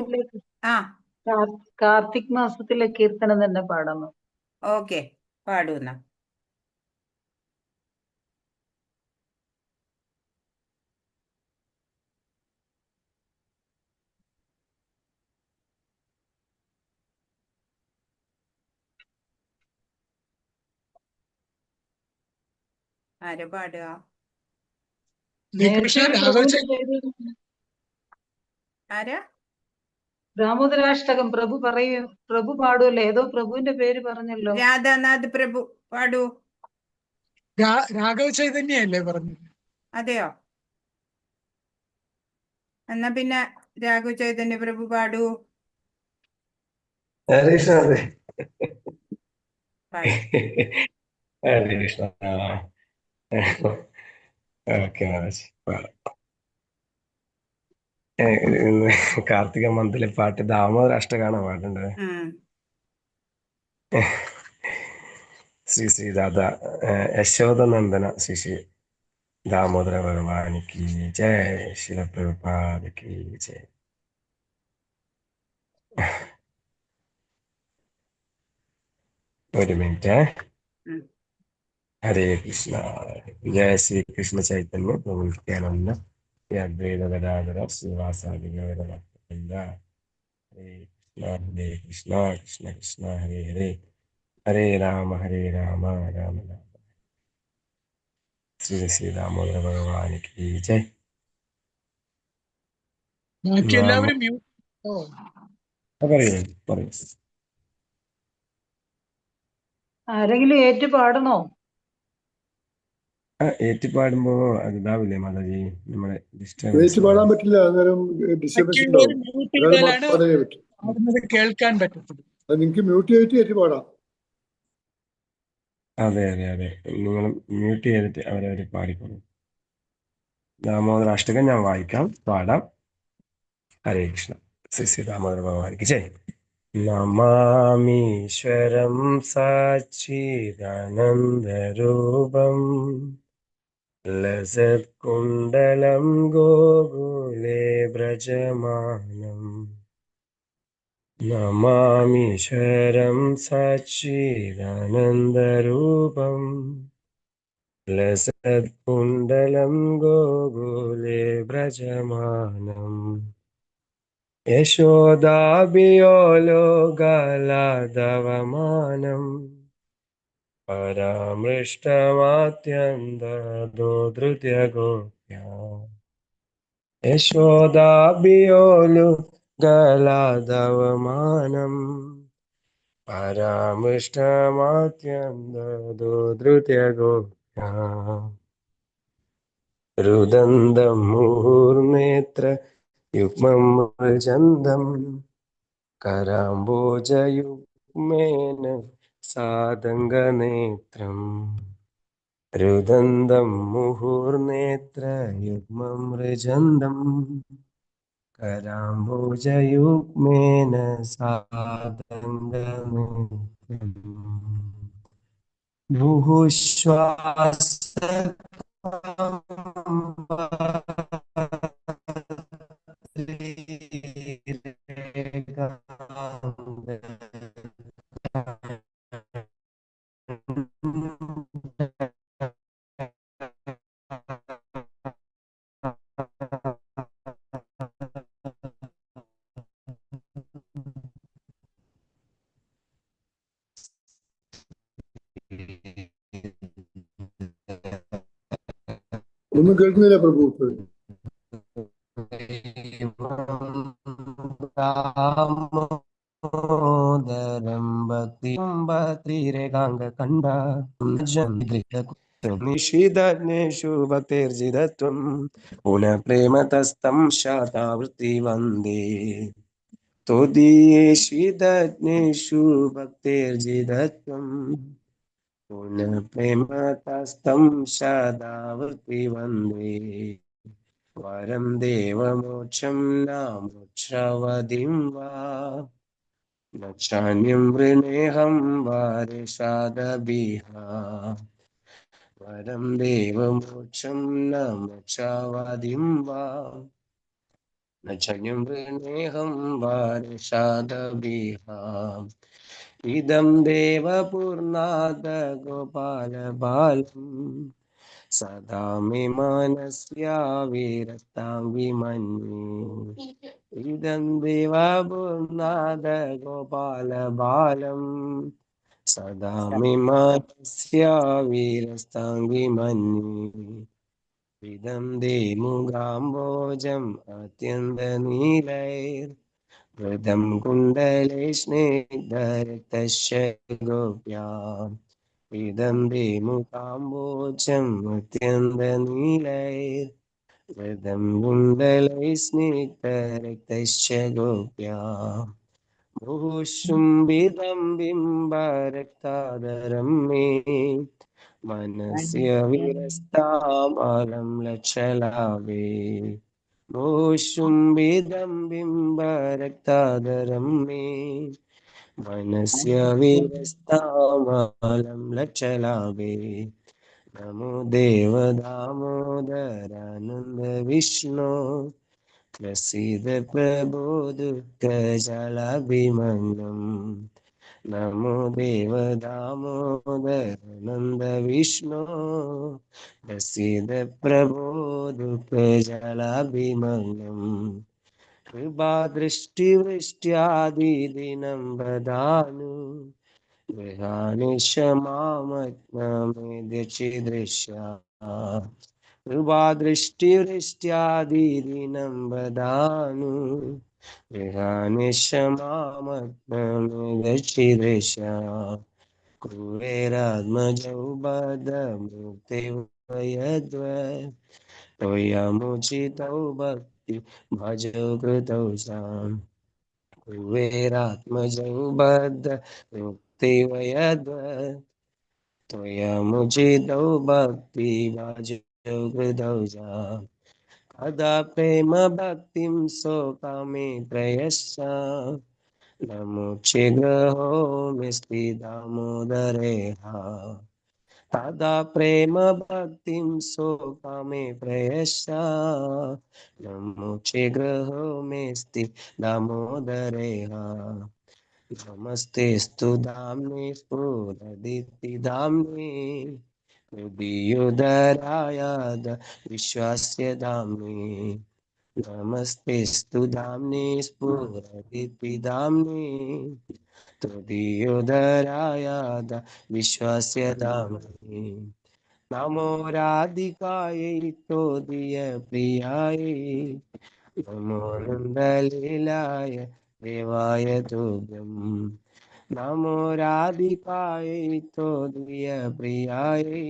കാർത്തിക് മാസത്തിലെ കീർത്തനം തന്നെ പാടാമോ? ഓക്കെ, പാടുന്ന. ആരാ പാടുക? ആരാ? ദാമോദരാഷ്ടകം പ്രഭു പറയൂ. പ്രഭു പാടുമല്ലോ, ഏതോ പ്രഭുവിന്റെ പേര് പറഞ്ഞല്ലോ. രാധാനാഥ് പ്രഭു പാടൂ. രാഘവ ചൈതന്യല്ലേ പറഞ്ഞത്? അതെയോ? എന്നാ പിന്നെ രാഘവ ചൈതന്യ പ്രഭു പാടൂ. ഹരേ കൃഷ്ണ. പാടൂ. ഹരേ കൃഷ്ണ. ഓക്കെ, കാർത്തിക മന്ദിലെ പാട്ട് ദാമോദര അഷ്ടകാണ് പാടേണ്ടത്. ശ്രീ രാധ യശോദനന്ദന ശ്രീ ദാമോദര ഭഗവാനിക്ക് ജയ്. ശില പ്രഭുപാദക്ക് ജയ്. ഒരു മിനിറ്റ്. ഹരേ കൃഷ്ണ. ജയ ശ്രീ കൃഷ്ണ ചൈതന്യ പ്രഭു നിത്യാനന്ദ അദ്വൈത ഗദാധര ശ്രീവാസാദി ഗൗരവ. ഹരേ കൃഷ്ണ കൃഷ്ണ കൃഷ്ണ ഹരേ ഹരേ, ഹരേ രാമ രാമ രാമ. ശ്രീ ദാമോദര ഭഗവാനിക്ക് ജയ്. പറയൂ. ആരെങ്കിലും ഏറ്റു പാടണോ? ഏറ്റുപാടുമ്പോ അതിതാവില്ലേ മാതാജി, നമ്മളെ പാടാൻ പറ്റില്ല, അന്നേരം ഡിസ്റ്റർബൻസ് ഉണ്ടാവും. കേൾക്കാൻ പറ്റത്തില്ല. നിങ്ങൾക്ക് മ്യൂട്ട് ചെയ്തിട്ട് ഏറ്റുപാടാം. അതെ, നിങ്ങൾ മ്യൂട്ട് ചെയ്തിട്ട് അവരവര് പാടിക്കോളും. ദാമോദര അഷ്ടകം ഞാൻ വായിക്കാം, പാടാം. ഹരേ കൃഷ്ണ. ശ്രീ ദാമോദര ഭഗവാനിക്ക് ജയ്. നമാമീശ്വരം സച്ചിദാനന്ദരൂപം ലസത്കുണ്ടലം ഗോകുലേ വ്രജമാനം. നമാമീശ്വരം സച്ചിദാനന്ദരൂപം ലസത്കുണ്ടലം ഗോകുലേ വ്രജമാനം. യശോദാഭിയോലോ ഗലാദവമാനം പരാമൃഷ്ടമാത്യന്തദോധൃത്യഗോപ്യ. യശോദാഭിയോലു ഗലാദവമാനം പരാമൃഷ്ടമാത്യന്തദോധൃത്യഗോപ്യ. രുദന്തം മുഹുർനേത്ര യുഗ്മം മൃജന്തം കരാംബോജയുഗ്മേന സാദംഗനേത്രം. രുദന്തം മുഹുർനേത്ര യുഗ്മം മൃജന്തം കരാംബോജയുഗ്മേന സാദംഗനേത്രം. ഭൂശ്വാസ ഒന്നും കേൾക്കുന്നില്ല പ്രഭു. ദാമോദരം ഭക്തിരേകാംഗ കണ്ട നിഷിതജ്ഞേഷു ഭക്തിർജിതത്വം പുനഃ പ്രേമതസ്തം ശതാവൃത്തി വന്ദേ. ത്വദീയേഷിതജ്ഞേഷു ഭക്തിർജിതത്വം പുനഃ പ്രേമതസ്തം ശതാവൃത്തി വന്ദേ. വരം ദേവമോക്ഷം നാമോക്ഷവതിം വാ നക്ഷാന്യം വൃണേഹം വാരിഷാദബിഹ. വരം ദേവമോക്ഷം നാമോക്ഷവതിം വാ നക്ഷാന്യം വൃണേഹം വാരിഷാദബിഹ. ഇദം ദേവപൂർണാദ ഗോപാല ബാലം സദാ മേ മനസ്യാവിരത്താം വിമന്യേ. ഇദം ദേവപൂർണാദ ഗോപാല ബാലം സദാ മേ മനസ്യാവിരത്താം വിമന്യേ. ഇദം ദേമുഗാംബോജം അത്യന്തനീലൈർ വൃതം കുണ്ടലേ സ്നിഗ്ധരക്തശ്ച ഗോപ്യാം. ഇദം ദേമുകാംബോജം അത്യന്തനീലൈർ വൃതം കുണ്ടലൈ സ്നിഗ്ധരക്തശ്ച ഗോപ്യാം. മുഹുശുംബിതം ബിംബരക്താധരം മേ മനസ്യ വിരസ്താമലം ലക്ഷലാഭേ. മുഹുശുംബിതം ബിംബരക്താധരം മേ മനസ്യ വിരസ്താമലം ലക്ഷലാഭേ. നമോ ദേവ ദാമോദരാനന്ദ വിഷ്ണു പ്രസീദ പ്രഭോ ദുഃഖജാലാഭിമന്നം. നമോ ദേവ ദാമോദരാനന്ദ വിഷ്ണു പ്രസീദ പ്രഭോ ദുഃഖജാലാഭിമന്നം. കൃപാദൃഷ്ടിവൃഷ്ട്യാദിദിനം വദാനു ഗൃഹാനിശമാമഗ്നമേദ്യചിദൃശ്യ. കൃപാദൃഷ്ടിവൃഷ്ട്യാദിദിനം വദാനു ഗൃഹാനിശമാമഗ്നമേദ്യചിദൃശ്യ. കുബേരാത്മജൗ ബദ്ധമുക്തേ വയദ്വ ത്വയാമുചിതൗ ഭക്തി ഭജൗ കൃതൗ സാം. കുബേരാത്മജൗ ബദ്ധമുക്തേ വയദ്വ ത്വയാമുചിതൗ ഭക്തി ഭജൗ കൃതൗ സാം. കഥാ പ്രേമ ഭക്തിം സോകാമേ പ്രയശ്ച നമോക്ഷേ ഗ്രഹോ മിസ്തി ദാമോദരേഹ. തഥാ പ്രേമ ഭക്തിം സോകാമേ പ്രയശ്ച നമോക്ഷേ ഗ്രഹോ മേസ്തി ദാമോദരേഹ. നമസ്തേസ്തു ധാമ്നേ സ്ഫുരദീപ്തിധാമ്നേ ഹൃദിയുദരായാദ വിശ്വാസ്യ ധാമ്നേ. നമസ്തേസ്തു ധാമ്നേ സ്ഫുരദീപ്തിധാമ്നേ ഹൃദിയുദരായാദ വിശ്വാസ്യ ധാമ്നേ. നമോ രാധികായൈ തോദിയ പ്രിയായൈ നമോ നന്ദലീലായ ദേവായ തുഭ്യം. നമോ രാധികായൈ തോദിയ പ്രിയായൈ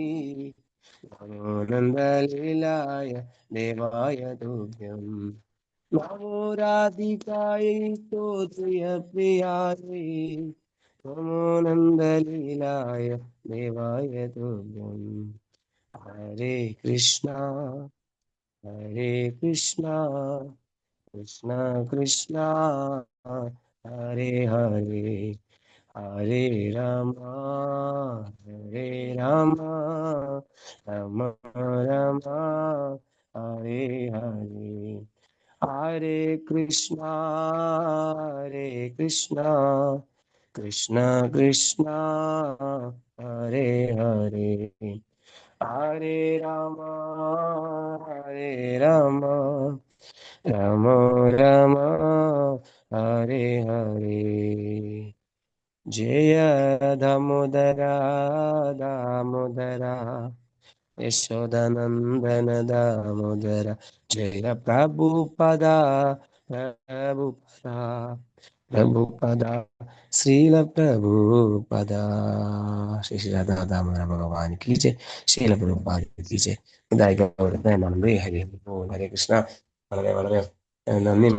നമോനന്ദലീലായ ദേവായ തുഭ്യം നമോരാധികായ സ്തോത്രിയ പ്രിയായ നമോനന്ദലീലായ ദേവായ തുഭ്യം ഹരേ കൃഷ്ണ കൃഷ്ണ കൃഷ്ണ ഹരേ ഹരേ ഹരേ രാമ രാമ രാമ ഹരേ ഹരേ ഹരേ കൃഷ്ണ കൃഷ്ണ കൃഷ്ണ ഹരേ ഹരേ ഹരേ രാമ രാമ രാമ ഹരേ ഹരേ ജയ ദാമോദര യശോദനന്ദന ദാമോദര ജയ പ്രഭുപദ ശ്രീല പ്രഭുപദ ശ്രീ രാധാ दामोदर भगवान की जय श्रील प्रभुपाद की जय. ഹരേ കൃഷ്ണ. വളരെ വളരെ നന്ദി.